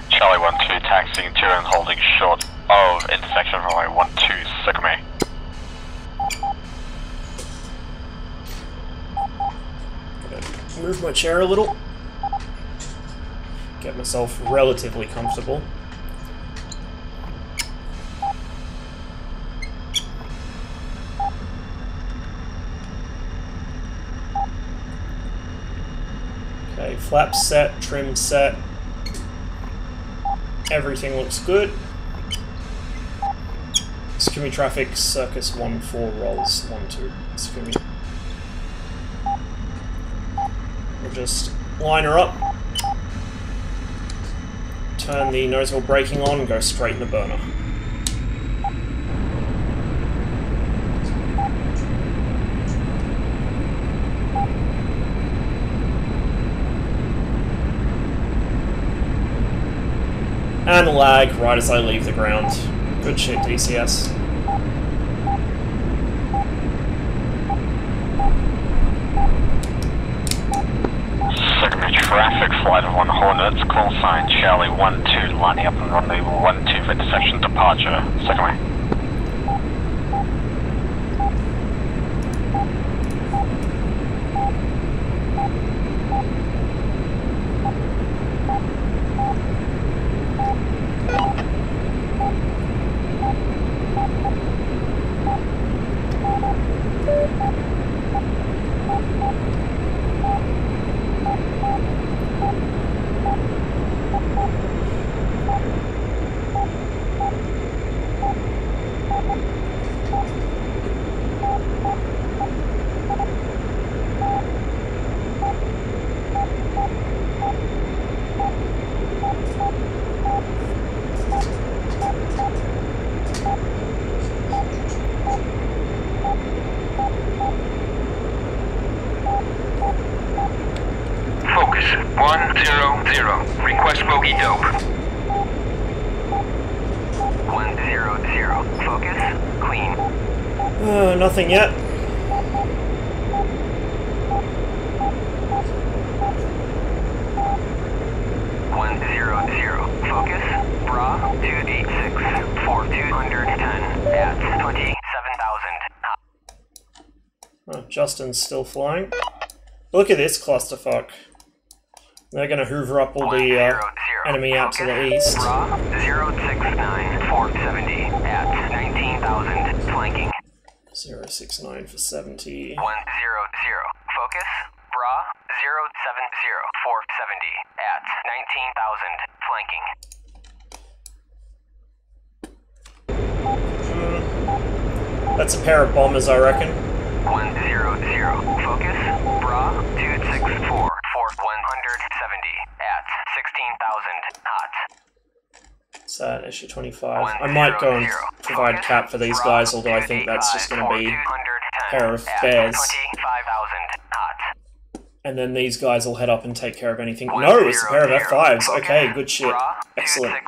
Charlie 1-2 taxiing to and holding short of intersection runway 1-2, circle me. Gonna move my chair a little. Get myself relatively comfortable. Okay, flaps set, trim set. Everything looks good. Skimmy traffic, circus 1-4 rolls 1-2. Skimmy. We'll just line her up. Turn the nose wheel braking on and go straight in the burner. And lag right as I leave the ground. Good shit, DCS. Circle traffic, flight of 1 Hornets, call sign Charlie 1-2, lining up on runway 1-2 for intersection departure. Circle me. Focus 100. Request bogey dope. 100. Focus clean. Nothing yet. Focus, bra, 286, 4210 at 27,000. Oh, Justin's still flying. Look at this clusterfuck. They're gonna hoover up all the enemy out to the east. Bra, 069, 470 at 19,000, flanking. 069 for 70. 100. Focus, bra, 070, 470 at 19,000, flanking. That's a pair of bombers, I reckon. 100. Focus, bra, 264, 170 at 16,000, hot. It's that issue 25. I might go and provide cap for these guys, although I think that's just going to be a pair of bears. And then these guys will head up and take care of anything. No, it's a pair of F5s. Okay, good shit. Excellent.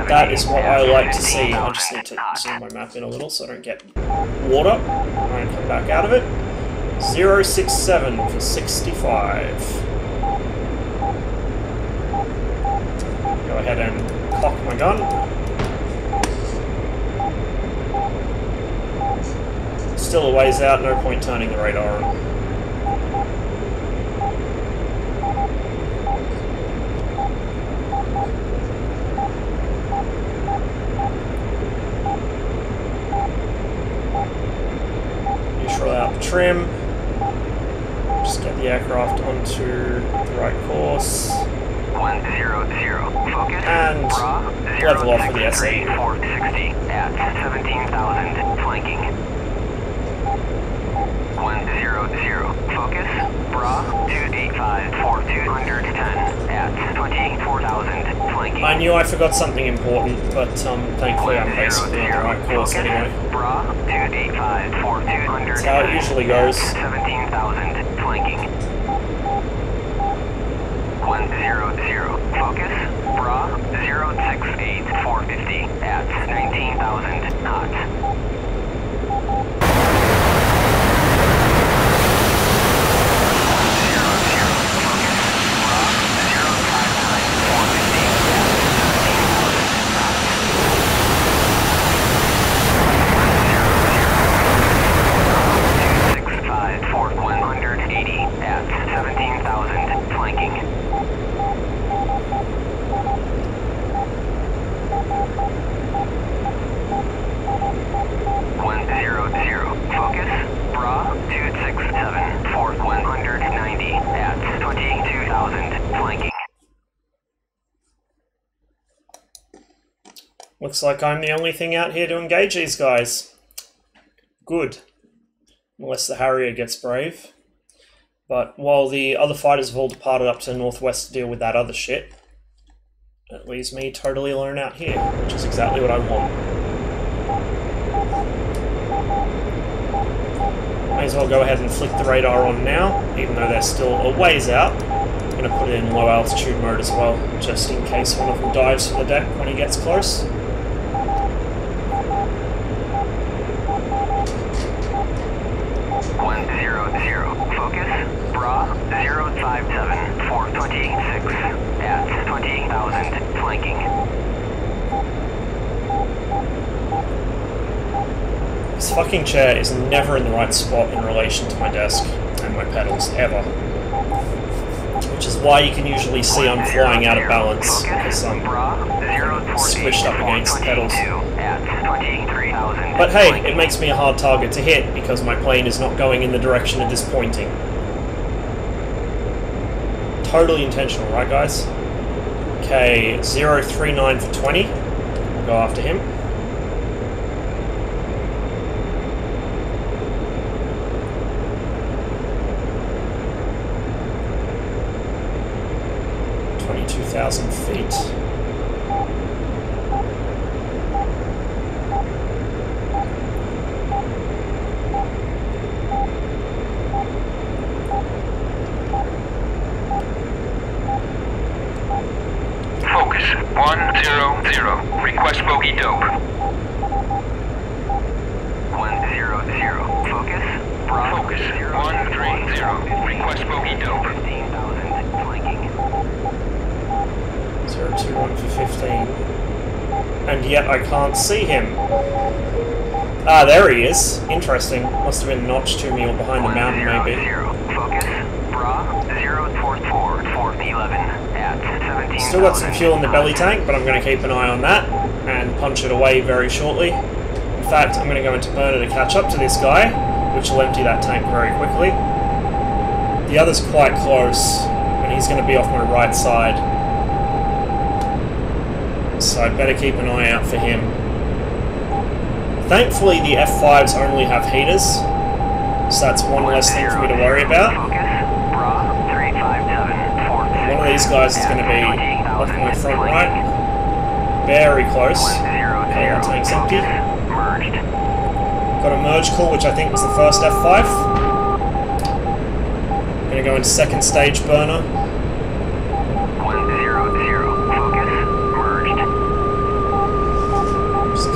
That is what I like to see. I just need to zoom my map in a little so I don't get water. Alright, come back out of it. 067 for 65. Go ahead and cock my gun. Still a ways out, no point turning the radar on. trim. Just get the aircraft onto the right course. 100, focus. And level off with the SA. 460 at 17,000, flanking. 100, focus. Bra 285 for 210 at 24,000, flanking. I knew I forgot something important, but thankfully I'm basically on the right course anyway. Bra 285 for 210. That's how it usually goes. 17,000, flanking. 100, focus. Bra 068 450 at 19,000 knots. Looks like I'm the only thing out here to engage these guys. Good. Unless the Harrier gets brave. But while the other fighters have all departed up to the northwest to deal with that other shit, it leaves me totally alone out here, which is exactly what I want. May as well go ahead and flick the radar on now, even though they're still a ways out. I'm going to put it in low altitude mode as well, just in case one of them dives for the deck when he gets close. Focus. Bra 057 426 at 20,000, flanking. This fucking chair is never in the right spot in relation to my desk and my pedals, ever. Which is why you can usually see I'm flying out of balance, because I'm squished up against the pedals. But hey, it makes me a hard target to hit, because my plane is not going in the direction it is pointing. Totally intentional, right guys? Okay, 039 for 20. We'll go after him. Feet. Focus 100. Request bogey dope. 100. Focus. Focus 130. Request bogey dope. 15,000, flanking. 021 for 15. And yet I can't see him. Ah, there he is. Interesting. Must have been a notch to me or behind the mountain, maybe. Focus. Bra 044 411 at 17,000. Still got some fuel in the belly tank, but I'm going to keep an eye on that and punch it away very shortly. In fact, I'm going to go into burner to catch up to this guy, which will empty that tank very quickly. The other's quite close, and he's going to be off my right side. So I'd better keep an eye out for him. Thankfully, the F5s only have heaters, so that's one less thing for me to worry about. One of these guys is going to be off my front right. Very close. Okay, that tank's empty. Got a merge call, which I think was the first F5. Going to go into second stage burner.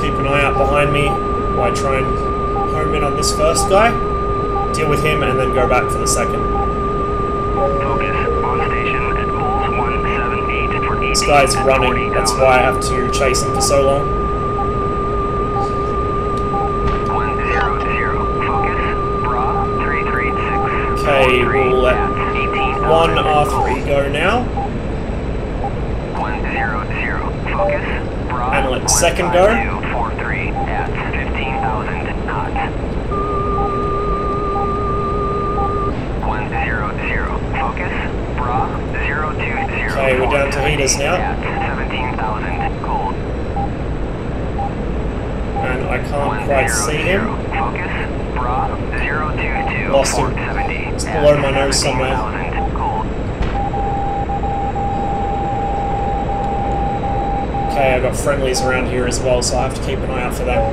Keep an eye out behind me while I try and home in on this first guy, deal with him, and then go back for the second. Focus on station at pulse 178 for 18. This guy's running, that's why I have to chase him for so long. 100. Focus. Bra 336. Okay, we'll let one R3 go now. 100. Focus. Bra And let the second go. 43 at 15,000 knots. I can't quite see him. Focus. Bra 022. Lost him. 470. It's below my nose somewhere. 17,000. Cold. Okay, I've got friendlies around here as well, so I have to keep an eye out for them.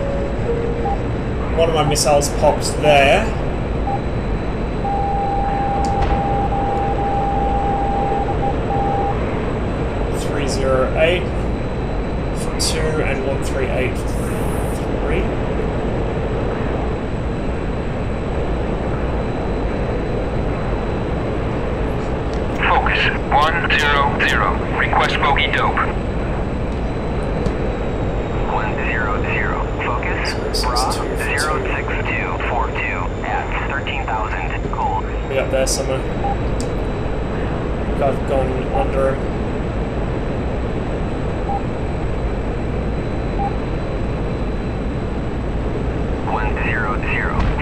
One of my missiles popped there. .308 for 2 and 138 for 3. Focus 100. Request bogey dope. 100. Focus. Bra 06242 at 13,000. Cold. Be up there somewhere. I've gone under him.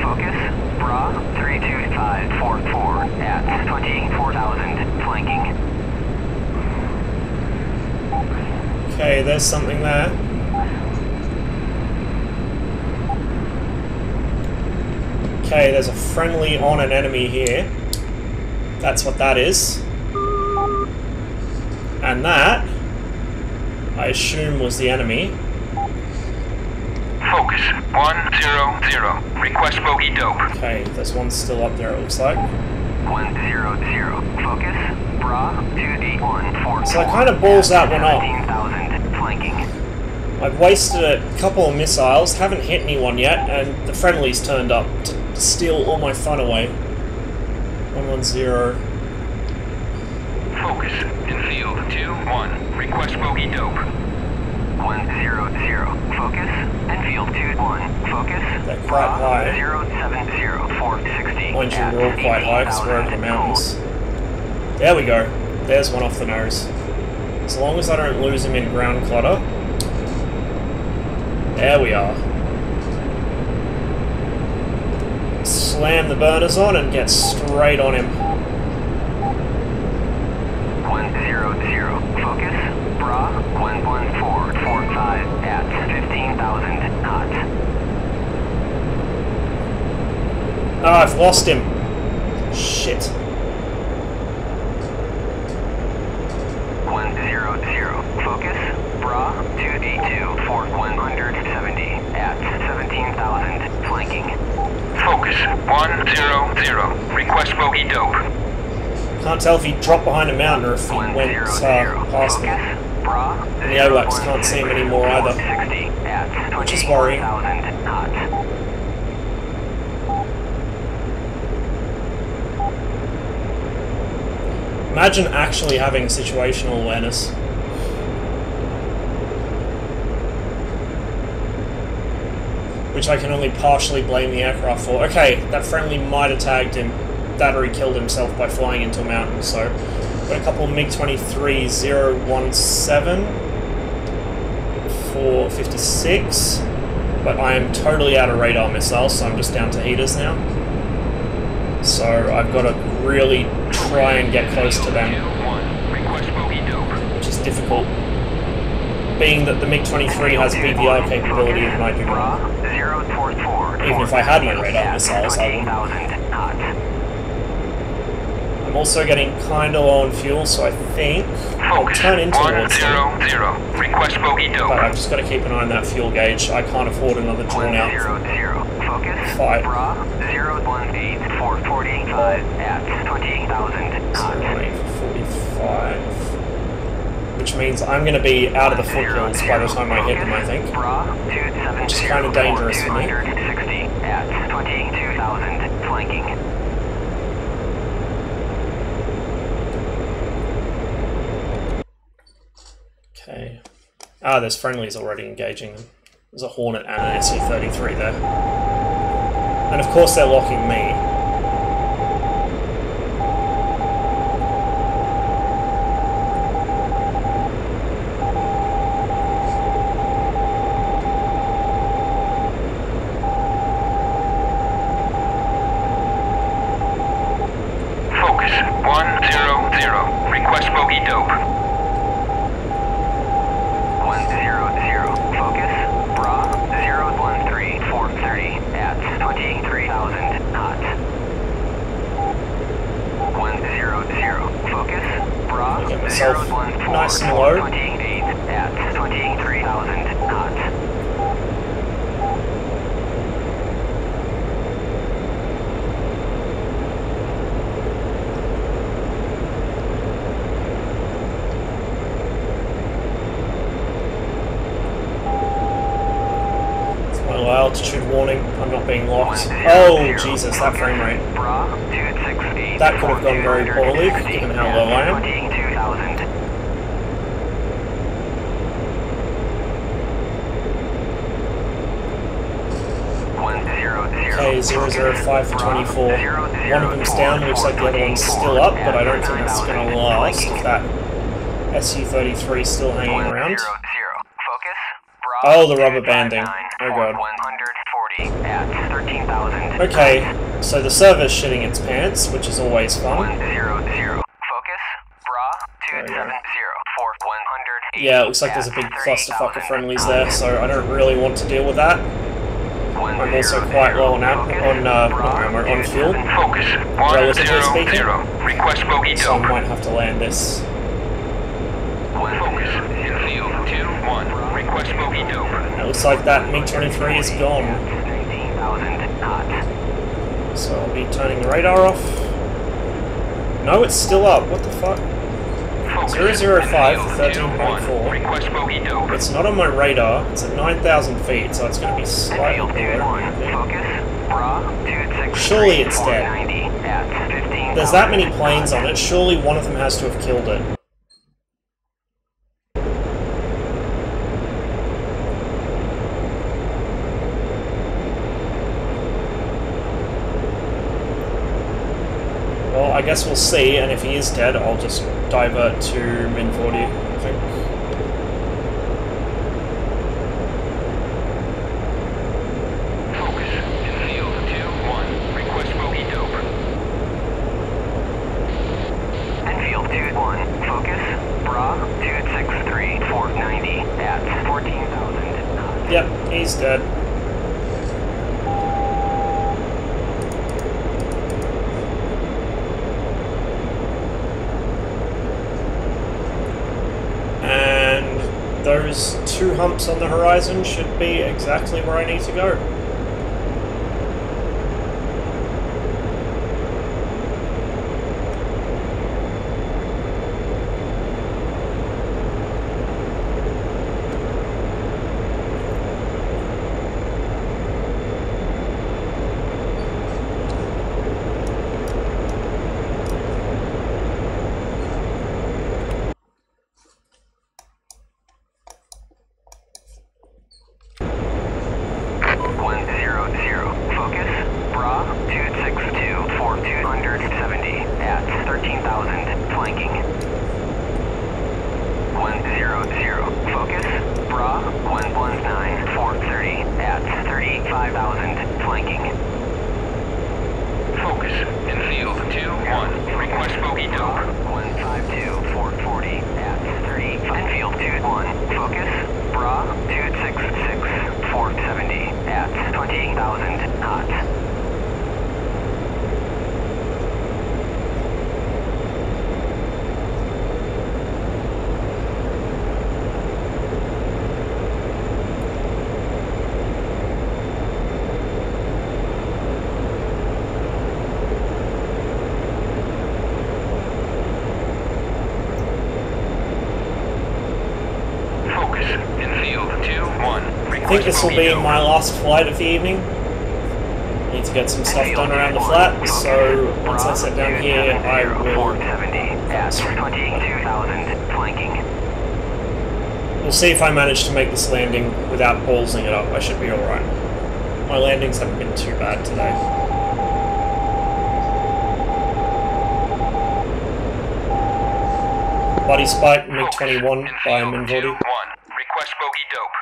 Focus. Bra 32544 at 24,000. Flanking. Okay, there's something there. Okay, there's a friendly on an enemy here. That's what that is. And that, I assume, was the enemy. Focus 100. Request bogey dope. Okay, there's one still up there, it looks like. 100. Focus. Bra 28144. So I kind of balls that one up. 17,000. Flanking. I've wasted a couple of missiles, haven't hit anyone yet, and the friendlies turned up to steal all my fun away. 110. Focus in field 2-1. Request bogey dope. 100. Focus. Enfield 2-1. Focus. They're quite high. 070-460. Mind you, we're all quite high because we're over the mountains. There we go. There's one off the nose. As long as I don't lose him in ground clutter. There we are. Slam the burners on and get straight on him. 100. Focus. Bra 11445 at 15,000 knots. Ah, I've lost him. Shit. 100. Focus. Bra 282 for 170 at 17,000. Flanking. Focus 100. Request bogey dope. Can't tell if he dropped behind a mountain or if he went past me. And the AWACS can't see him anymore either. Which is worrying. Imagine actually having situational awareness. Which I can only partially blame the aircraft for. Okay, that friendly might have tagged him. That or he killed himself by flying into a mountain, so... Got a couple of MiG-23 017 for 56. But I am totally out of radar missiles, so I'm just down to heaters now. So I've got to really try and get close to them. Which is difficult. Being that the MiG-23 has BVR capability and I do not. Even if I had my radar missiles, I wouldn't. I'm also getting kinda low on fuel, so I think I'll turn in towards them. Request bogey dope. But I've just got to keep an eye on that fuel gauge. I can't afford another drawn out fight. 018-445 at 20,000 knots. 45. Which means I'm going to be out of the foothills by the time I hit them, I think. Which is kind of dangerous for me. 260 at 22,000 flanking. Okay. Ah, there's friendlies already engaging them. There's a Hornet and an SU-33 there. And of course they're locking me. Focus 100. Request bogey dope. 100. Focus. Bra 013 yourself nice and low. 28 at 23,000 knots. Altitude warning, I'm not being locked. Oh, Jesus, that frame rate. That could have gone very poorly, given how low I am. Okay, 005 for 24. One of them's down, looks like the other one's still up, but I don't think it's going to last if that Su-33 is still hanging around. Oh, the rubber banding. Oh god. Okay, so the server's shitting its pants, which is always fun. Yeah, it looks like there's a big clusterfuck of friendlies there, so I don't really want to deal with that. I'm also quite low on fuel, relatively speaking, so I might have to land this. It looks like that MiG-23 is gone. So I'll be turning the radar off. No, it's still up. What the fuck? 005 for 13.4. It's not on my radar. It's at 9,000 feet, so it's going to be slightly below. Surely it's dead. There's that many planes on it. Surely one of them has to have killed it. Well, I guess we'll see, and if he is dead, I'll just divert to min 40, I think. Focus. Infield 2-1. Request bogey dope. Enfield 2-1. Focus. Bra 263 490 at 14,000 knots. Yep, he's dead. Those two humps on the horizon should be exactly where I need to go. I think this will be my last flight of the evening. Need to get some stuff done around the flat, so once I sit down here, I will... We'll see if I manage to make this landing without ballsing it up. I should be alright. My landings haven't been too bad today. Buddy Spike, MiG-21 by Minvordi. Request bogey dope.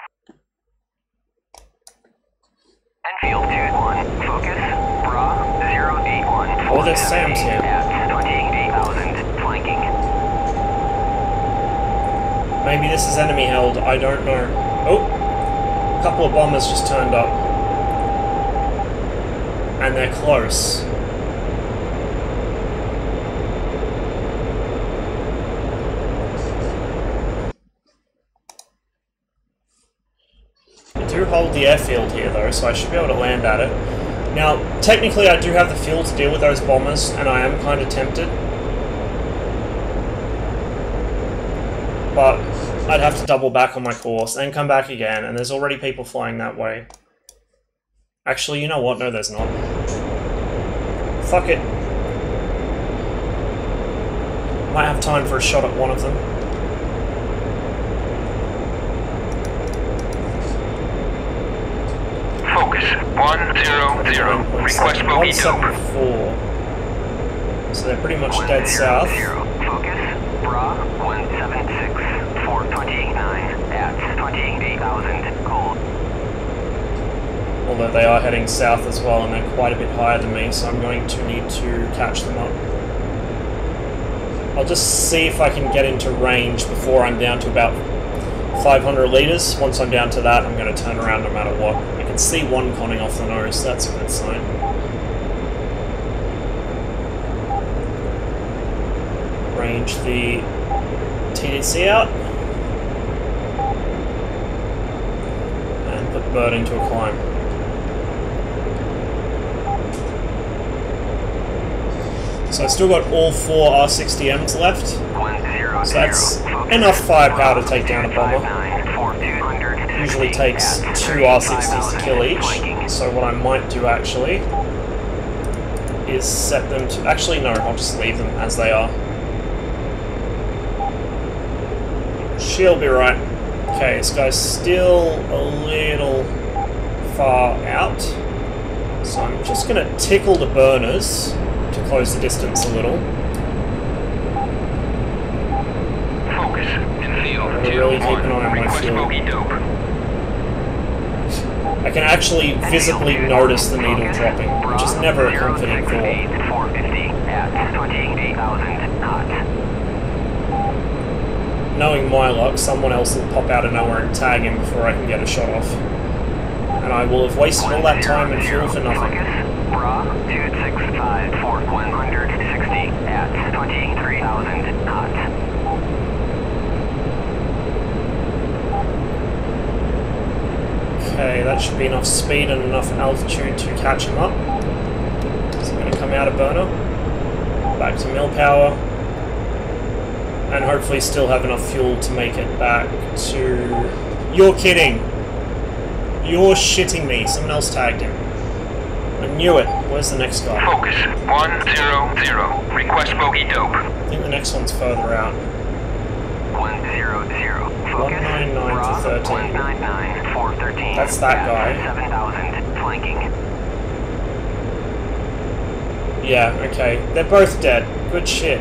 Enfield 2-1, focus, Bra 081. Oh, there's Sam's here. At 28,000, flanking. Maybe this is enemy held, I don't know. Oh, a couple of bombers just turned up. And they're close. hold the airfield here though, so I should be able to land at it. Now, technically I do have the fuel to deal with those bombers, and I am kind of tempted. But I'd have to double back on my course, and come back again, and there's already people flying that way. Actually, you know what? No, there's not. Fuck it. Might have time for a shot at one of them. Focus 100. Request bogey dope. 174. So they're pretty much dead south. Focus Bra 176 429 at 28,000 cold. Although they are heading south as well, and they're quite a bit higher than me, so I'm going to need to catch them up. I'll just see if I can get into range before I'm down to about 500 litres. Once I'm down to that, I'm going to turn around no matter what. I can see one conning off the nose, so that's a good sign. Range the TDC out. And put the bird into a climb. So I've still got all 4 R60Ms left. So that's enough firepower to take down a bomber. Usually takes 2 R60s to kill each. So what I might do actually is set them to... Actually no, I'll just leave them as they are. She'll be right. Okay, this guy's still a little far out. So I'm just going to tickle the burners to close the distance a little. Focus in field. Really keep an eye on my fuel. I can actually visibly notice the needle dropping, which is never a comforting thought. 450 at 28,000 knots. Knowing my luck, someone else will pop out of nowhere and tag him before I can get a shot off. And I will have wasted all that time and fuel for nothing. Bra 265 for 160 at 23,000 knots. Okay, that should be enough speed and enough altitude to catch him up. So I'm going to come out of burner, back to mill power, and hopefully still have enough fuel to make it back to... You're kidding! You're shitting me. Someone else tagged him. I knew it. Where's the next guy? Focus 100. Request bogey dope. I think the next one's further out. 100. Focus 199 to 13. 199 413. That's that guy. 7,000 flanking. Yeah, okay. They're both dead. Good shit.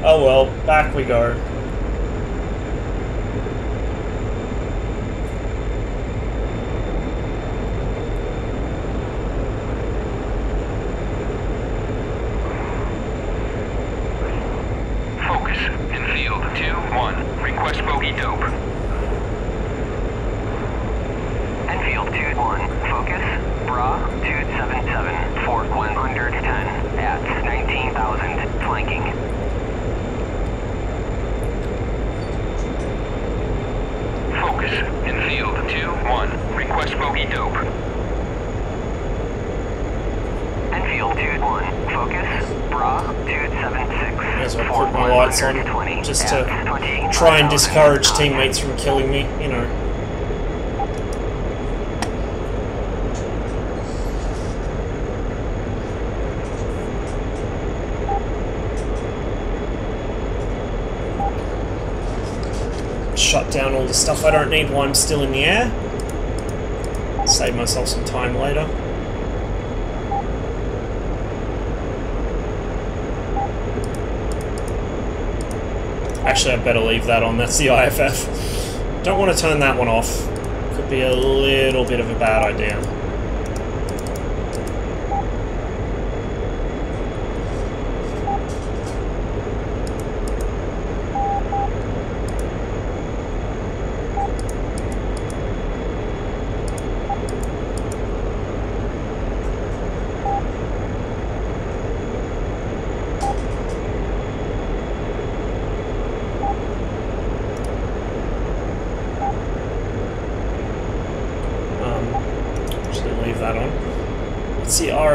Oh well, back we go. Focus in field 2-1. Request bogey dope. Enfield 2-1. Focus. Bra 277 for 110 at 19,000 flanking. Focus in field 2-1. Request bogey dope. Enfield 2-1. Focus. Bra 276. May as well put my lights on just to try and discourage teammates from killing me, you know. Shut down all the stuff I don't need while I'm still in the air. Save myself some time later. Actually, I better leave that on. That's the IFF. Don't want to turn that one off. Could be a little bit of a bad idea.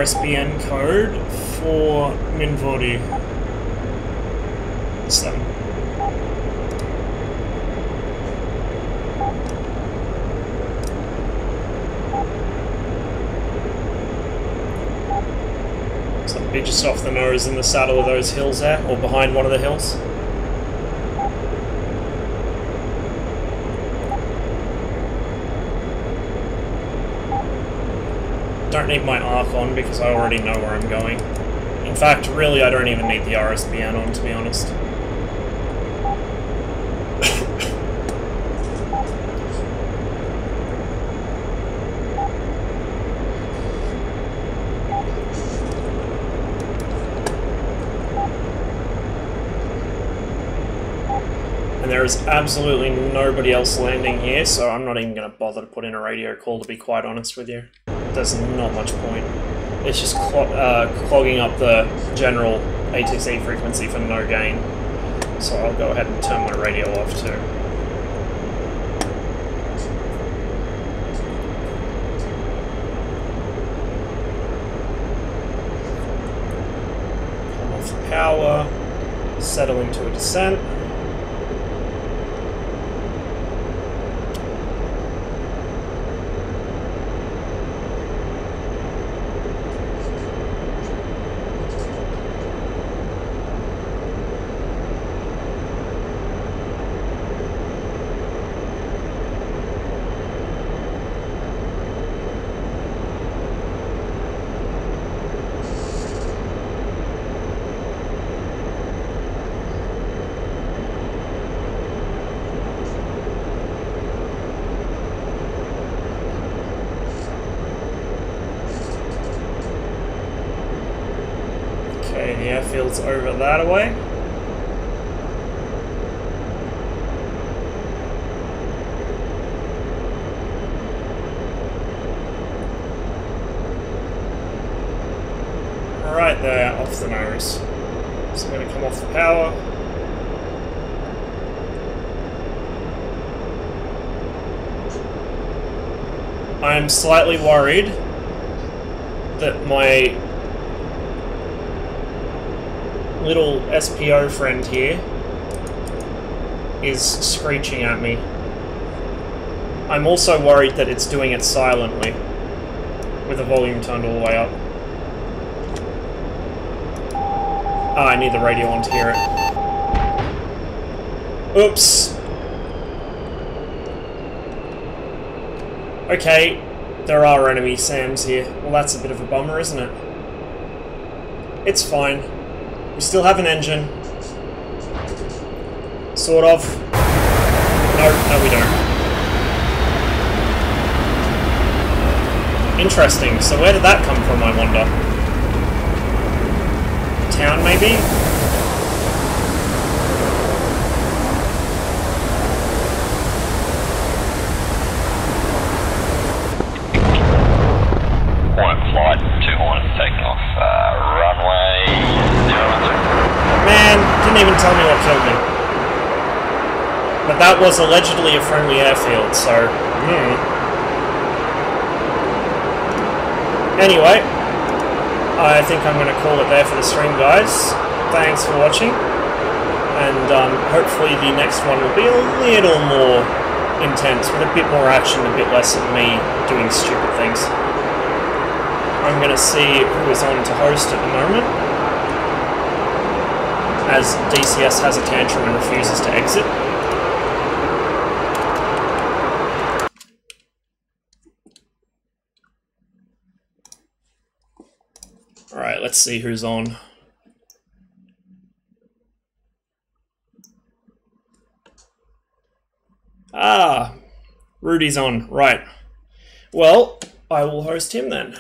RSBN code for Minvodi 7. So I'll be just off the nose in the saddle of those hills there, or behind one of the hills. Don't need my arc on because I already know where I'm going. In fact, really, I don't even need the RSBN on, to be honest. And there is absolutely nobody else landing here, so I'm not even going to bother to put in a radio call, to be quite honest with you. There's not much point. It's just clogging up the general ATC frequency for no gain. So I'll go ahead and turn my radio off too. Come off the power, settle into a descent. Okay, the airfield's over that way. Right there, off the nose. So I'm going to come off the power. I'm slightly worried that my little SPO friend here is screeching at me. I'm also worried that it's doing it silently, with the volume turned all the way up. Ah, I need the radio on to hear it. Oops! Okay, there are enemy SAMs here. Well, that's a bit of a bummer, isn't it? It's fine. We still have an engine. Sort of. No, we don't. Interesting. So where did that come from, I wonder? Town, maybe? Hornet flight, 2 Hornets taking off, runway 010. Man, didn't even tell me what killed me. But that was allegedly a friendly airfield, so... Anyway, I think I'm going to call it there for the stream, guys. Thanks for watching, and hopefully the next one will be a little more intense, with a bit more action, a bit less of me doing stupid things. I'm going to see who is on to host at the moment, as DCS has a tantrum and refuses to exit. Alright, let's see who's on. Ah, Rudy's on, right. Well, I will host him then.